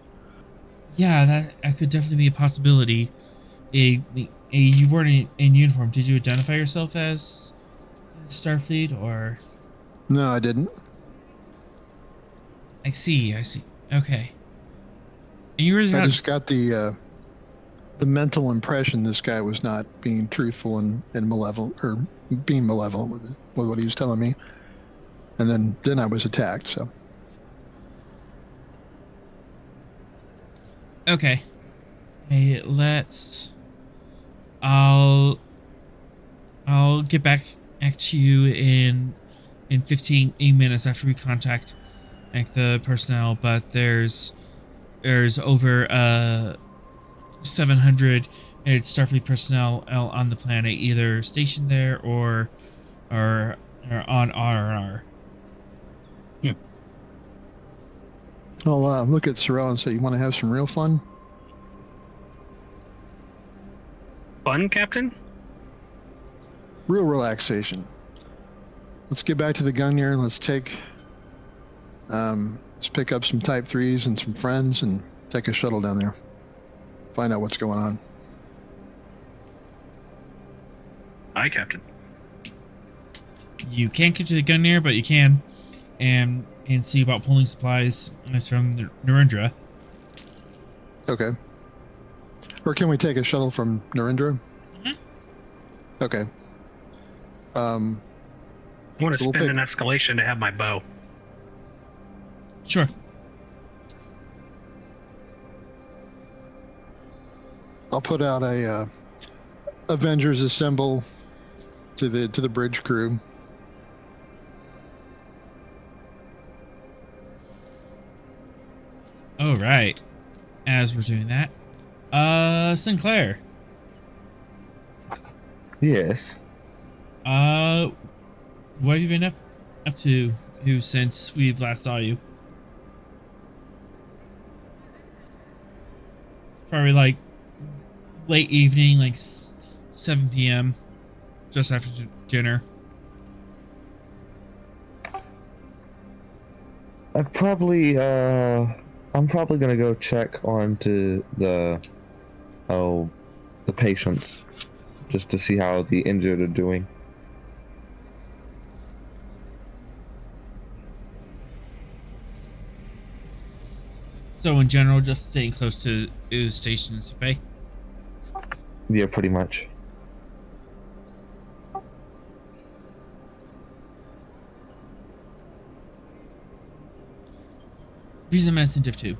Yeah, that could definitely be a possibility. You weren't in uniform. Did you identify yourself as Starfleet or? No, I didn't. I see. Okay. And you were I just got the mental impression this guy was not being truthful and malevolent, or being malevolent with what he was telling me. And then I was attacked, so. Okay. Hey, I'll get back to you in 15 minutes after we contact the personnel, but there's over 700 Starfleet personnel on the planet, either stationed there or on R&R. I'll look at Sorrel and say, you want to have some real fun? Fun, Captain? Real relaxation. Let's get back to the Gungnir. Let's pick up some Type 3s and some friends and take a shuttle down there. Find out what's going on. Aye, Captain. You can't get to the Gungnir, but you can and see about pulling supplies from Narendra. Okay. Or can we take a shuttle from Narendra? Mm-hmm. Okay. I want to So we'll spend an escalation to have my bow. Sure. I'll put out a Avengers Assemble to the bridge crew. All right. As we're doing that, Sinclair. Yes. What have you been up to since we last saw you? It's probably like late evening, like 7 p.m., just after dinner. I'm probably gonna go check onto the patients just to see how the injured are doing. So in general, just staying close to stations, okay? Yeah, pretty much. Visa medicine div 2.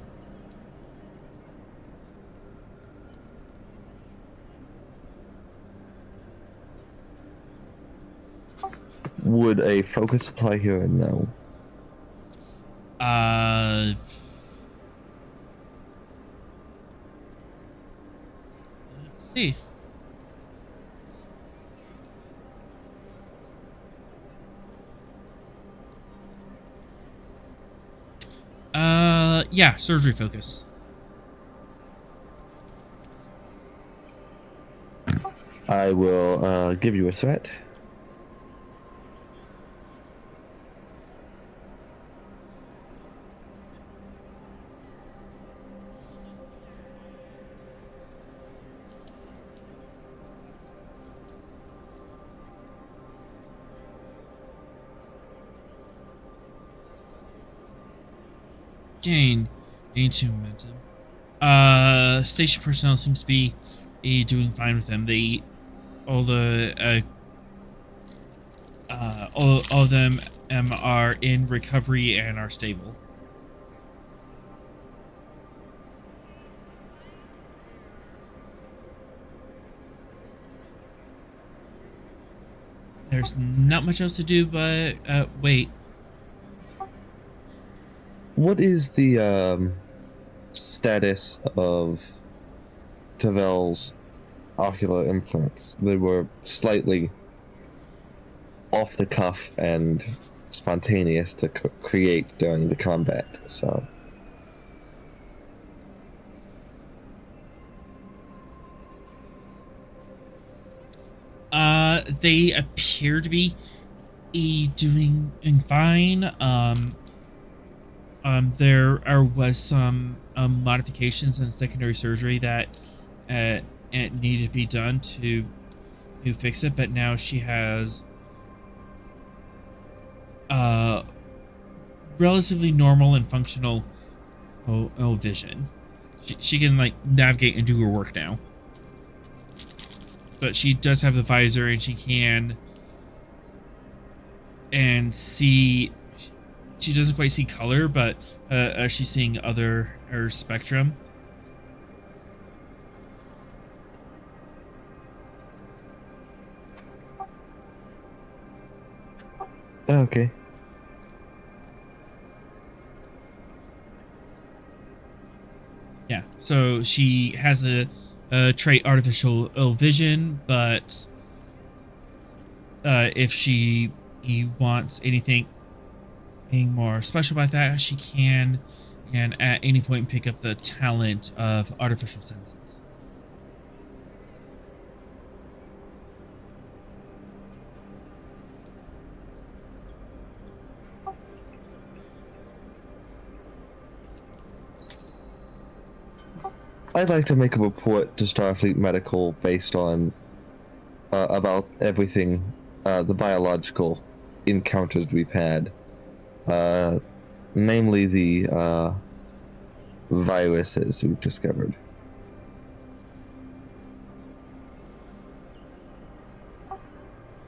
Would a focus apply here? No. Let's see. Yeah, surgery focus. I will give you a threat. Gain 2 momentum. Station personnel seems to be doing fine with them. All of them are in recovery and are stable. There's not much else to do, but wait. What is the status of Tavel's ocular implants? They were slightly off the cuff and spontaneous to create during the combat, so. They appear to be doing fine. There was some modifications and secondary surgery that it needed to be done to fix it, but now she has relatively normal and functional vision. She can like navigate and do her work now. But she does have the visor, and she can and see. She doesn't quite see color, but she's seeing other spectrum. Okay. Yeah, so she has a trait artificial vision, but if she wants anything more special about that, she can, and at any point pick up the talent of artificial senses. I'd like to make a report to Starfleet Medical based on about everything, the biological encounters we've had, namely the viruses we've discovered.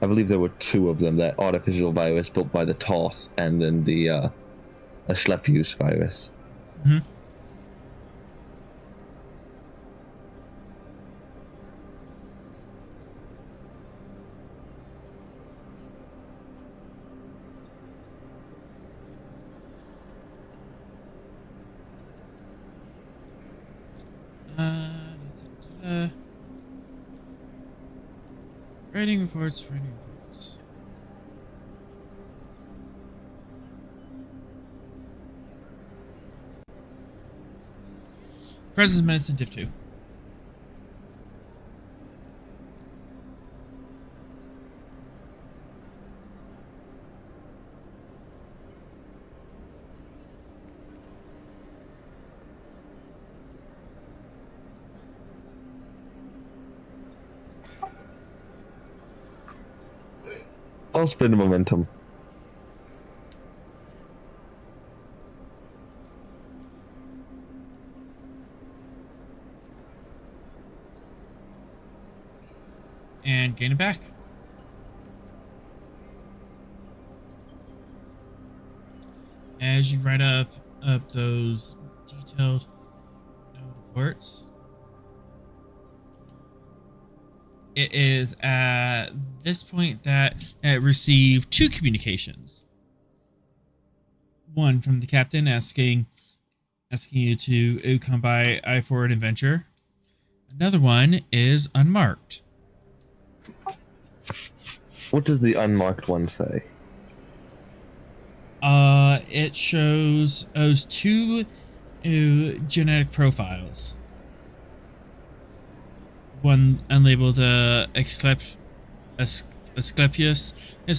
I believe there were 2 of them, that artificial virus built by the Toth, and then the Schleppius virus. Mm-hmm. Writing reports. Presence medicine div 2. I'll spend momentum. And gain it back. As you write up those detailed reports, it is at this point that it received 2 communications. One from the captain asking you to come by I-Forward Adventure. Another one is unmarked. What does the unmarked one say? It shows those 2 genetic profiles. One unlabeled Asclepius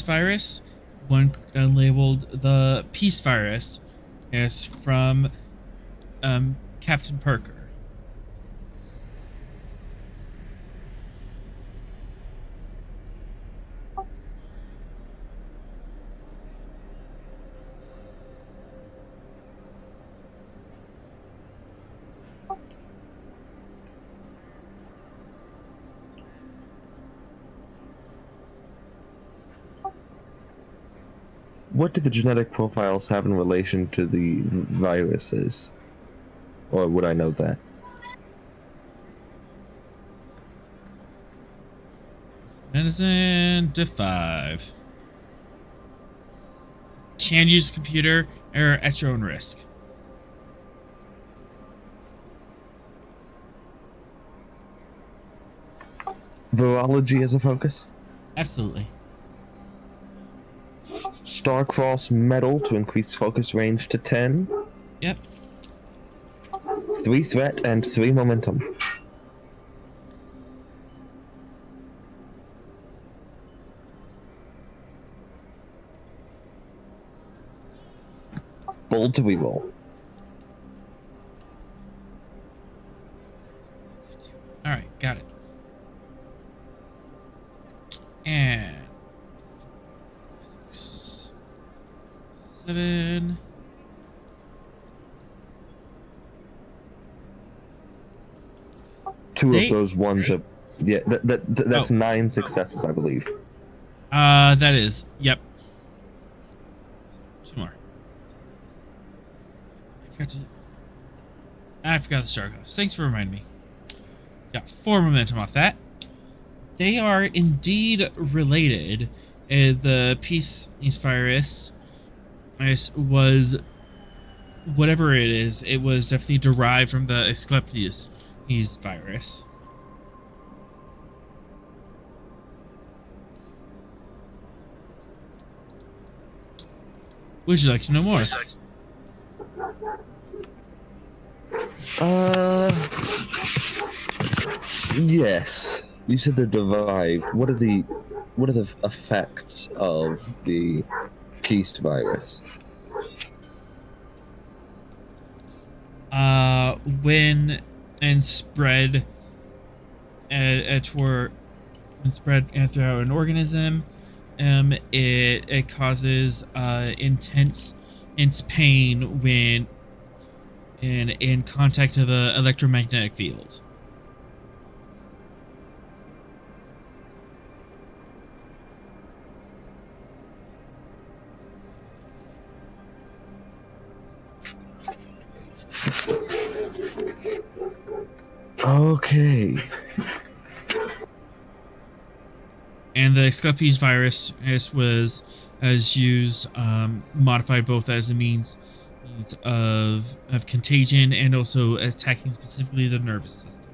virus. One unlabeled the Peace virus. Is from Captain Parker. What do the genetic profiles have in relation to the viruses? Or would I know that? Medicine to 5. Can use a computer or at your own risk. Virology as a focus? Absolutely. Starcross metal to increase focus range to 10. Yep. 3 threat and 3 momentum. Bold to reroll. Alright, got it. And 6, 7. Two of those ones are... Yeah, that's 9 successes, I believe. That is. Yep. 2 more. I forgot the Star Ghost. Thanks for reminding me. Got 4 momentum off that. They are indeed related. The Peace virus was whatever it is. It was definitely derived from the Asclepius virus. Would you like to know more? Yes. You said they're derived. What are the effects of the Peace virus? When spread throughout an organism, it causes intense pain when in contact of an electromagnetic field. Okay. And the Asclepius virus was used, modified both as a means of contagion and also attacking specifically the nervous system.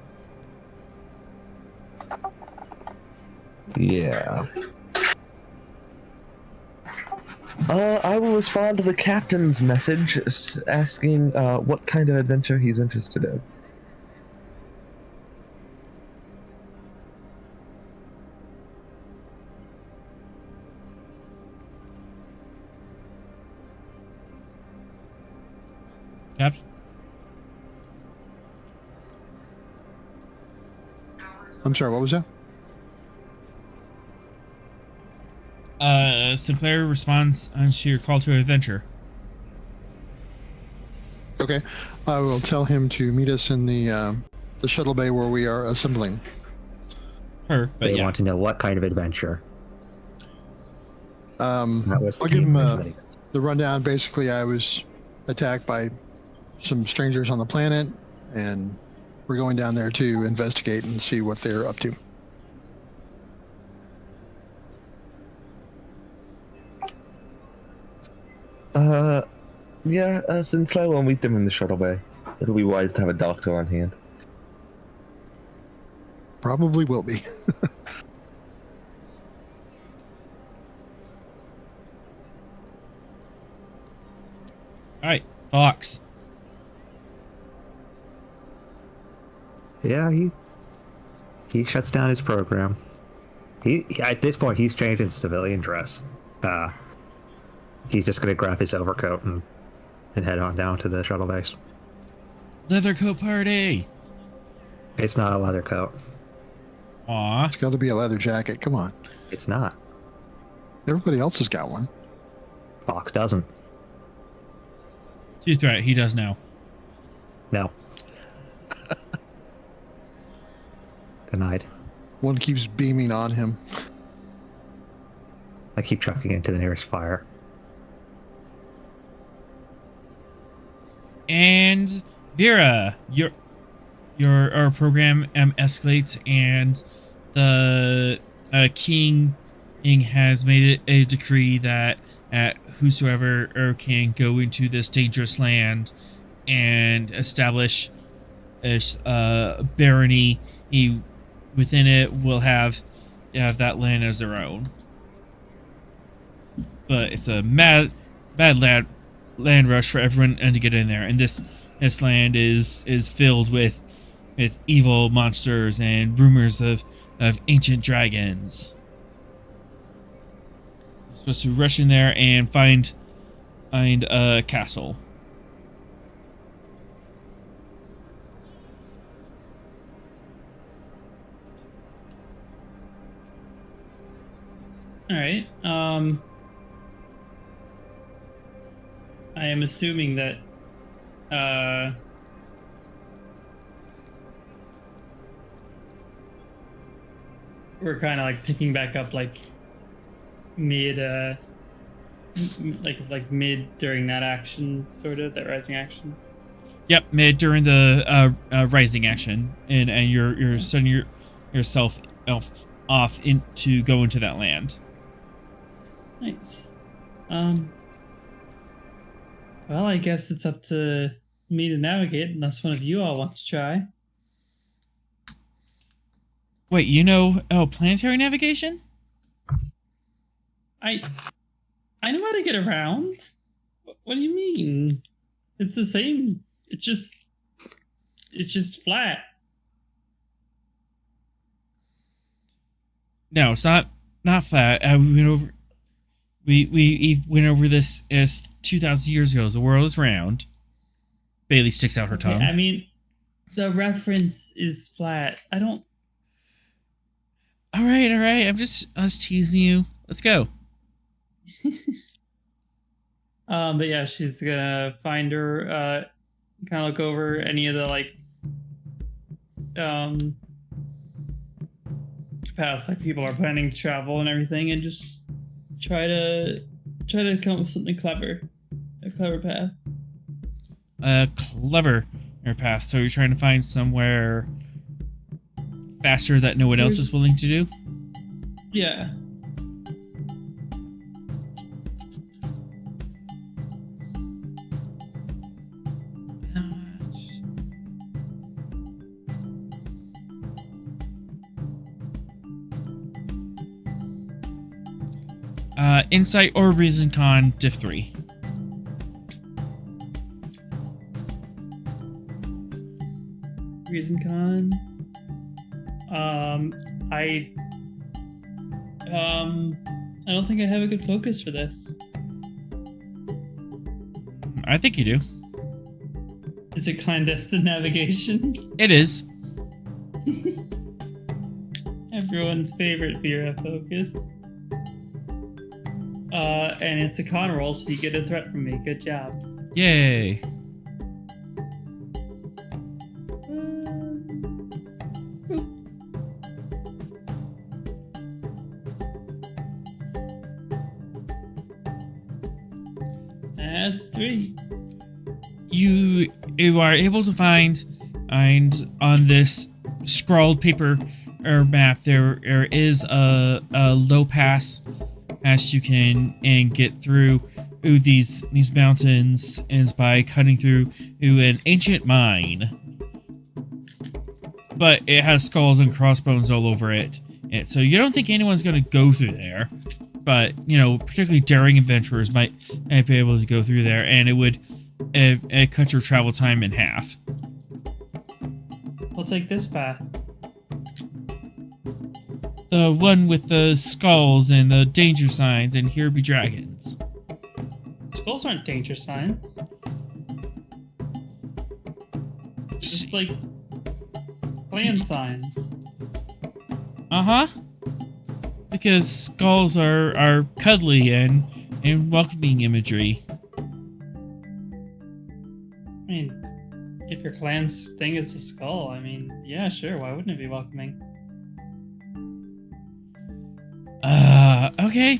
Yeah. I will respond to the captain's message asking what kind of adventure he's interested in. Captain? I'm sorry, what was that? Sinclair responds to your call to adventure. Okay. I will tell him to meet us in the shuttle bay where we are assembling. But They yeah. want to know what kind of adventure. That was I'll give him the rundown. Basically, I was attacked by some strangers on the planet, and we're going down there to investigate and see what they're up to. Yeah, Sinclair will meet them in the shuttle bay. It'll be wise to have a doctor on hand. Probably will be. Alright, Fox. Yeah, he shuts down his program. He at this point he's changed into civilian dress. He's just gonna grab his overcoat and head on down to the shuttle base. Leather coat party! It's not a leather coat. Aw. It's got to be a leather jacket. Come on. It's not. Everybody else has got one. Fox doesn't. Tooth threat, he does now. No. Denied. One keeps beaming on him. I keep chucking into the nearest fire. And Vera, your program escalates, and the king has made it a decree that whosoever can go into this dangerous land and establish a barony within it will have that land as their own. But it's a mad land rush for everyone and to get in there, and this land is filled with evil monsters and rumors of ancient dragons. You're supposed to rush in there and find a castle. All right. I am assuming that we're kind of like picking back up like mid like mid during that action, sort of that rising action. Yep, mid during the rising action, and you're setting yourself off to go into that land. Nice. Well, I guess it's up to me to navigate, unless one of you all wants to try. Wait, planetary navigation? I know how to get around. What do you mean? It's the same. It's just flat. No, it's not flat. We went over this as 2,000 years ago. The world is round. Bailey sticks out her tongue. I mean, the reference is flat. I don't. All right. I was teasing you. Let's go. But yeah, she's gonna find her. Kind of look over any of the paths like people are planning to travel and everything, and just try to come up with something clever, a clever path. A clever path. So you're trying to find somewhere faster that no one else is willing to do? Yeah. Insight or Reason Con Diff 3. Reason Con. I don't think I have a good focus for this. I think you do. Is it clandestine navigation? It is. Everyone's favorite Vera focus. And it's a con roll, so you get a threat from me. Good job. Yay. That's 3. You are able to find on this scrawled paper or map there is a low pass as you can and get through these mountains is by cutting through an ancient mine. But it has skulls and crossbones all over it. So you don't think anyone's going to go through there. But, you know, particularly daring adventurers might be able to go through there, and it would cut your travel time in half. I'll take this path. The one with the skulls and the danger signs and here be dragons. Skulls aren't danger signs. It's like clan signs. Uh-huh. Because skulls are cuddly and welcoming imagery. I mean, if your clan's thing is a skull, I mean, yeah, sure, why wouldn't it be welcoming? Okay.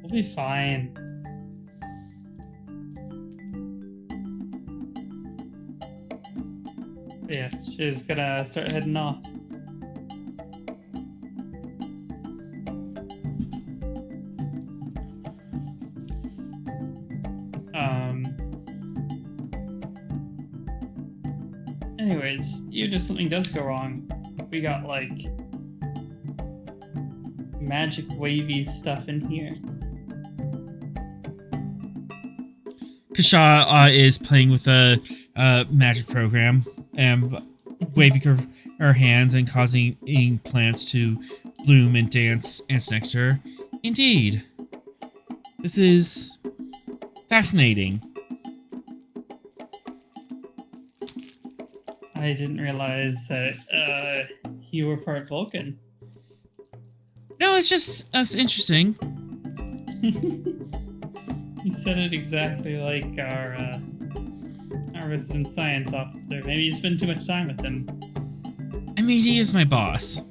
We'll be fine. Yeah, she's gonna start heading off. Anyways, even if something does go wrong, we got like magic wavy stuff in here. Kasha is playing with a magic program and waving her hands and causing plants to bloom and dance next to her. Indeed. This is fascinating. I didn't realize that you were part Vulcan. No, that's interesting. You said it exactly like our resident science officer. Maybe you spend too much time with him. I mean, he is my boss.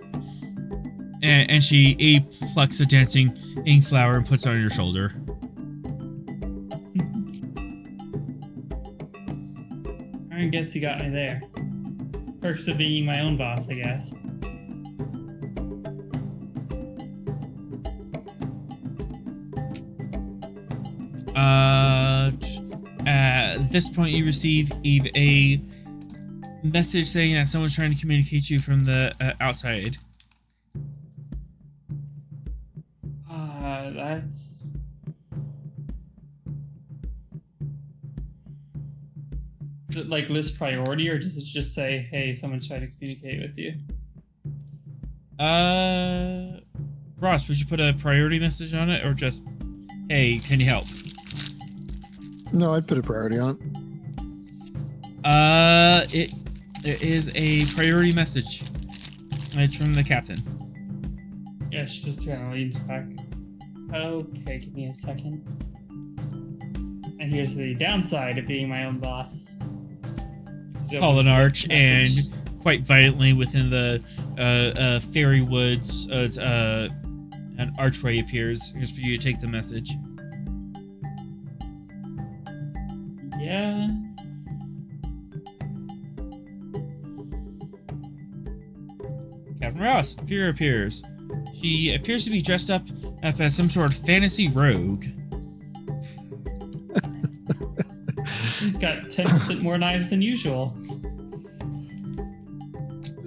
And she plucks a dancing ink flower and puts it on your shoulder. I guess you got me there. Perks of being my own boss, I guess. At this point, you receive a message saying that someone's trying to communicate you from the outside. That's... Is it like list priority, or does it just say, hey, someone's trying to communicate with you? Ross, would you put a priority message on it, or just, hey, can you help? No, I'd put a priority on It it. is a priority message. It's from the captain. Yeah, she just kind of leans back. Okay, give me a second. And here's the downside of being my own boss. Call an arch, and quite violently within the fairy woods, an archway appears. Here's for you to take the message. Yeah. Captain Ross, Fear appears. She appears to be dressed up as some sort of fantasy rogue. She's got 10% more knives than usual.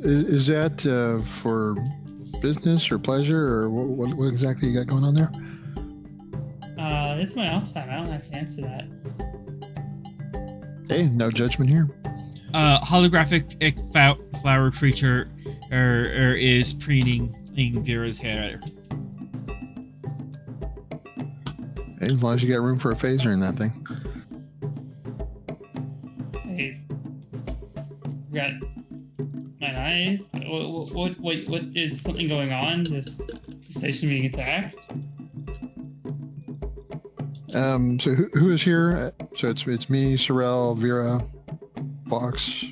Is that for business or pleasure, or what exactly you got going on there? It's my off time. I don't have to answer that. Hey, no judgment here. Holographic flower creature is preening Vera's hair. Hey, as long as you got room for a phaser in that thing. Hey, got my knife. What is something going on? This station being attacked? So who is here? So it's me, Sorrel, Vera, Fox,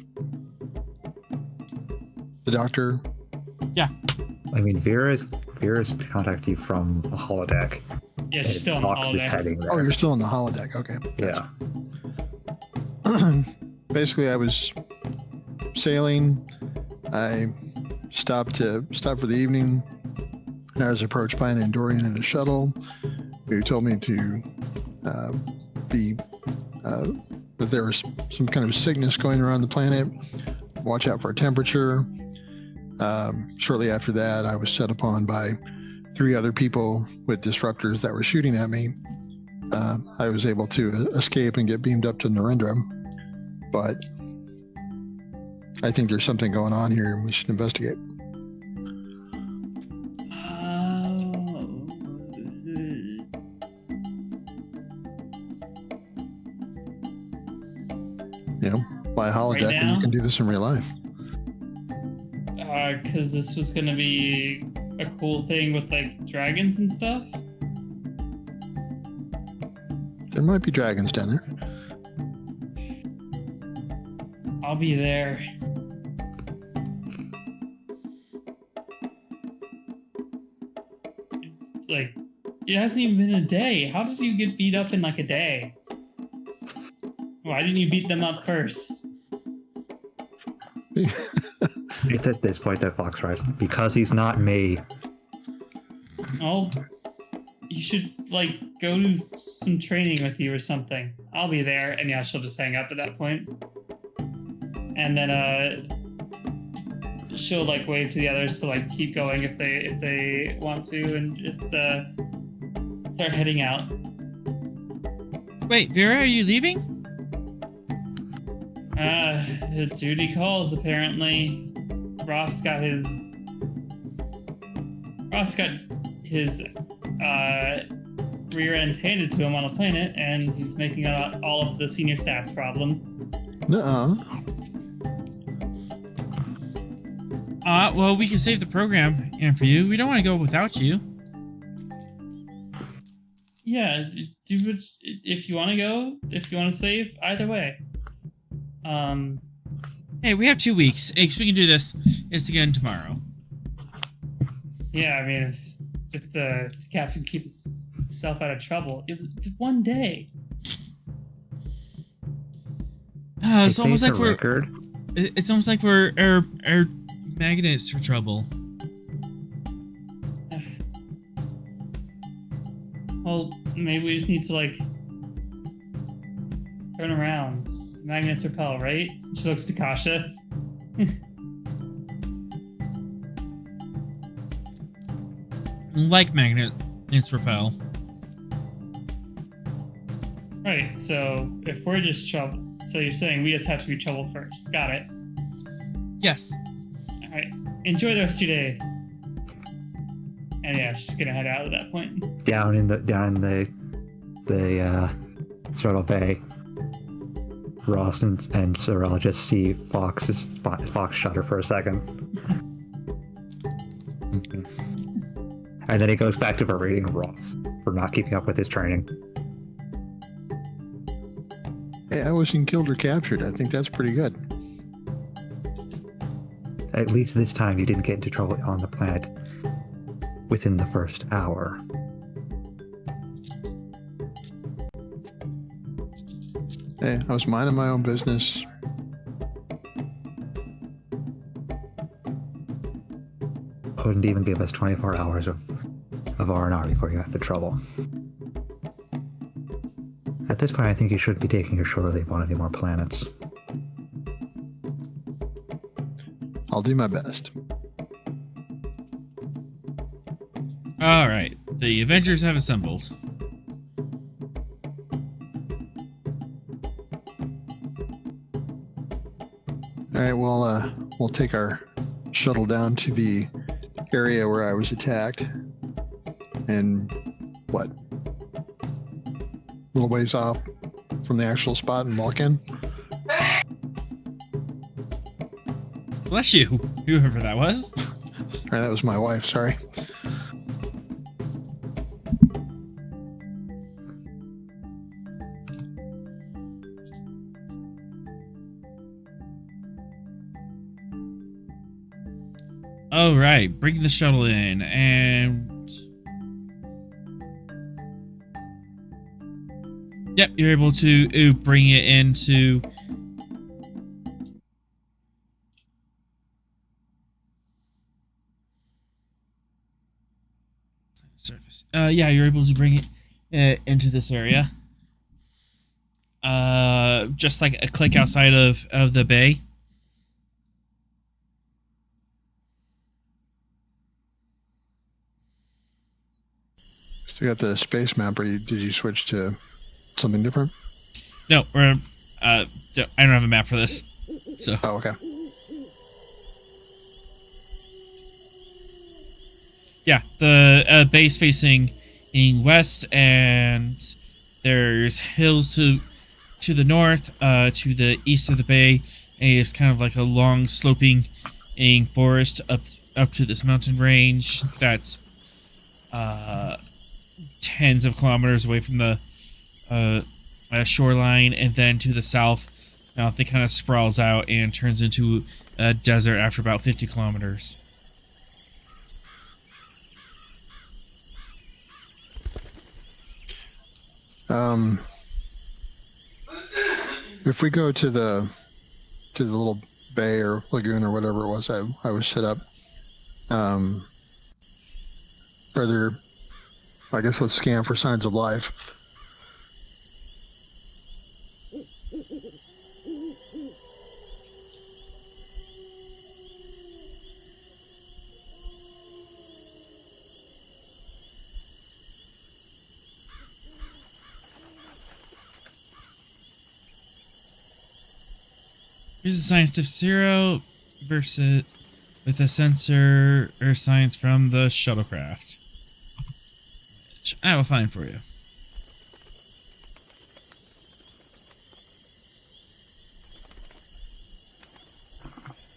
the doctor. I mean, Vera's contacted you from the holodeck. Yeah, she's still on the Fox is holodeck. heading there. Oh, you're still on the holodeck. Okay. Yeah. Basically, I was sailing. I stopped for the evening. I was approached by an Andorian in a shuttle who told me to that there was some kind of sickness going around the planet. Watch out for a temperature. Shortly after that, I was set upon by 3 other people with disruptors that were shooting at me. I was able to escape and get beamed up to Narendra, but I think there's something going on here and we should investigate. You know, by a holodeck, Right and now? you can do this in real life. Because this was gonna be a cool thing with like dragons and stuff. There might be dragons down there. I'll be there. Like, it hasn't even been a day. How did you get beat up in like a day? Why didn't you beat them up first? It's at this point that Fox writes, because he's not me. Oh, you should like go to some training with you or something. I'll be there, and yeah, she'll just hang up at that point. And then she'll like wave to the others to like keep going if they want to, and just start heading out. Wait, Vera, are you leaving? Duty calls apparently. Ross got his rear end handed to him on a planet, and he's making all of the senior staff's problem. Nuh-uh. Well, we can save the program, and for you, we don't want to go without you. Yeah, do what, if you want to go, if you want to save, either way. Hey, we have 2 weeks. Ace, we can do this. It's again tomorrow. Yeah, I mean, if the captain keeps himself out of trouble, it was 1 day. It's It almost states like a we're. record. It's almost like we're air magnets for trouble. Well, maybe we just need to like turn around. Magnets repel, right? She looks to Kasha. Like magnets repel. Right, so if we're just trouble, so you're saying we just have to be trouble first. Got it. Yes. Alright, enjoy the rest of your day. And yeah, she's gonna head out at that point. Down in the shuttle bay, Ross and Sorrel just see Fox shudder for a second. And then he goes back to berating Ross for not keeping up with his training. Hey, I wasn't killed or captured. I think that's pretty good. At least this time you didn't get into trouble on the planet within the first hour. Hey, I was minding my own business. Couldn't even give us 24 hours of R&R before you got into trouble. At this point, I think you should be taking your shore leave on any more planets. I'll do my best. All right. The Avengers have assembled. All right, we'll take our shuttle down to the area where I was attacked, and what? A little ways off from the actual spot and walk in. Bless you, whoever that was. Sorry, that was my wife. Sorry. All right, bring the shuttle in, and yep, you're able to bring it into surface. Yeah, you're able to bring it into this area. Just like a click outside of the bay. Still got the space map, or did you switch to something different? No, we're I don't have a map for this. So Oh, okay. yeah, the base facing west, and there's hills to the north, to the east of the bay, and it's kind of like a long sloping forest up to this mountain range that's tens of kilometers away from the shoreline, and then to the south, now it kind of sprawls out and turns into a desert after about 50 kilometers. If we go to the little bay or lagoon or whatever it was I was set up, are there? I guess let's scan for signs of life. Here's a scientific 0 versus with a sensor or science from the shuttlecraft, which I will find for you.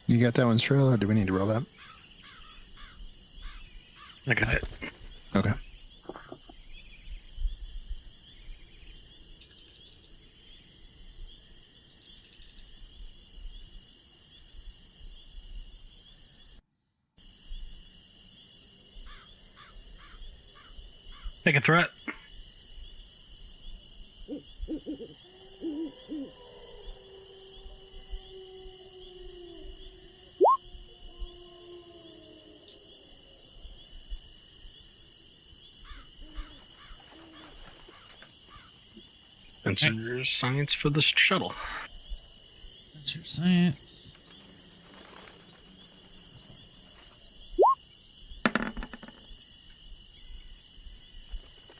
You got that one, Strela, or do we need to roll that? I got it. Okay. Take a threat. Sensor science for the shuttle. Sensor science.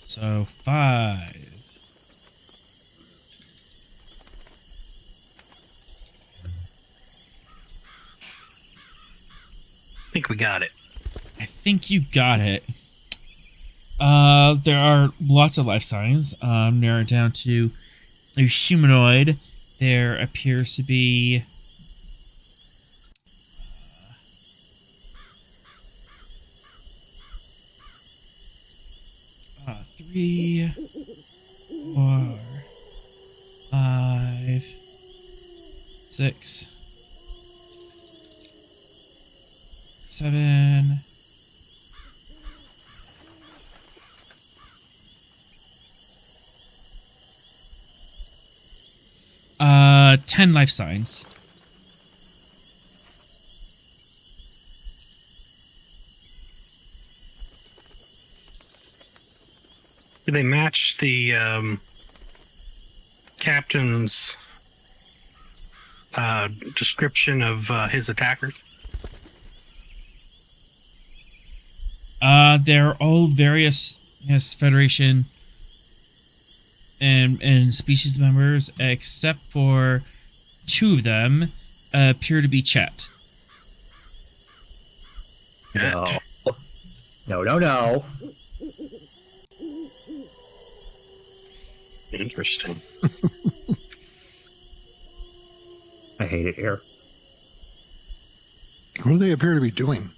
So 5. I think we got it. I think you got it. There are lots of life signs. Narrowed down to a humanoid. There appears to be 3, 4, 5, 6, 7. 10 life signs. Do they match the captain's description of his attackers? They're all various Federation and species members, except for 2 of them appear to be Chet. No. No. Interesting. I hate it here. What do they appear to be doing?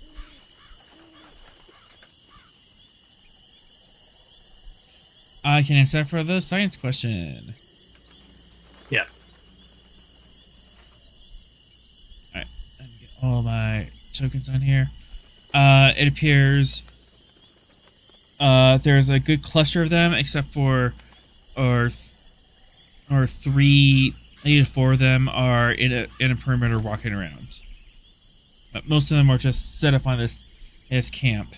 I can answer for the science question. Yeah. Alright, let me get all my tokens on here. It appears there's a good cluster of them, except for or 3, maybe 4 of them are in a perimeter walking around. But most of them are just set up on this camp.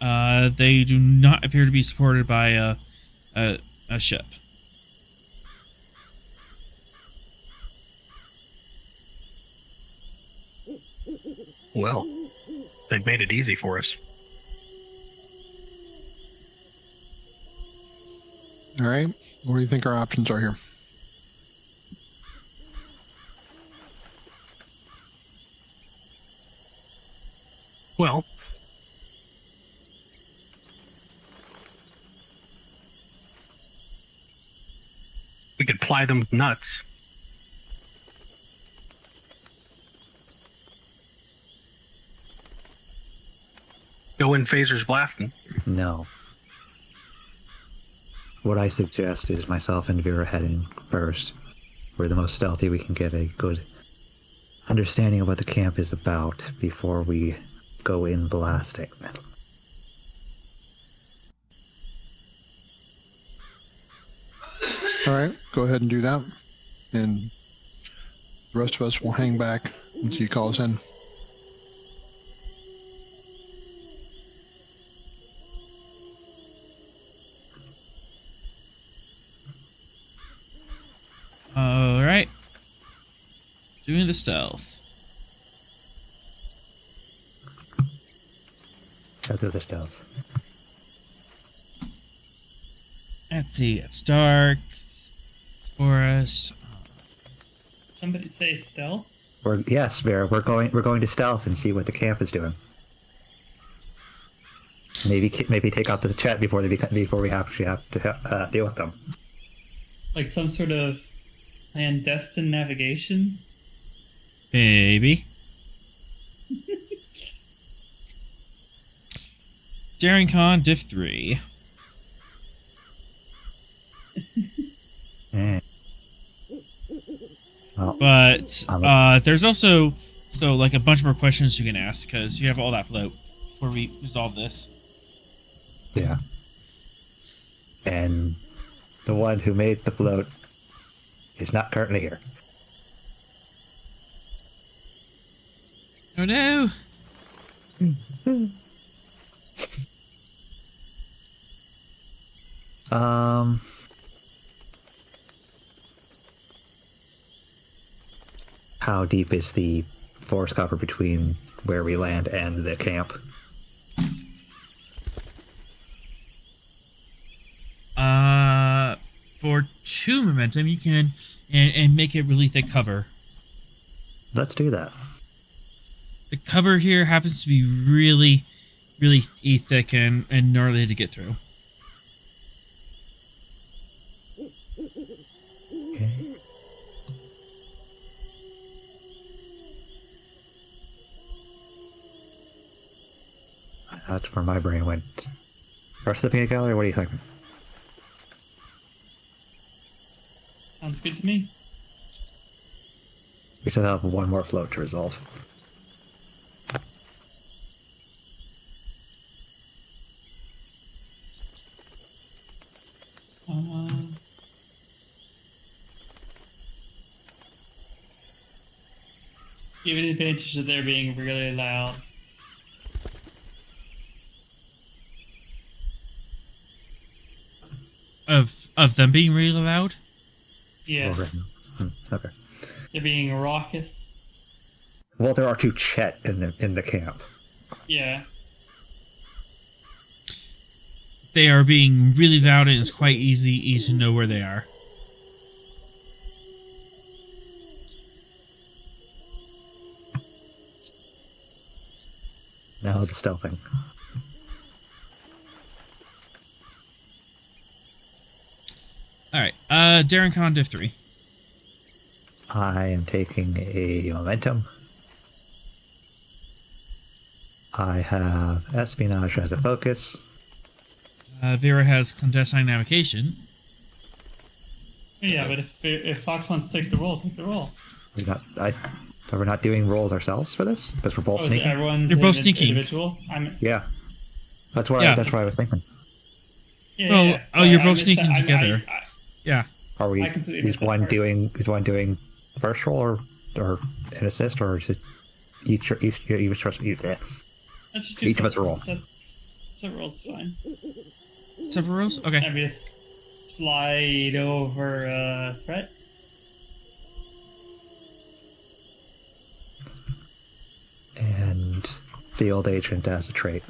They do not appear to be supported by a ship. Well, they've made it easy for us. All right. What do you think our options are here? Well, we could ply them with nuts. Go in phasers blasting. No. What I suggest is myself and Vera heading first. We're the most stealthy. We can get a good understanding of what the camp is about before we go in blasting. All right. Go ahead and do that. And the rest of us will hang back until you call us in. Alright. Doing the stealth. Go through the stealth. Let's see, it's dark, it's forest. Somebody say stealth? Yes, Vera. We're going to stealth and see what the camp is doing. Maybe take out the chat before we actually have to deal with them. Like some sort of clandestine navigation? Maybe. Daring Con Diff 3. Well, But there's also like a bunch more questions you can ask because you have all that float before we resolve this. yeah. And the one who made the float is not currently here. Oh no! How deep is the forest cover between where we land and the camp? For 2 momentum, you can and make it really thick cover. Let's do that. The cover here happens to be really, really thick and gnarly to get through. Okay. That's where my brain went. Rest of the peanut gallery, what do you think? Sounds good to me. We still have one more float to resolve. Given the advantage of there being really loud. Of them being really loud? Yeah, Okay. they're being raucous. Well, there are 2 Chet in the camp. Yeah. They are being really loud and it's quite easy to know where they are. Now the stealthing. Alright, Daring Con Diff 3. I am taking a momentum. I have espionage as a focus. Vera has clandestine navigation. Yeah, but if Fox wants to take the roll, take the roll. We're not doing rolls ourselves for this because we're both Oh, sneaking. everyone's You're both sneaking. individual. Yeah, that's what Yeah. I was thinking. Yeah, Well, yeah. oh, you're I both missed sneaking that. together. Yeah. Are we? I completely Is missed that one part. doing the first roll or an assist, or is it each there? Let's just do Each of us separate roll. rolls. Separate rolls is fine. Separate rows? Okay. Maybe just slide over threat. And field agent as a trait.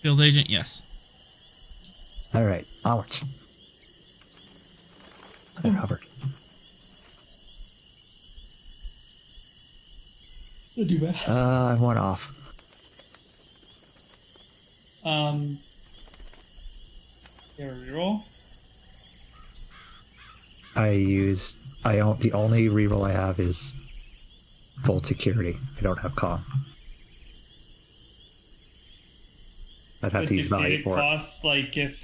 Field agent, yes. All right, onwards. They're covered. Don't do that. I went off. You have a reroll? The only reroll I have is full security. I don't have comm. I'd have to use value for it. Costs, like if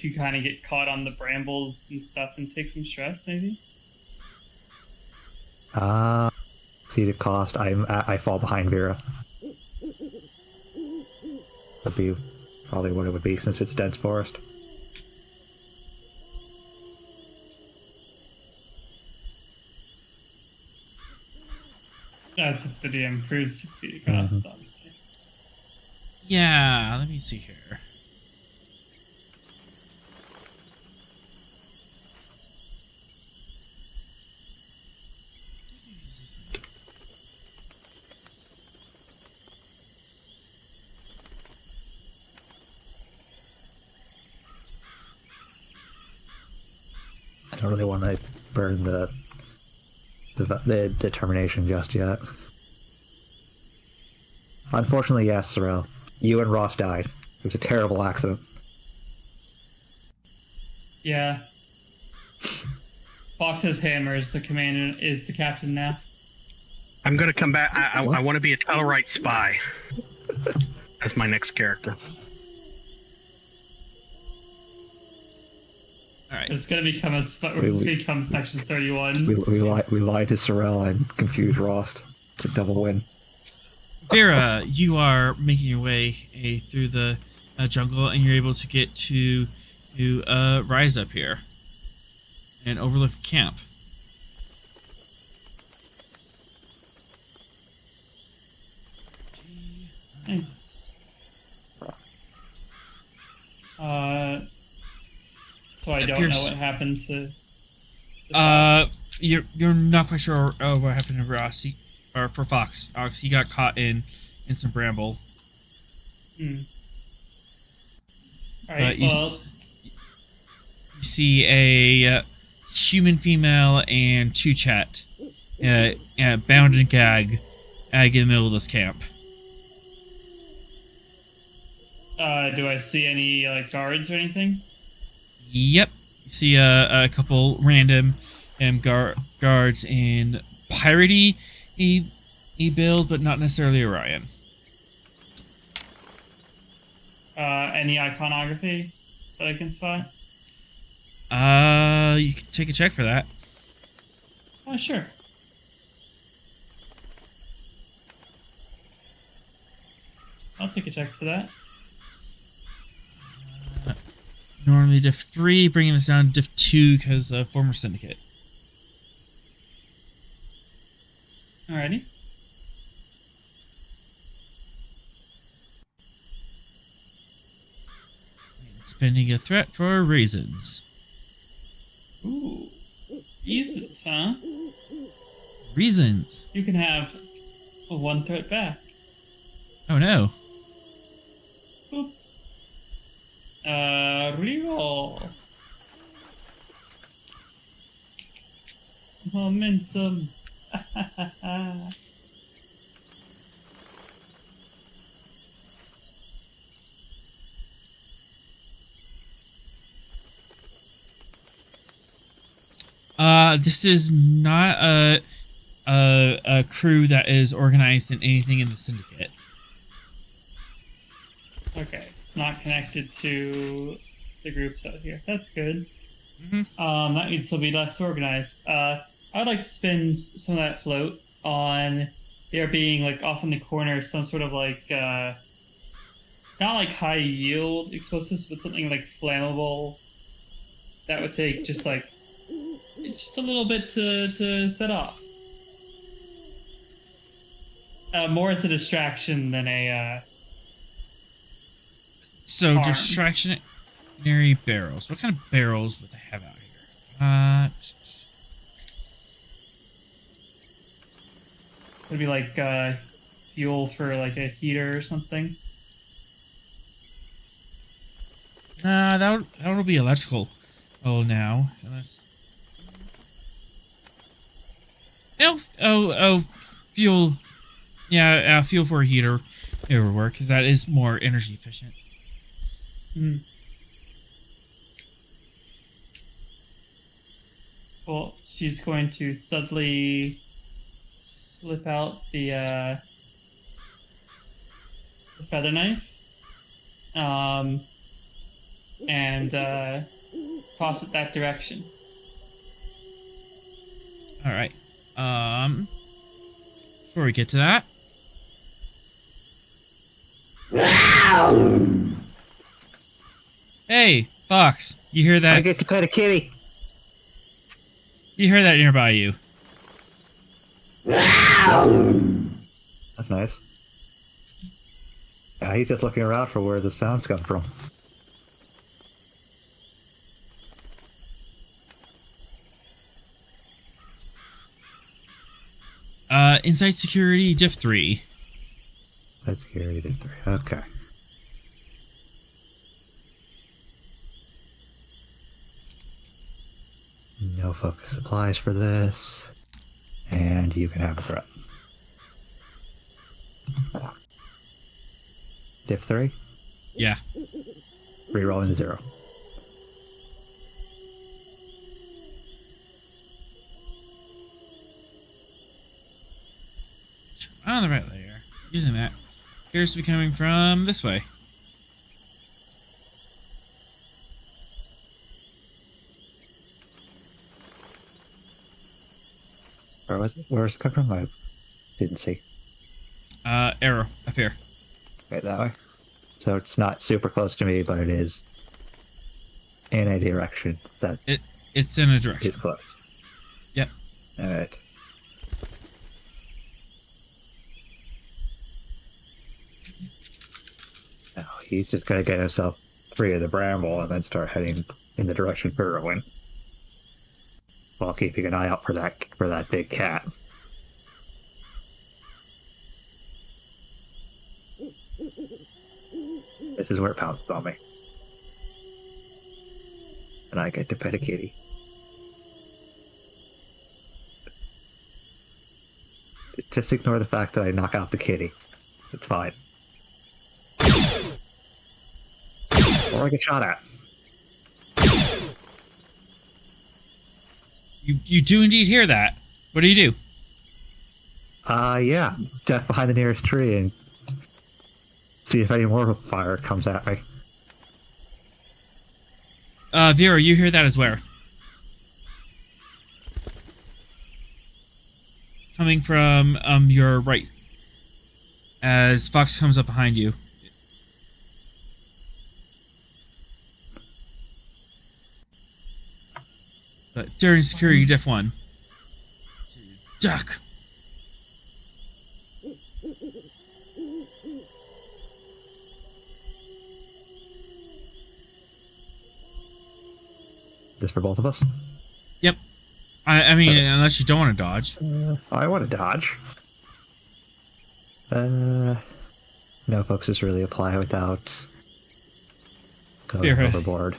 you kind of get caught on the brambles and stuff and take some stress, maybe. Exceeded cost. I fall behind Vera. Would be probably what it would be since it's dense forest. That's if the DM proves succeeded costs, obviously. Yeah, let me see here. I don't really want to burn the determination just yet. Unfortunately, yes, Sorrel. You and Ross died. It was a terrible accident. Yeah. Fox's hammer is the commander, is the captain now. I'm going to come back. I want to be a Tellarite spy. That's my next character. All right. It's gonna become become section 31. We lied to Sorrel and confused Ross. It's a double win. Vera, you are making your way through the jungle, and you're able to get to rise up here and overlook the camp. Thanks. So I don't know what happened to. You're not quite sure what happened to Ross or for Fox. He got caught in some bramble. All right. You see a human female and two chat, bound and gag in the middle of this camp. Do I see any guards or anything? Yep. You see a couple random guards in piratey build, but not necessarily Orion. Any iconography that I can spot? You can take a check for that. Oh, sure. I'll take a check for that. Normally diff 3, bringing this down to diff 2 because of former syndicate. Alrighty. Spending a threat for reasons. Ooh. Reasons, huh? Reasons. You can have one threat back. Oh no. Boop. Reroll. Momentum. This is not a crew that is organized in anything in the syndicate. Okay, not connected to the groups out here. That's good. Mm-hmm. That means they'll be less organized. I'd like to spend some of that float on there being like off in the corner some sort of like not like high yield explosives, but something like flammable that would take just a little bit to set off. More as a distraction than a So harm. distractionary barrels. What kind of barrels would they have out here? It'd be like fuel for like a heater or something. Nah, that'll be electrical. Oh, now. Unless... No. Oh, fuel. Yeah, fuel for a heater. It would work because that is more energy efficient. Hmm. Well, she's going to suddenly slip out the feather knife, and toss it that direction. All right. Before we get to that. Hey, Fox, you hear that? I get to pet a kitty. You hear that nearby you? That's nice. Yeah, he's just looking around for where the sounds come from. Inside security, diff 3. That's scary. Okay. No focus supplies for this. And you can have a threat. Diff 3? Yeah. Rerolling the 0. On the right layer. Using that. Appears to be coming from this way. Where was it? Where was it coming from? I didn't see. Arrow up here. Right that way. So it's not super close to me, but it is in a direction that It's in a direction. is close. Yep. Alright. Now he's just gonna get himself free of the bramble and then start heading in the direction for Irwin. While keeping an eye out for that big cat. This is where it pounces on me. And I get to pet a kitty. Just ignore the fact that I knock out the kitty. It's fine. Or I get shot at. You do indeed hear that. What do you do? Yeah. Duck behind the nearest tree and see if any more fire comes at me. Vera, you hear that as well. Coming from your right. As Fox comes up behind you. But during security diff 1. Duck. This for both of us? Yep. I mean, unless you don't want to dodge. I want to dodge. No focuses really apply without going Vera. overboard.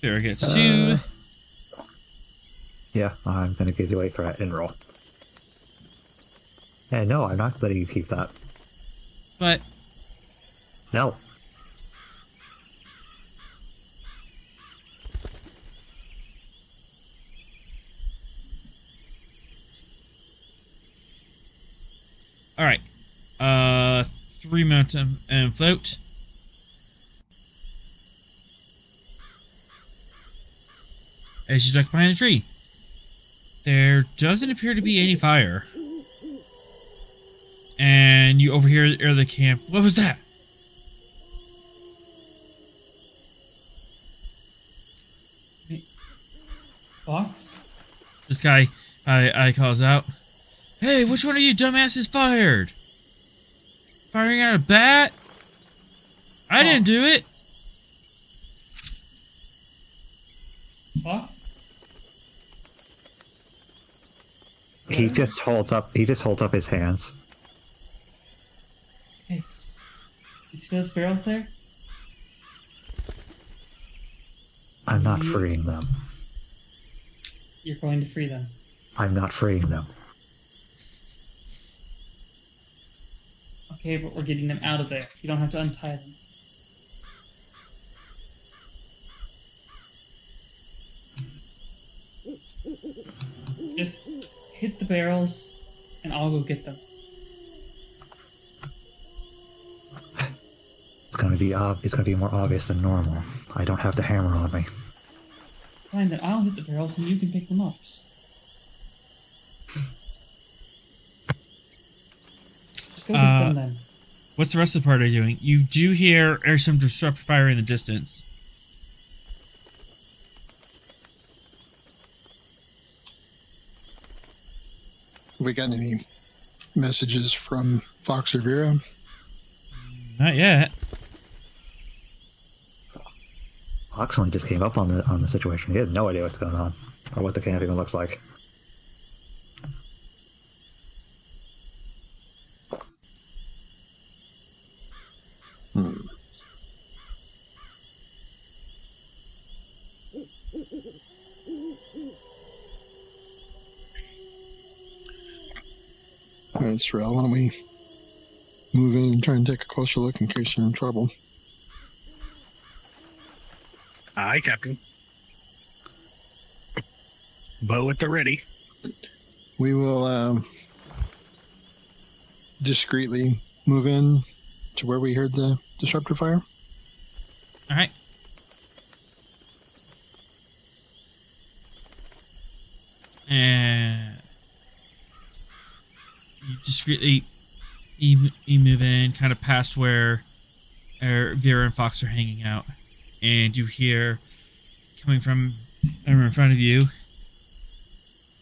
Vera gets 2. Yeah, I'm gonna give you a threat and roll. And no, I'm not letting you keep that. But No. All right. 3 momentum and float. As you duck behind the tree, there doesn't appear to be any fire. And you overhear the camp. What was that? Fox? This guy, I calls out. Hey, which one of you dumbasses fired? Firing out a bat? I didn't do it. Fox? He just holds up his hands. Hey, you see those barrels there? I'm not freeing them. You're going to free them. I'm not freeing them. Okay, but we're getting them out of there. You don't have to untie them. Just hit the barrels, and I'll go get them. It's gonna be more obvious than normal. I don't have the hammer on me. Fine, then I'll hit the barrels, and you can pick them up. Just go get them then. What's the rest of the party doing? You do hear some disruptive fire in the distance. Have we got any messages from Fox or Vera? Not yet. Fox only just came up on the situation. He has no idea what's going on or what the camp even looks like. All right, Sorrel, why don't we move in and try and take a closer look in case you're in trouble? Aye, Captain. Bow at the ready. We will discreetly move in to where we heard the disruptor fire. All right. And you discreetly you move in, kind of past where Vera and Fox are hanging out, and you hear coming from in front of you.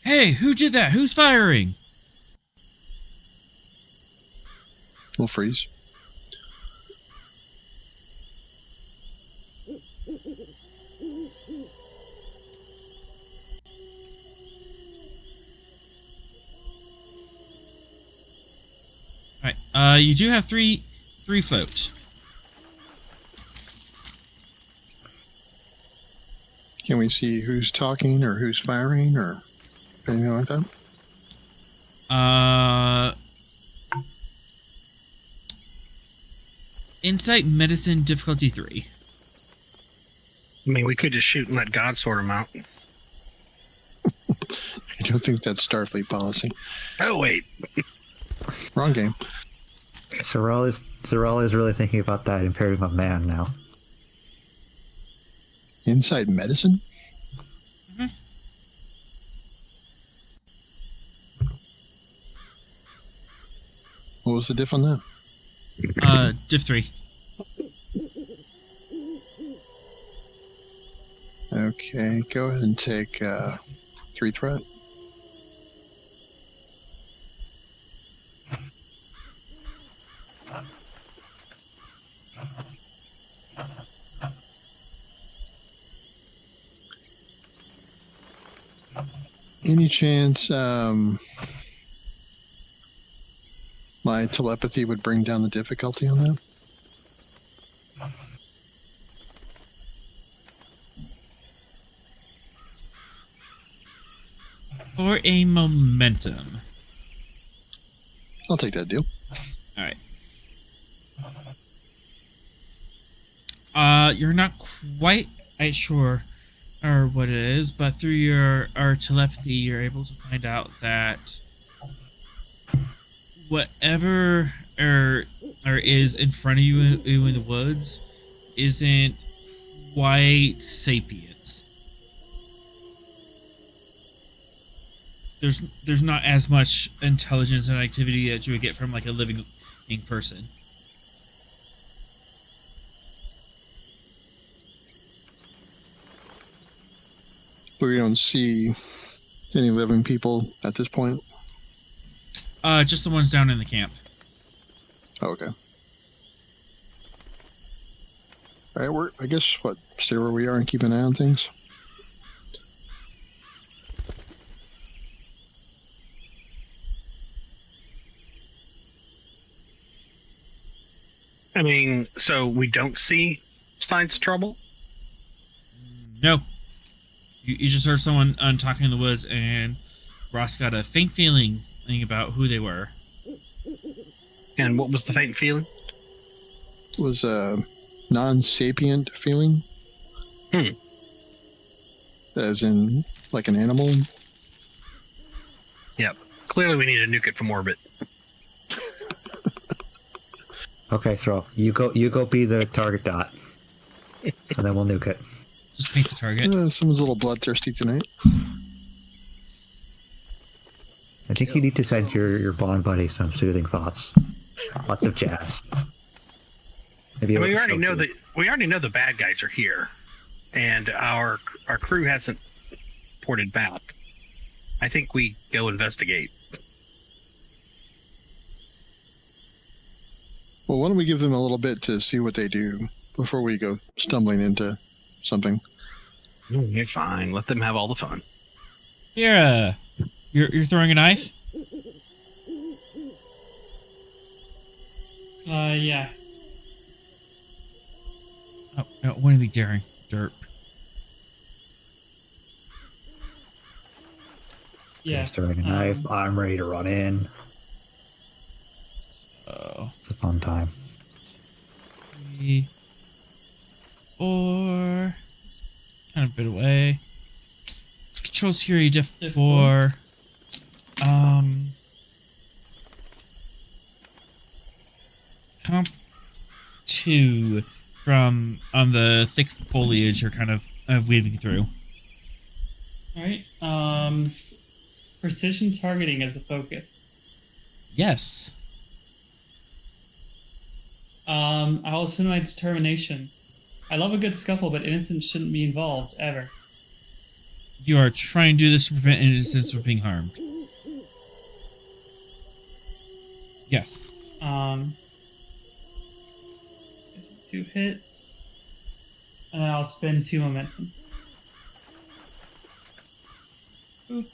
Hey, who did that? Who's firing? We'll freeze. All right. You do have three floats. Can we see who's talking or who's firing or anything like that? Insight medicine difficulty 3. I mean, we could just shoot and let God sort them out. I don't think that's Starfleet policy. Oh, wait. Wrong game. Sorrel is really thinking about that imperative of man now. Inside medicine? Mm-hmm. What was the diff on that? Diff 3. Okay, go ahead and take 3 threat. Any chance my telepathy would bring down the difficulty on that? For a momentum. I'll take that deal. All right. You're not quite sure or what it is, but through your telepathy, you're able to find out that whatever or is in front of you in the woods isn't quite sapient. There's not as much intelligence and activity that you would get from like a living person. But we don't see any living people at this point. Just the ones down in the camp. Oh, okay. All right, I guess stay where we are and keep an eye on things. I mean, so we don't see signs of trouble? No. You just heard someone talking in the woods, and Ross got a faint feeling about who they were. And what was the faint feeling? It was a non-sapient feeling. As in, like an animal. Yep. Clearly we need to nuke it from orbit. Okay, Throw. You go be the target dot. And then we'll nuke it. Just paint the target. Someone's a little bloodthirsty tonight. I think you need to send your Bond buddy some soothing thoughts. Lots of jazz. Maybe we already know the bad guys are here, and our crew hasn't ported back. I think we go investigate. Well, why don't we give them a little bit to see what they do before we go stumbling into something? You're fine. Let them have all the fun. Here, you're throwing a knife? Yeah. Oh, no, wouldn't be daring. Derp. Yeah. He's throwing a knife. I'm ready to run in. So, It's a fun time. 3, 4. Kind of a bit away. Control security diff 4. Comp 2 from on the thick foliage you're kind of weaving through. Alright. Precision targeting as a focus. Yes. I'll spend my determination. I love a good scuffle, but innocents shouldn't be involved, ever. You are trying to do this to prevent innocents from being harmed. Yes. 2 hits. And I'll spend 2 momentum. Boop.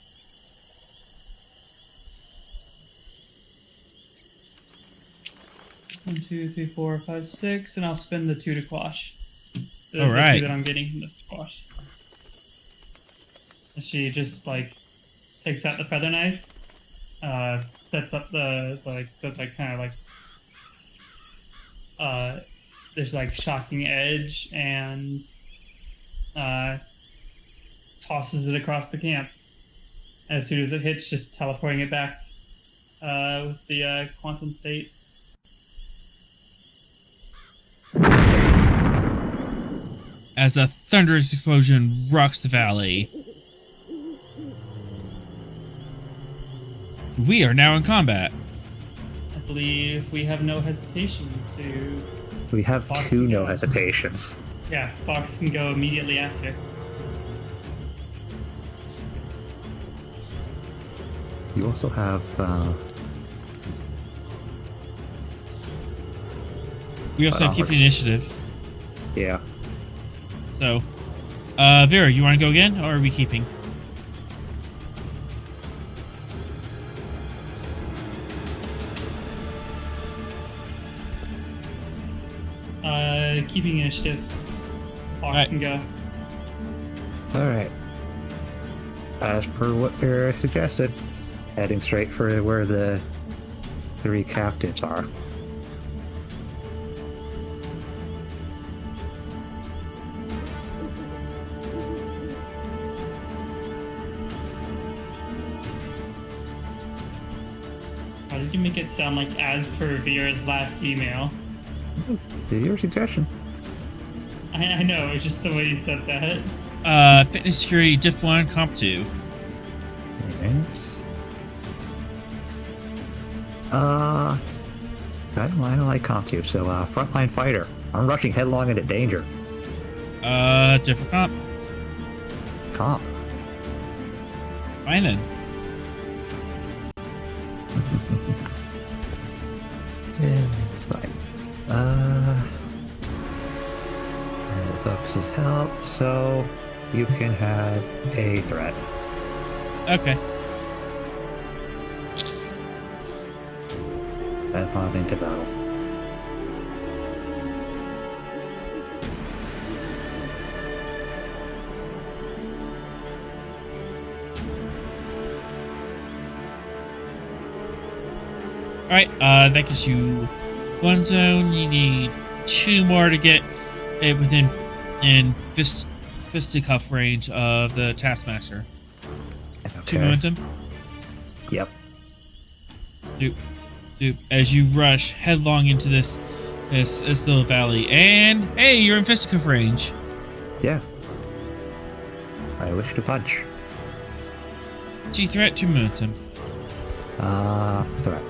One, 2, 3, 4, 5, 6, and I'll spend the 2 to quash. The 2 that I'm getting from this to quash. And she just takes out the feather knife, sets up there's shocking edge, and tosses it across the camp. And as soon as it hits, just teleporting it back with the quantum state. As a thunderous explosion rocks the valley. We are now in combat. I believe we have no hesitation to... We have Fox 2 can no go. hesitations. Yeah, Fox can go immediately after. You also have We also have keep the initiative. yeah. So, Vera, you want to go again, or are we keeping? Keeping initiative. Fox Alright. can go. Alright. As per what Vera suggested, heading straight for where the 3 captives are. How did can make it sound like as per Vera's last email. Your suggestion. I know, it's just the way you said that. Fitness security diff 1 comp 2. I don't like comp 2, so frontline fighter. I'm rushing headlong into danger. Different comp. Comp. Fine then. Yeah, it's fine. And it focuses help, so you can have a threat. Okay. And find into battle. Alright, that gets you 1 zone. You need 2 more to get it within fisticuff range of the Taskmaster. Okay. 2 momentum. Yep. Doop. As you rush headlong into this little valley, and hey, you're in fisticuff range. Yeah. I wish to punch. 2 threat, 2 momentum. Threat.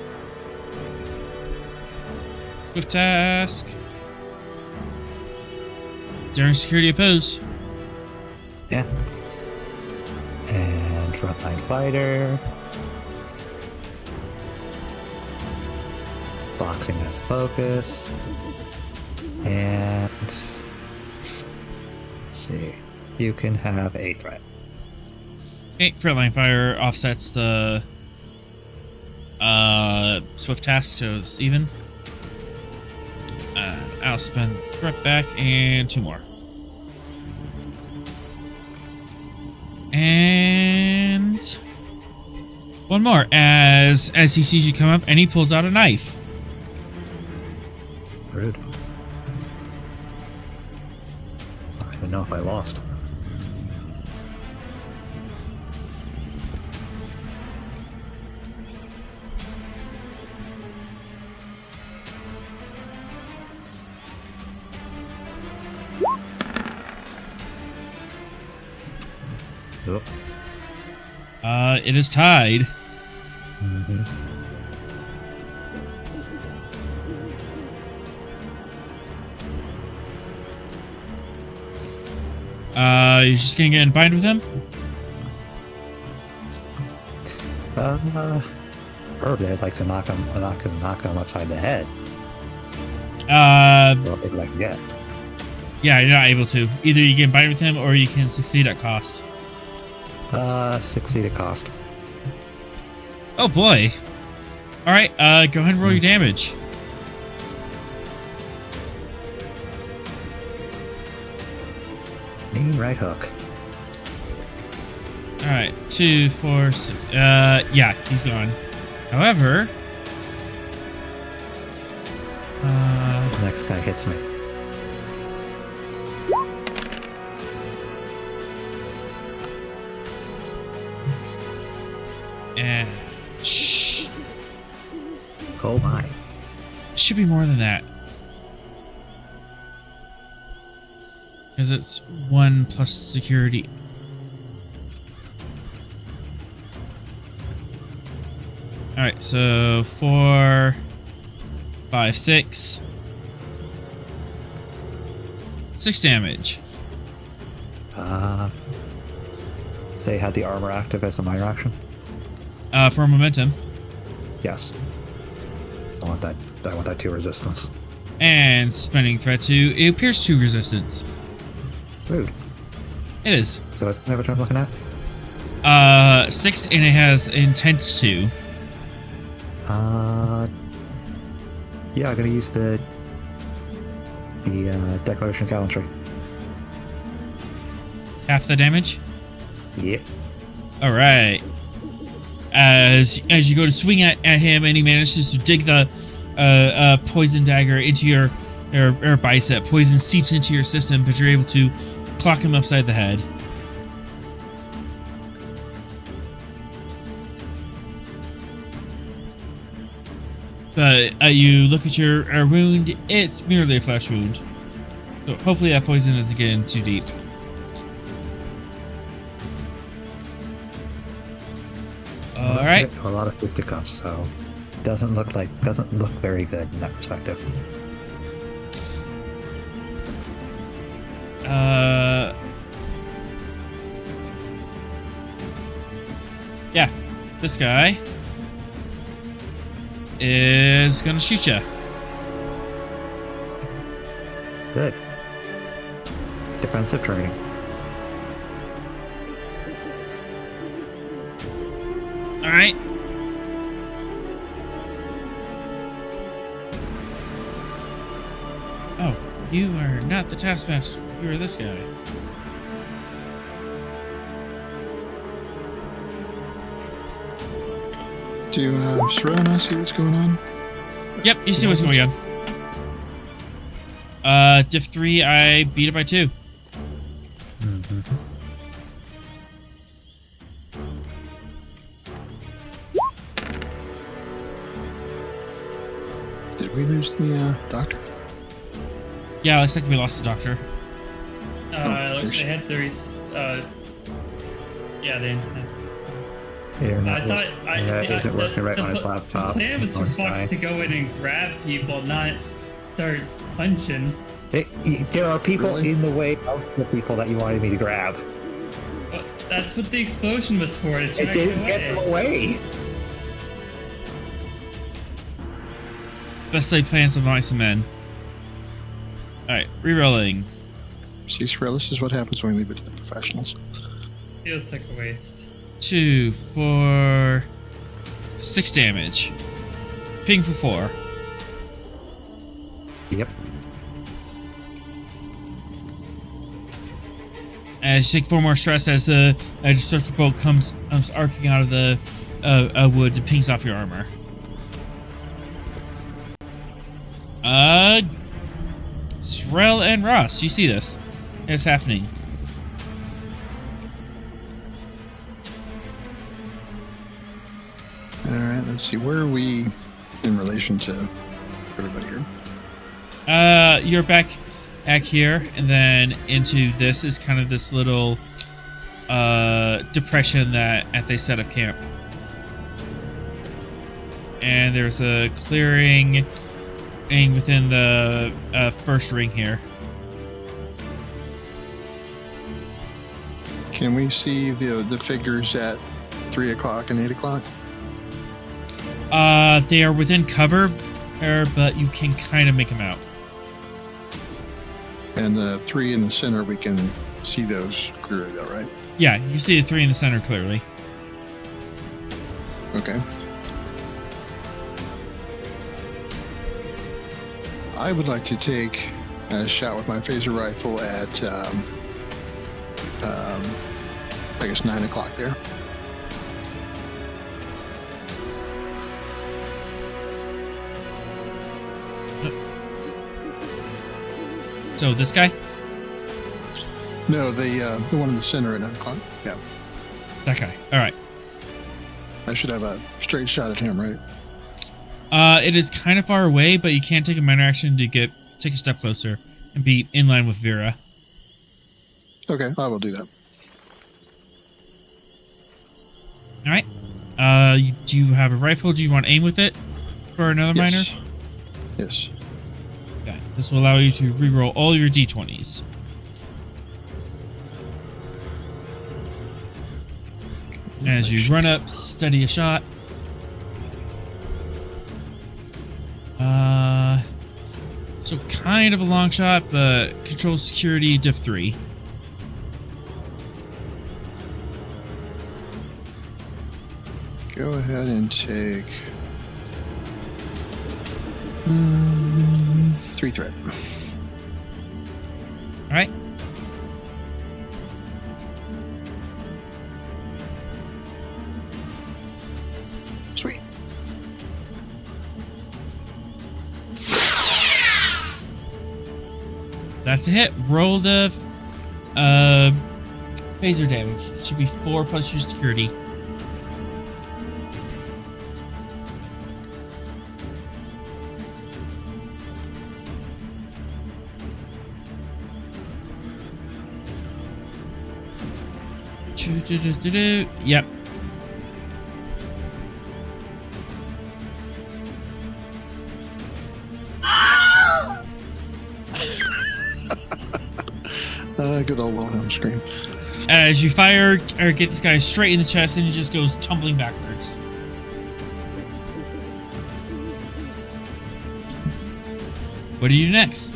Swift task. During security opposed. Yeah. And frontline fighter. Boxing as a focus. And let's see. You can have a threat. Okay, frontline fire offsets the swift task, so it's even. I'll spend threat back and 2 more. And 1 more as he sees you come up and he pulls out a knife. Rude. I don't even know if I lost. Nope. It is tied. Mm-hmm. You're just gonna get in bind with him? Probably I'd like to knock him upside the head. Uh, If I can get. yeah, you're not able to. Either you get in bind with him or you can succeed at cost. Succeed at cost. Oh boy. Alright, go ahead and roll your damage. Knee right hook. Alright, 2, 4, 6. Yeah, he's gone. However, The next guy hits me. and Oh my. should be more than that. Because it's 1 plus security. Alright, so 4, 5, 6. 6 damage. Say had the armor active as a minor action? For momentum. Yes. I want that 2 resistance. And spending threat 2. It appears 2 resistance. Rude. It is. So it's never what I'm looking at? 6 and it has intense 2. Yeah, I'm gonna use the declaration of gallantry. Half the damage? Yep. Alright. As you go to swing at him and he manages to dig the poison dagger into your bicep. Poison seeps into your system, but you're able to clock him upside the head. But you look at your wound, it's merely a flesh wound. So hopefully that poison isn't getting too deep. Alright. A lot of fisticuffs, so doesn't look very good in that perspective. Yeah, this guy is gonna shoot ya. Good. Defensive training. All right. Oh, you are not the taskmaster. You are this guy. Do Sherelle and I see what's going on? Yep, you see what's going on. Diff 3, I beat it by 2. Mm-hmm. Did we lose the doctor? Yeah, looks like we lost the doctor. They had to yeah, the internet. Internet isn't working right on his laptop. The plan was for Fox to go in and grab people, not start punching. There are people Really? in the way of the people that you wanted me to grab. But that's what the explosion was for. To It try to didn't get them away. Best laid plans of mice and men. Alright, rerolling. See, Sherelle, this is what happens when we leave it to the professionals. Feels like a waste. 2 for 6 damage. Ping for 4. Yep. As you take 4 more stress as the destructive bolt comes arcing out of the woods and pings off your armor. Srel and Ross, you see this. It's happening. Alright, let's see. Where are we in relation to everybody here? You're back here, and then into this is kind of this little depression that they set up camp. And there's a clearing within the first ring here. Can we see the figures at 3 o'clock and 8 o'clock? They are within cover, but you can kind of make them out. And the 3 in the center, we can see those clearly, though, right? Yeah, you see the 3 in the center clearly. Okay. I would like to take a shot with my phaser rifle at, I guess 9 o'clock there. So this guy? No, the one in the center at 9 o'clock. Yeah. That guy. All right. I should have a straight shot at him, right? It is kind of far away, but you can take a minor action to take a step closer and be in line with Vera. Okay, I will do that. All right. Do you have a rifle? Do you want to aim with it for another minor? Yes. Okay. This will allow you to reroll all your d20s. As you run up, steady a shot. So kind of a long shot, but control security diff 3. Go ahead and take 3 threat. All right. Sweet. That's a hit. Roll the phaser damage. It should be 4 plus your security. Yep. Good old Wilhelm scream. As you fire or get this guy straight in the chest, and he just goes tumbling backwards. What do you do next?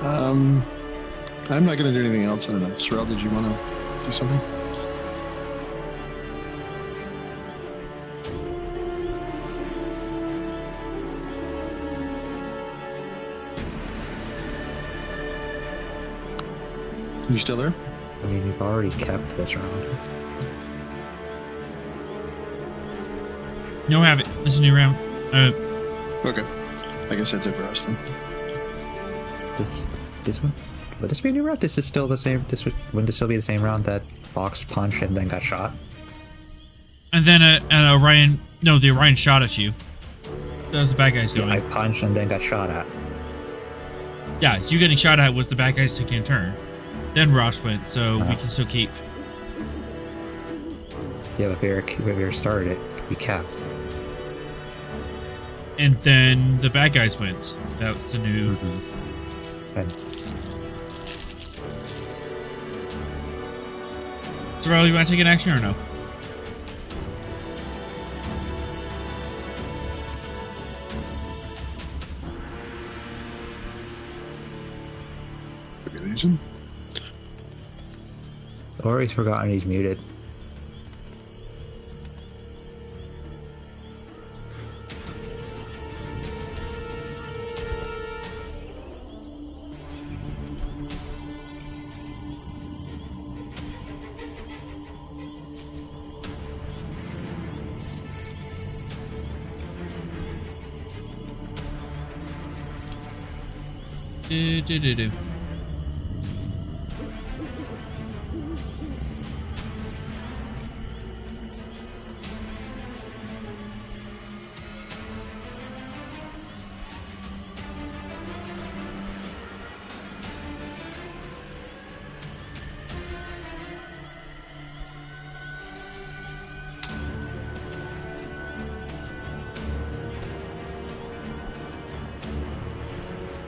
I'm not going to do anything else. I don't know. Sorrel, did you want to do something? You still there? I mean, you've already kept this round. No, have it. This is a new round. Okay. I guess that's it for us then. This one? Would this be a new round? This is still the same. Wouldn't this still be the same round that Fox punched and then got shot? And then Orion. No, the Orion shot at you. That was the bad guys going. I punched and then got shot at. Yeah, you getting shot at was the bad guys taking a turn. Then Ross went, so we can still keep. Yeah, but if we ever started it, we kept. And then the bad guys went. That was the new. And Sorrel, you want to take an action or no? Could be Legion. or he's forgotten he's muted. Do.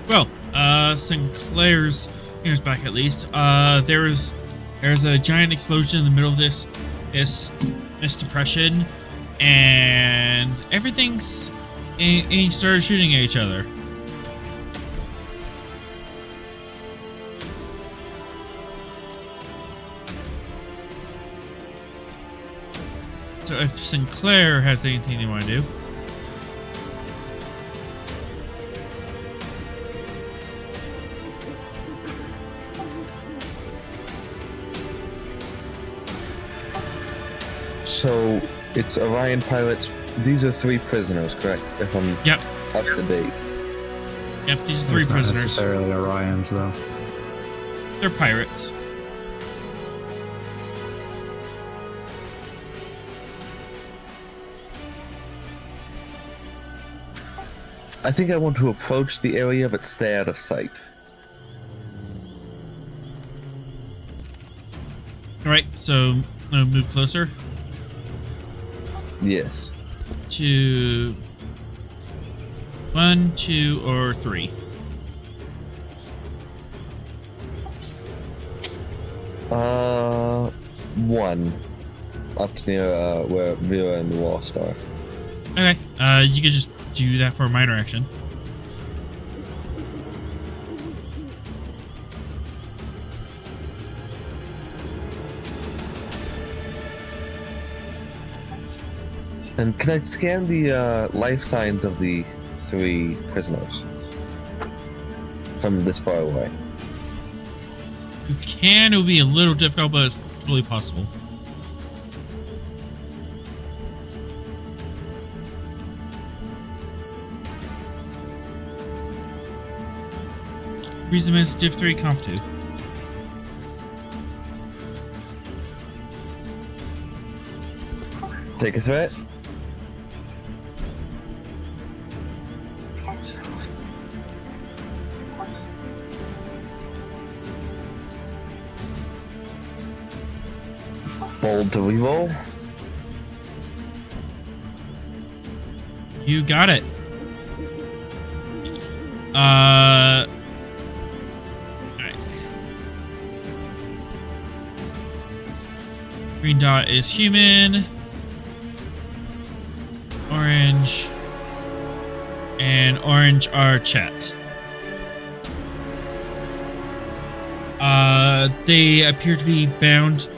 Well, Sinclair's here's back at least. There's a giant explosion in the middle of this depression, and everything's and started shooting at each other. So if Sinclair has anything they want to do. So it's Orion pilots. These are 3 prisoners, correct? If I'm Yep. up to date. Yep, these are 3 It's not prisoners. necessarily Orions, though. They're pirates. I think I want to approach the area but stay out of sight. Alright, so move closer Yes. to 1, 2, or 3. One. Up near where Vera and the Lost are. Okay, you could just do that for a minor action. And can I scan the life signs of the 3 prisoners from this far away? You can, it would be a little difficult, but it's totally possible. Reason is Div 3 Comp 2. Take a threat. Bold to reroll. You got it. Alright. Green dot is human. Orange. And orange are Chet. They appear to be bound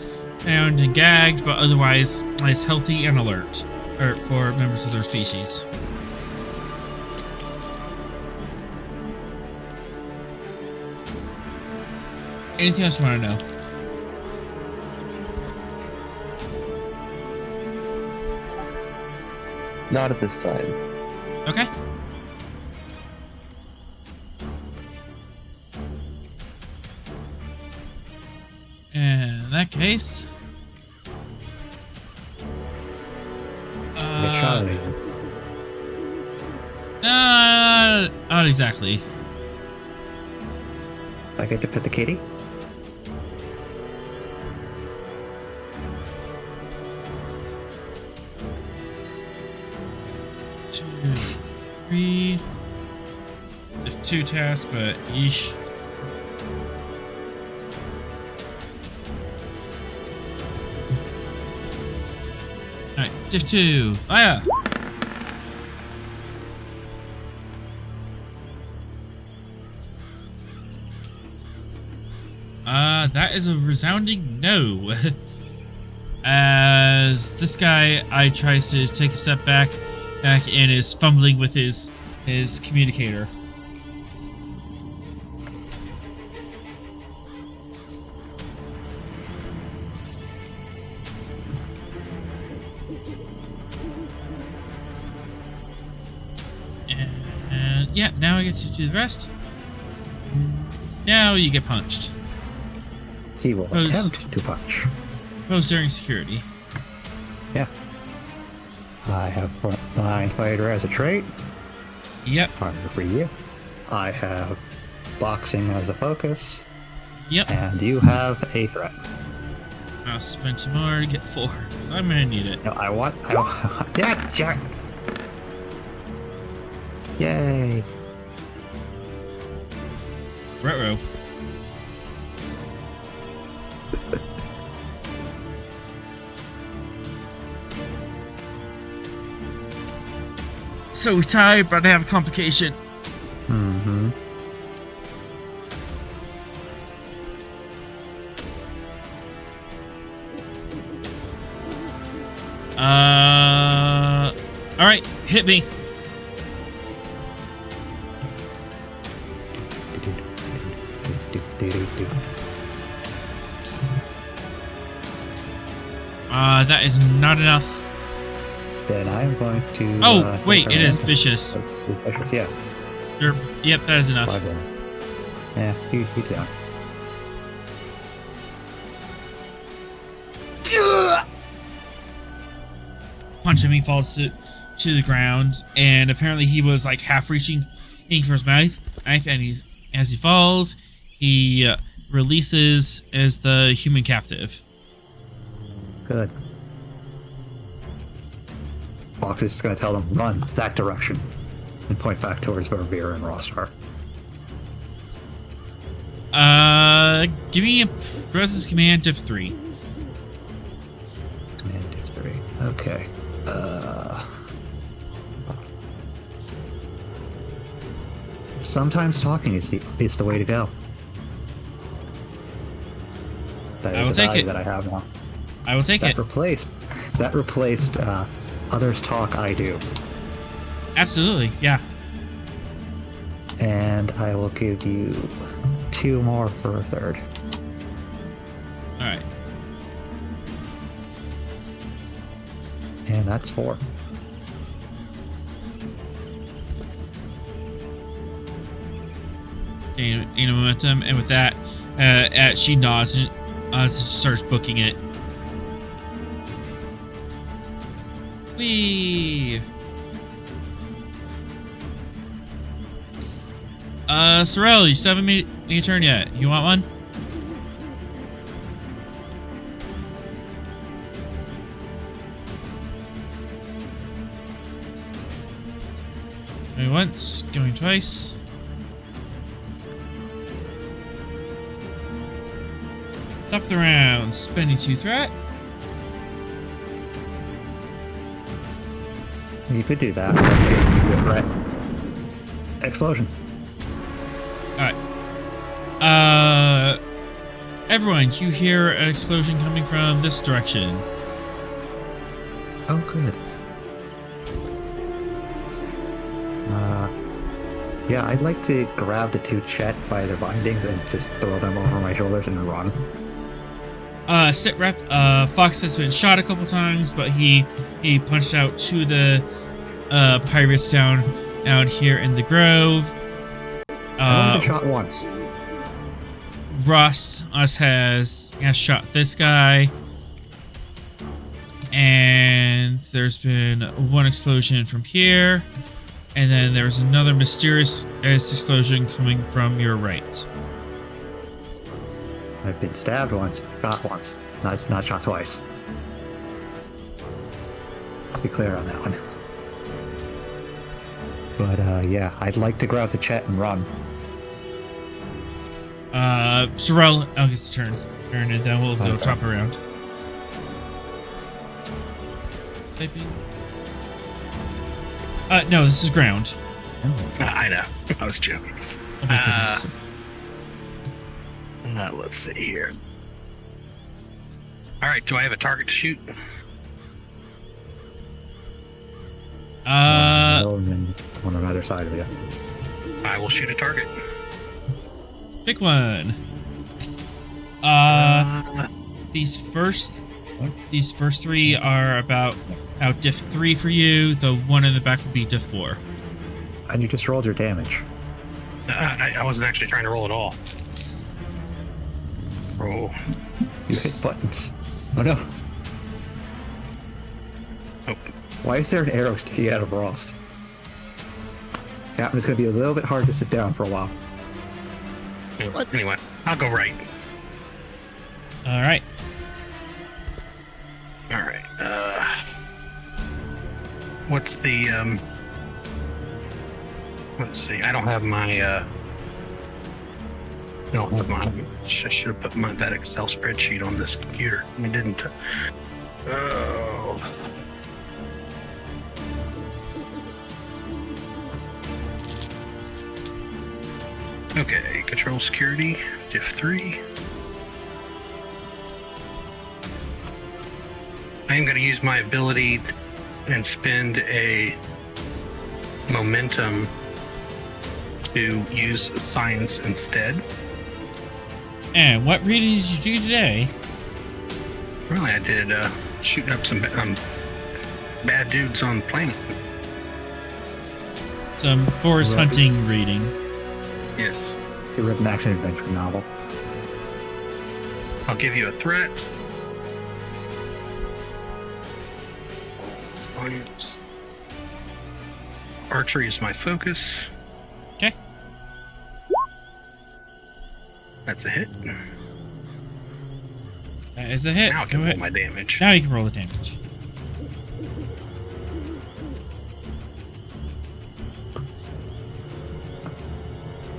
and gagged, but otherwise as healthy and alert for members of their species. Anything else you want to know? Not at this time. Okay. In that case, not exactly. I get to pet the kitty? Two, three. There's 2 tasks, but yeesh. Alright, diff 2. Fire! That is a resounding no. As this guy, tries to take a step back and is fumbling with his communicator. And yeah, now I get to do the rest. Now you get punched. He will attempt to punch. Pose during security. Yeah. I have frontline fighter as a trait. Yep. Harder for you. I have boxing as a focus. Yep. And you have a threat. I'll spend 2 more to get 4, because I'm gonna need it. No, I want yeah, Jack. Yay. Retro. So we tied, but I have a complication. Mm-hmm. Alright, hit me. That is not enough. Then I'm going to... Oh, wait, it is vicious. Vicious, yeah. Sure. Yep, that is enough. Yeah, he's down. Punch him, he falls to the ground, and apparently he was like half reaching for his mouth, and as he falls, he releases as the human captive. Good. Fox is going to tell them, run that direction, and point back towards where Vera and Ross are. Give me a presence command of 3. Command of 3. Okay. Sometimes talking is the way to go. That I will is a take value it. that I have now. I will take it. That replaced others talk, I do. Absolutely, yeah. And I will give you 2 more for a third. Alright. And that's 4. Gain a momentum, and with that, she nods and starts booking it. Whee! Sorrel, you still haven't made your turn yet. You want one? Going once, going twice. Top of the round, spending 2 threat. You could do that. Right. Explosion. Alright. Everyone, you hear an explosion coming from this direction. Oh, good. Yeah, I'd like to grab the 2 Chet by their bindings and just throw them over my shoulders and run. Sit rep, Fox has been shot a couple times, but he punched out 2 of the pirates down out here in the grove. I only shot once. Rust has shot this guy. And there's been 1 explosion from here. And then there's another mysterious explosion coming from your right. I've been stabbed once, shot once. Not shot twice. Let's be clear on that one. But yeah, I'd like to grab the Chet and run. Sorrel, I'll get the turn. And then we'll go top around. Typing. No, this is ground. I know. I was joking. Oh my goodness. Let's see here. All right, do I have a target to shoot? And then on the other side of you. I will shoot a target. Pick one. These first 3 are about diff 3 for you. The one in the back will be diff 4. And you just rolled your damage. I wasn't actually trying to roll at all. Roll. You hit buttons. Oh no. Oh. Why is there an arrow sticking out of Frost? Captain, it's going to be a little bit hard to sit down for a while. Anyway, I'll go right. All right. All right. What's the let's see. I don't have my I should have put that Excel spreadsheet on this computer. I didn't. Oh. Okay, control security, diff 3. I am going to use my ability and spend a momentum to use science instead. And what reading did you do today? Really, I did shooting up some bad dudes on the planet. Some forest hunting reading. Yes. You read an action adventure novel. I'll give you a threat. Science. Archery is my focus. Okay. That's a hit. That is a hit. Now I can Go roll ahead. my damage. Now you can roll the damage.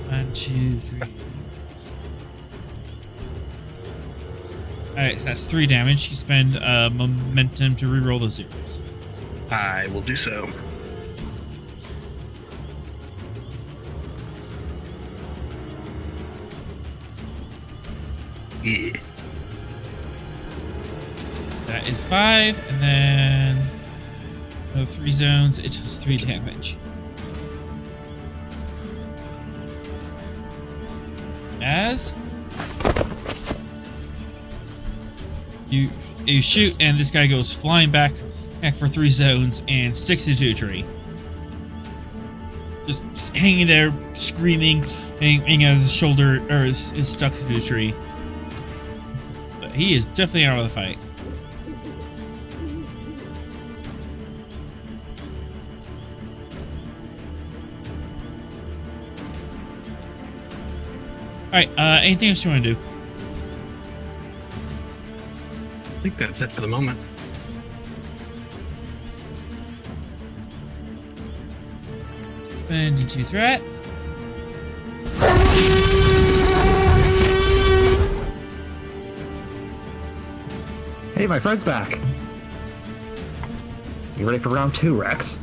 One, 2, 3. Alright, so that's 3 damage. You spend momentum to reroll those zeros. I will do so. Yeah. That is 5, and then another 3 zones. It does 3 damage. As you shoot, and this guy goes flying back for 3 zones and sticks into a tree. Just hanging there, screaming, hanging as his shoulder is stuck into a tree. But he is definitely out of the fight. Alright, anything else you want to do? I think that's it for the moment. Spend into threat. Hey, my friend's back. You ready for round 2, Rex?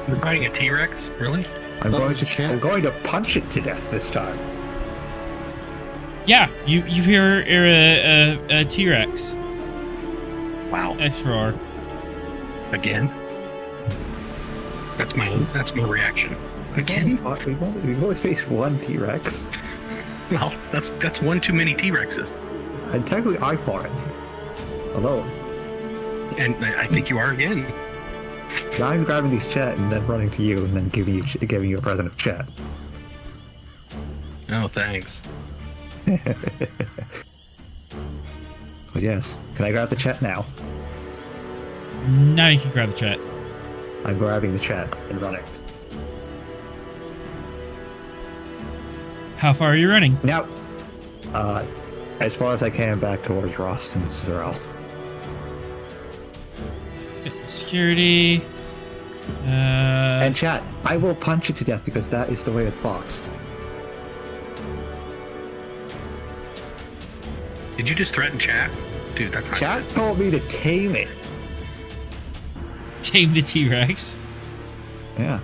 You're fighting a T-Rex? Really? I'm Oh, going you to can't. I'm going to punch it to death this time. Yeah, you hear a T-Rex. Wow. X-roar. Again? That's my reaction. Again? We've only faced one T-Rex. Well, that's one too many T-Rexes. And technically I fought it. Alone. And I think you are again. Now I'm grabbing these Chet and then running to you and then giving you a present of Chet. Oh, thanks. But yes, can I grab the Chet now? Now you can grab the chat. I'm grabbing the Chet and running. How far are you running? Now, as far as I can back towards Roston's Zerel. Security. And chat, I will punch it to death because that is the way it talks. Did you just threaten chat? Dude, that's not Chat good. told me to tame it. Tame the T-Rex. Yeah.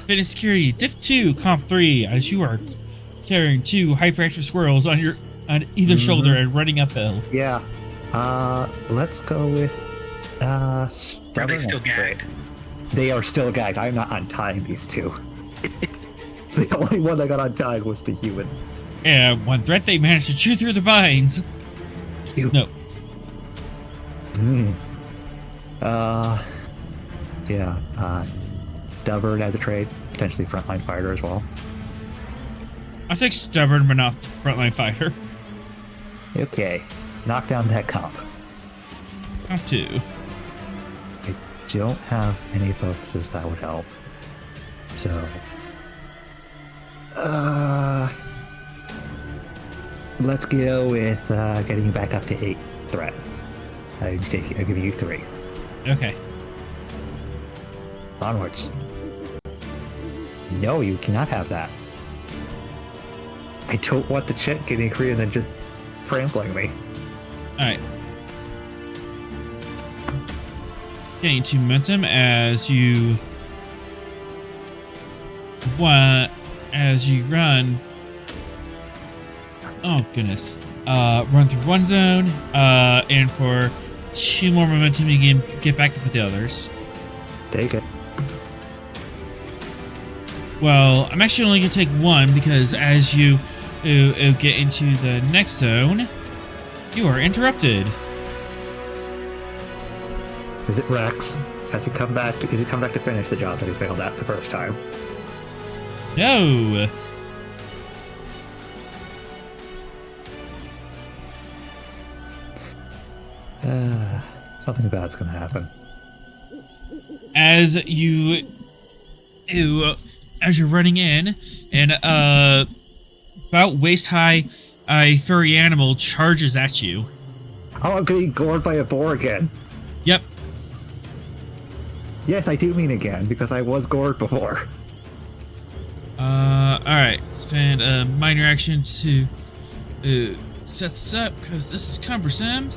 Fitness security. Diff 2, comp 3. As you are carrying 2 hyperactive squirrels on either shoulder and running uphill. Yeah. Let's go with, Are they stubborn still and gagged? They are still gagged. I'm not untying these two. The only one that got untied was the human. And one threat, they managed to chew through the binds. You. No. Yeah, stubborn as a trade, potentially frontline fighter as well. I'll take stubborn, but not frontline fighter. Okay, knock down that comp. Comp 2. I don't have any focuses that would help. So, let's go with getting you back up to 8 threat. I'll give you 3. Okay. Onwards. No, you cannot have that. I don't want the Chet getting free and then just trampling me. Alright. Getting to momentum as you run. Oh goodness. Run through one zone, and for 2 more momentum you can get back up with the others. Take it. Well, I'm actually only going to take 1 because as you get into the next zone, you are interrupted. Is it Rex? Has he come back to finish the job that he failed at the first time? No. Something bad's gonna happen. As you're running in, and about waist high, a furry animal charges at you. Oh, I'm getting gored by a Borg again. Yep. Yes, I do mean again, because I was gored before. Alright. Spend a minor action to set this up, because this is cumbersome.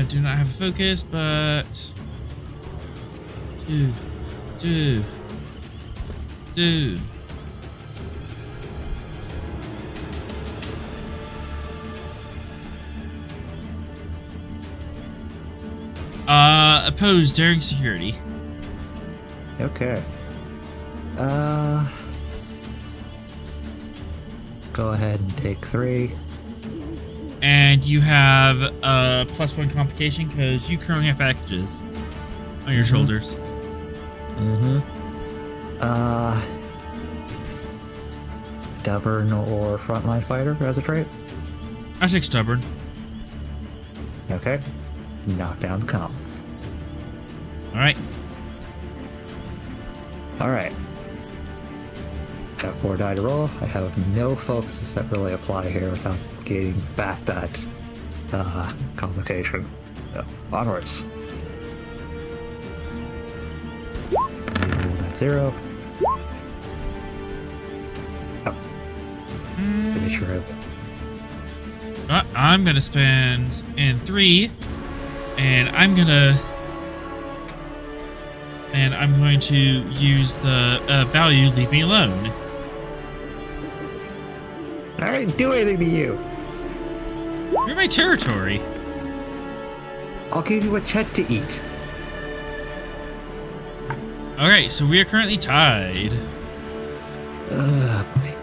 Do not have a focus, but do. Oppose daring security. Okay. Go ahead and take 3. And you have a +1 complication because you currently have packages on your shoulders. Stubborn or frontline fighter as a trait? I take stubborn. Okay. Knock down comp. Alright. Alright. Got 4 die to roll. I have no focuses that really apply here without getting back that complication. So, onwards. Roll 0. Oh. Pretty sure I'm gonna spend in 3, and I'm going to use the value leave me alone. I didn't do anything to you. You're my territory. I'll give you a chet to eat. Alright, so we are currently tied. Boy.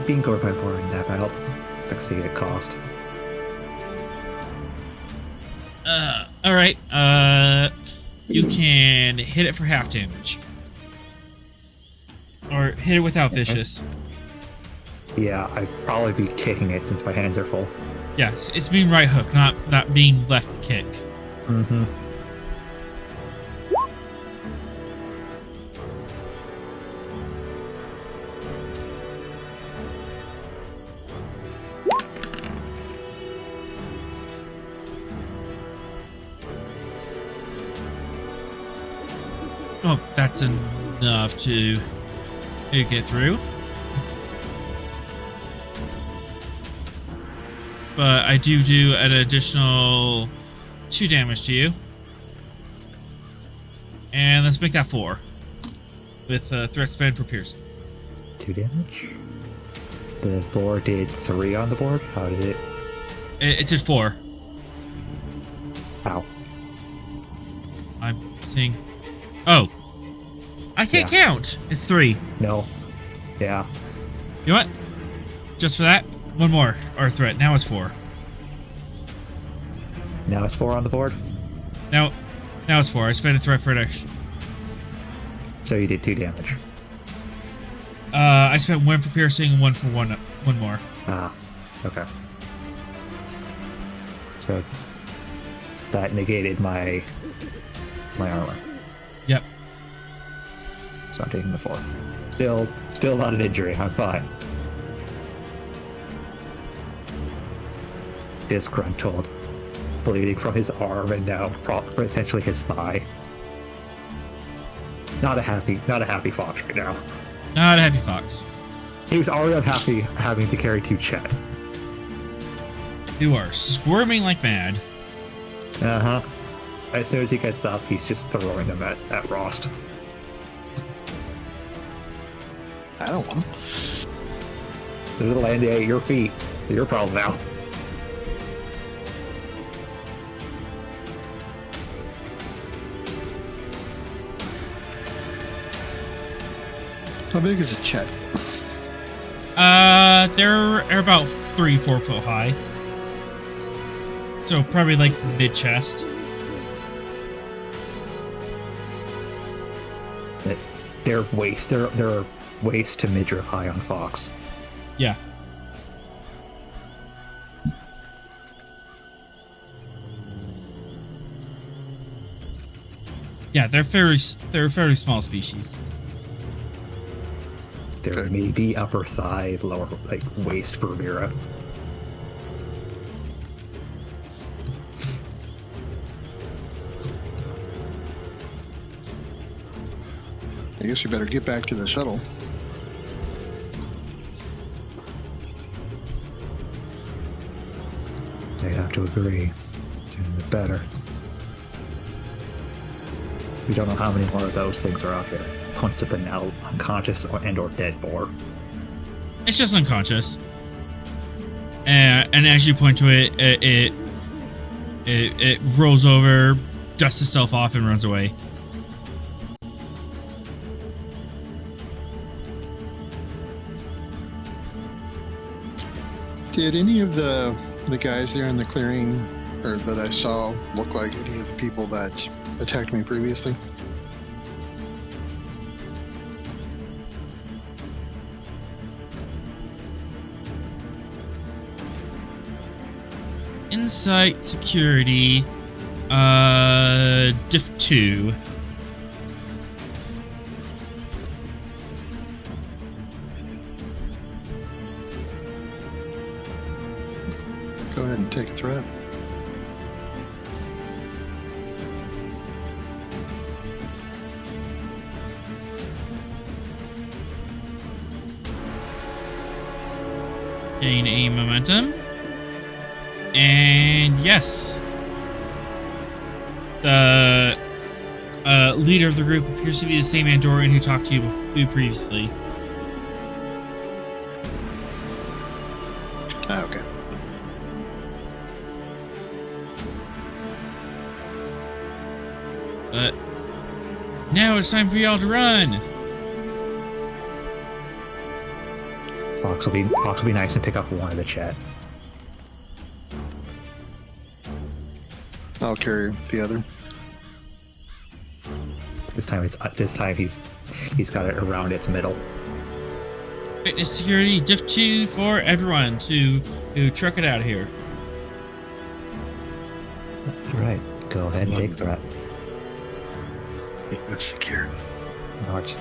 Being gored by boring that I help succeed at cost. Alright, you can hit it for half damage. Or hit it without vicious. Yeah, I'd probably be kicking it since my hands are full. Yes, it's being right hook, not being left kick. Mm-hmm. Oh, that's enough to get through. But I do an additional 2 damage to you. And let's make that 4. With threat span for piercing. 2 damage? The board did 3 on the board? How did it? It did 4. Ow. I'm seeing... Oh. I can't count. It's 3. No. Yeah. You know what? Just for that, 1 more. Or threat. Now it's 4. Now it's 4 on the board? Now it's 4. I spent a threat for an extra. So you did 2 damage. I spent 1 for piercing and 1 for one more. Ah. Okay. So that negated my armor. Yep. So I'm taking the 4. Still not an injury. I'm fine. Disgruntled, bleeding from his arm and now potentially his thigh. Not a happy fox right now. Not a happy fox. He was already unhappy having to carry 2 Chet. You are squirming like mad. Uh-huh. As soon as he gets up, he's just throwing them at Rost. I don't want them. It'll land at your feet. It's your problem now. How big is a Chet? They're about 3-4 foot high. So probably like mid chest. They're waist to midriff high on Fox. Yeah. Yeah, they're very small species. They're maybe upper thigh, lower waist for Mira. I guess you better get back to the shuttle. They have to agree. Doing it better. We don't know how many more of those things are out there. Points at the now unconscious or dead boar. It's just unconscious. And as you point to it, it rolls over, dusts itself off, and runs away. Did any of the guys there in the clearing, or that I saw, look like any of the people that attacked me previously? Insight security, diff 2. Go ahead and take a threat. Gain a momentum. And yes. The leader of the group appears to be the same Andorian who talked to you previously. Ah, okay. But now it's time for y'all to run. Fox will be nice and pick up one of the chat. I'll carry the other. This time he's got it around its middle. Fitness security diff 2 for everyone to truck it out of here. Right. Go ahead and take threat. It's secure. March.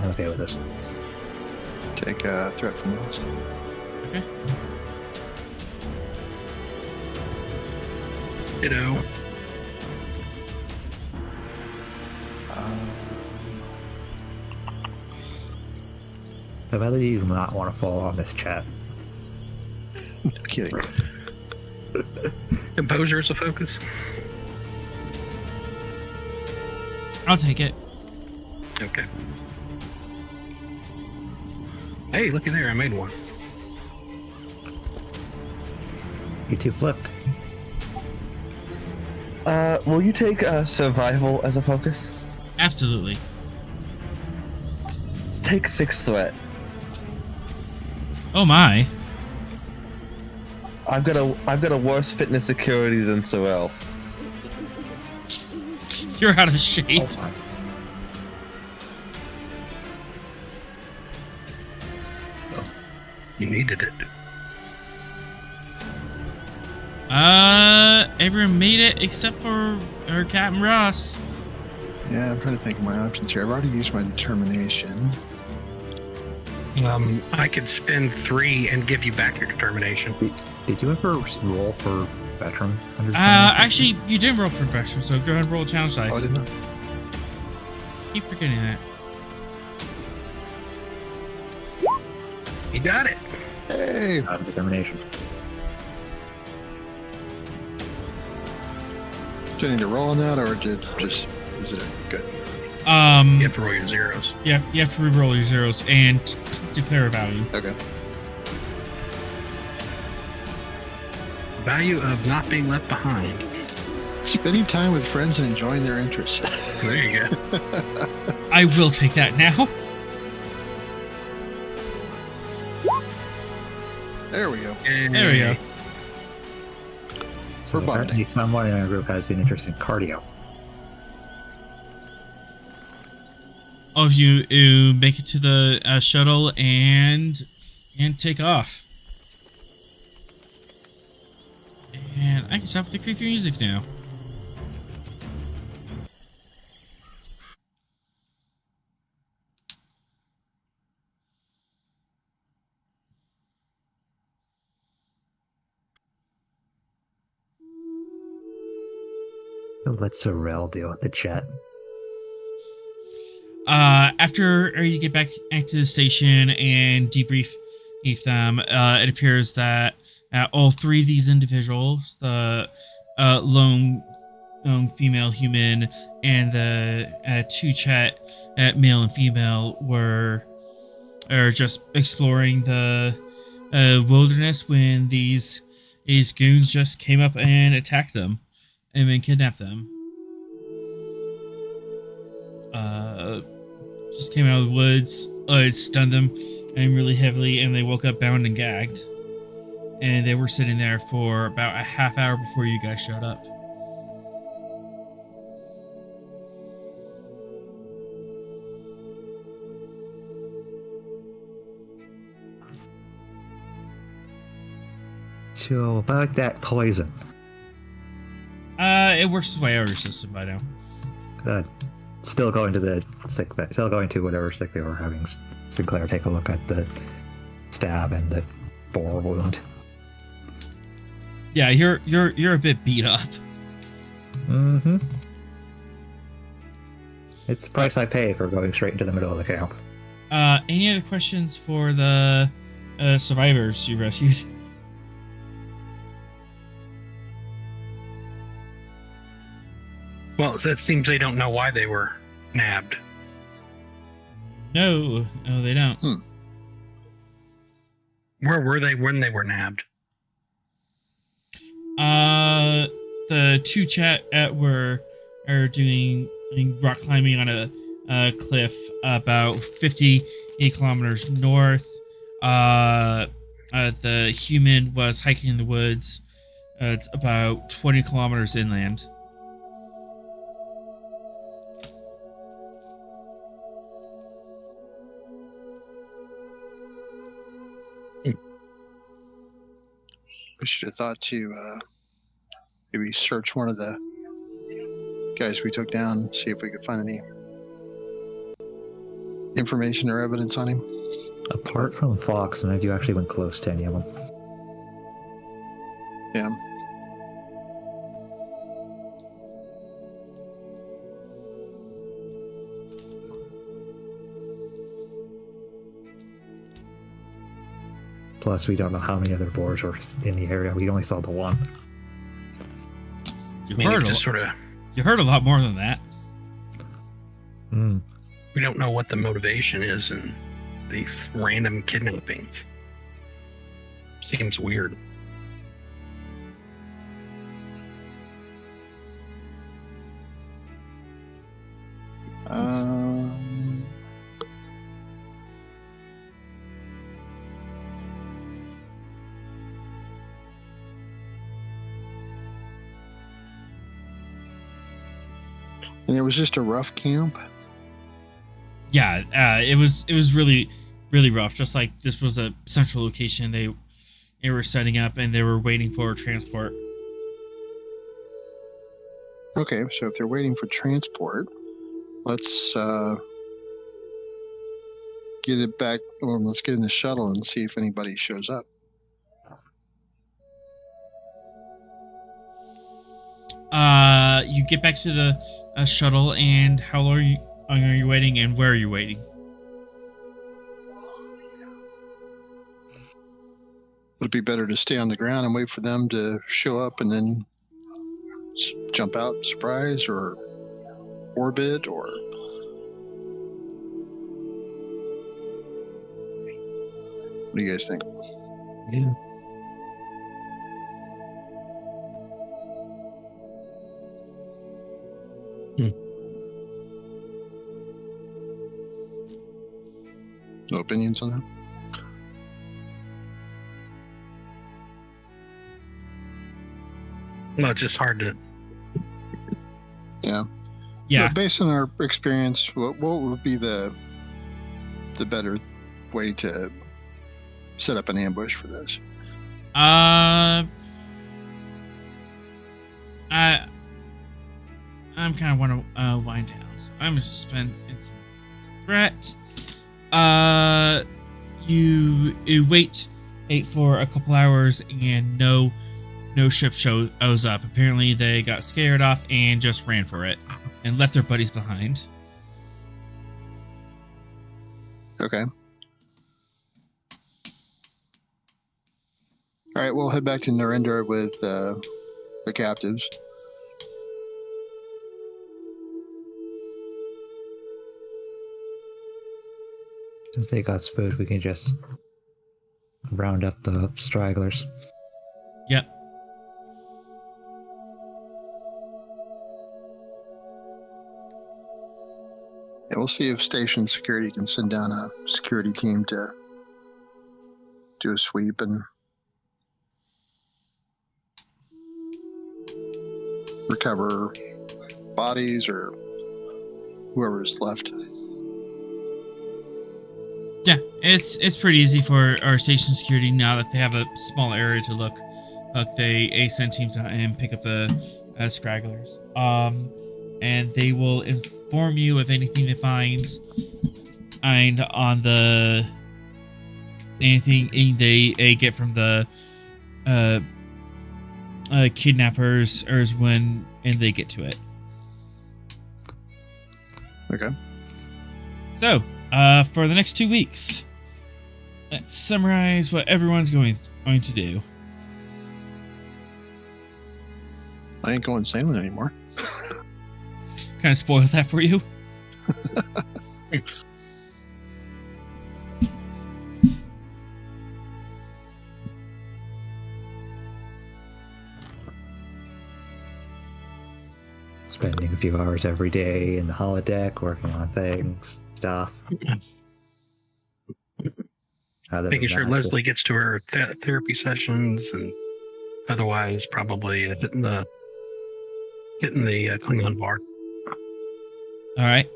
I'm okay with this. Take a threat from Lost. Okay. Ditto. I bet you do not want to fall on this chat. No kidding. Composure is a focus. I'll take it. Okay. Hey, looky there, I made one. You two flipped. Will you take survival as a focus? Absolutely. Take 6 threat. Oh my. I've got a worse fitness security than Sorrel. You're out of shape. Oh, You needed it. Everyone made it except for Captain Ross. Yeah, I'm trying to think of my options here. I've already used my determination. I could spend 3 and give you back your determination. Did you ever roll for veteran? Actually, you didn't roll for pressure, so go ahead and roll a challenge dice. Oh, I did not. Keep forgetting that. You got it. Hey! Determination. Do I need to roll on that, or is it good? You have to roll your zeros. Yeah, you have to re-roll your zeros and declare a value. Okay. Value of not being left behind. Spending time with friends and enjoying their interests. There you go. I will take that now. There we go. There we go. We're bonding. Someone in our group has an interest in cardio. All of you make it to the shuttle and take off. And I can stop with the creepy music now. Let Sorrel deal with the chat. After you get back to the station and debrief them, it appears that all 3 of these individuals, the lone female human and the 2 chat male and female, are just exploring the wilderness when these goons just came up and attacked them and then kidnapped them. Just came out of the woods, it stunned them and really heavily, and they woke up bound and gagged. And they were sitting there for about a half hour before you guys showed up. So about that poison. It works its way out of your system by now. Good. Still going to the sick bay. Still going to whatever sick they were having Sinclair take a look at the stab and the bore wound. Yeah, you're a bit beat up. Mm-hmm. It's the price I pay for going straight into the middle of the camp. Any other questions for the survivors you rescued? Well, it seems they don't know why they were nabbed. No, they don't. Where were they when they were nabbed? The two chat are doing rock climbing on a cliff about 50 kilometers north. The human was hiking in the woods. It's about 20 kilometers inland. We should have thought to maybe search one of the guys we took down, see if we could find any information or evidence on him. Apart from Fox, none of you actually went close to any of them. Yeah. Plus, we don't know how many other boars were in the area. We only saw the one. You heard a lot more than that. We don't know what the motivation is in these random kidnappings. Seems weird. And it was just a rough camp. Yeah, it was really rough. Just like this was a central location they were setting up, and they were waiting for transport. Okay, so if they're waiting for transport, let's get it back, or let's get in the shuttle and see if anybody shows up. You get back to the shuttle, and how long are you waiting, and where are you waiting? Would it be better to stay on the ground and wait for them to show up and then jump out, surprise, or orbit, or what do you guys think? Yeah. No opinions on that? Well, it's just hard to. Yeah. Yeah. But based on our experience, what would be the better way to set up an ambush for this? I'm kind of want to wind down, so I'm gonna spend some threat. You wait for a couple hours, and no ship shows up. Apparently, they got scared off and just ran for it and left their buddies behind. Okay. All right, we'll head back to Narendra with the captives. Since they got spooked, we can just round up the stragglers. Yep. Yeah, we'll see if station security can send down a security team to do a sweep and recover bodies or whoever's left. Yeah, it's pretty easy for our station security now that they have a small area to look. They send teams out and pick up the stragglers. And they will inform you of anything they find. behind on the anything they get from the kidnappers, or is when they get to it. Okay. So, for the next 2 weeks, let's summarize what everyone's going to do. I ain't going sailing anymore. Kind of spoiled that for you. Spending a few hours every day in the holodeck, working on things, stuff. Making sure Leslie gets to her therapy sessions, and otherwise probably hitting the Klingon bar. All right.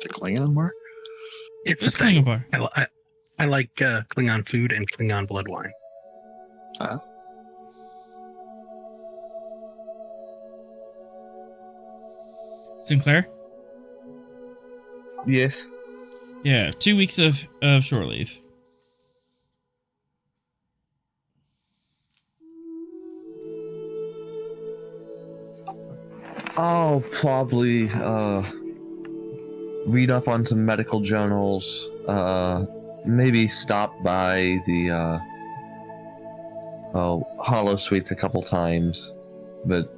The Klingon bar? It's Just a thing. Klingon bar. I like Klingon food and Klingon blood wine. Sinclair? Yes. Yeah, 2 weeks of shore leave. I'll probably read up on some medical journals. Maybe stop by the Hollow Suites a couple times, but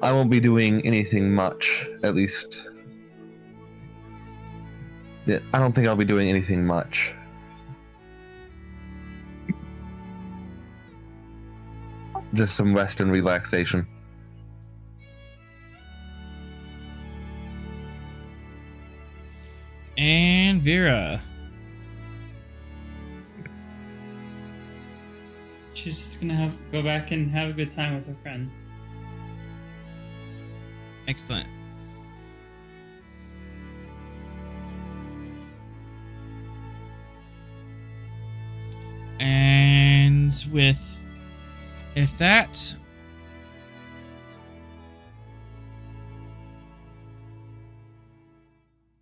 I won't be doing anything much. At least, yeah, I don't think I'll be doing anything much. Just some rest and relaxation. And Vera. She's just gonna go back and have a good time with her friends. Excellent. And with that,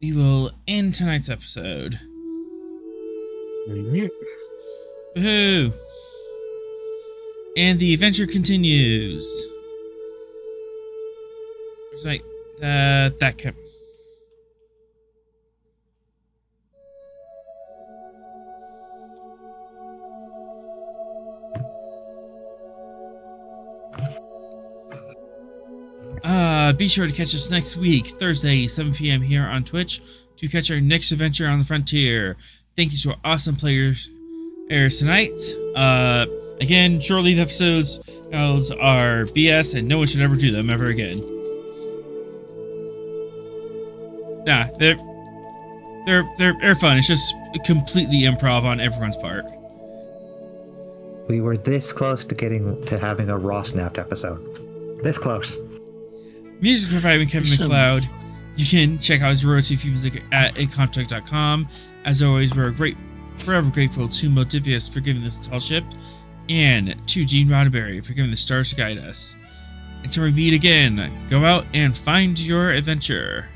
we will end tonight's episode. Woohoo! And the adventure continues. It's like that kept. Be sure to catch us next week, Thursday, 7 p.m. here on Twitch, to catch our next adventure on the frontier. Thank you to our awesome players tonight. Again, short leave episodes are BS, and no one should ever do them ever again. Nah, they're fun. It's just completely improv on everyone's part. We were this close to having a raw snapped episode. This close. Music provided by Kevin Macloud. You can check out his royalty free music at incontact.com. As always, we're forever grateful to Motivius for giving this tall ship, and to Gene Roddenberry for giving the stars to guide us. Until we meet again, go out and find your adventure.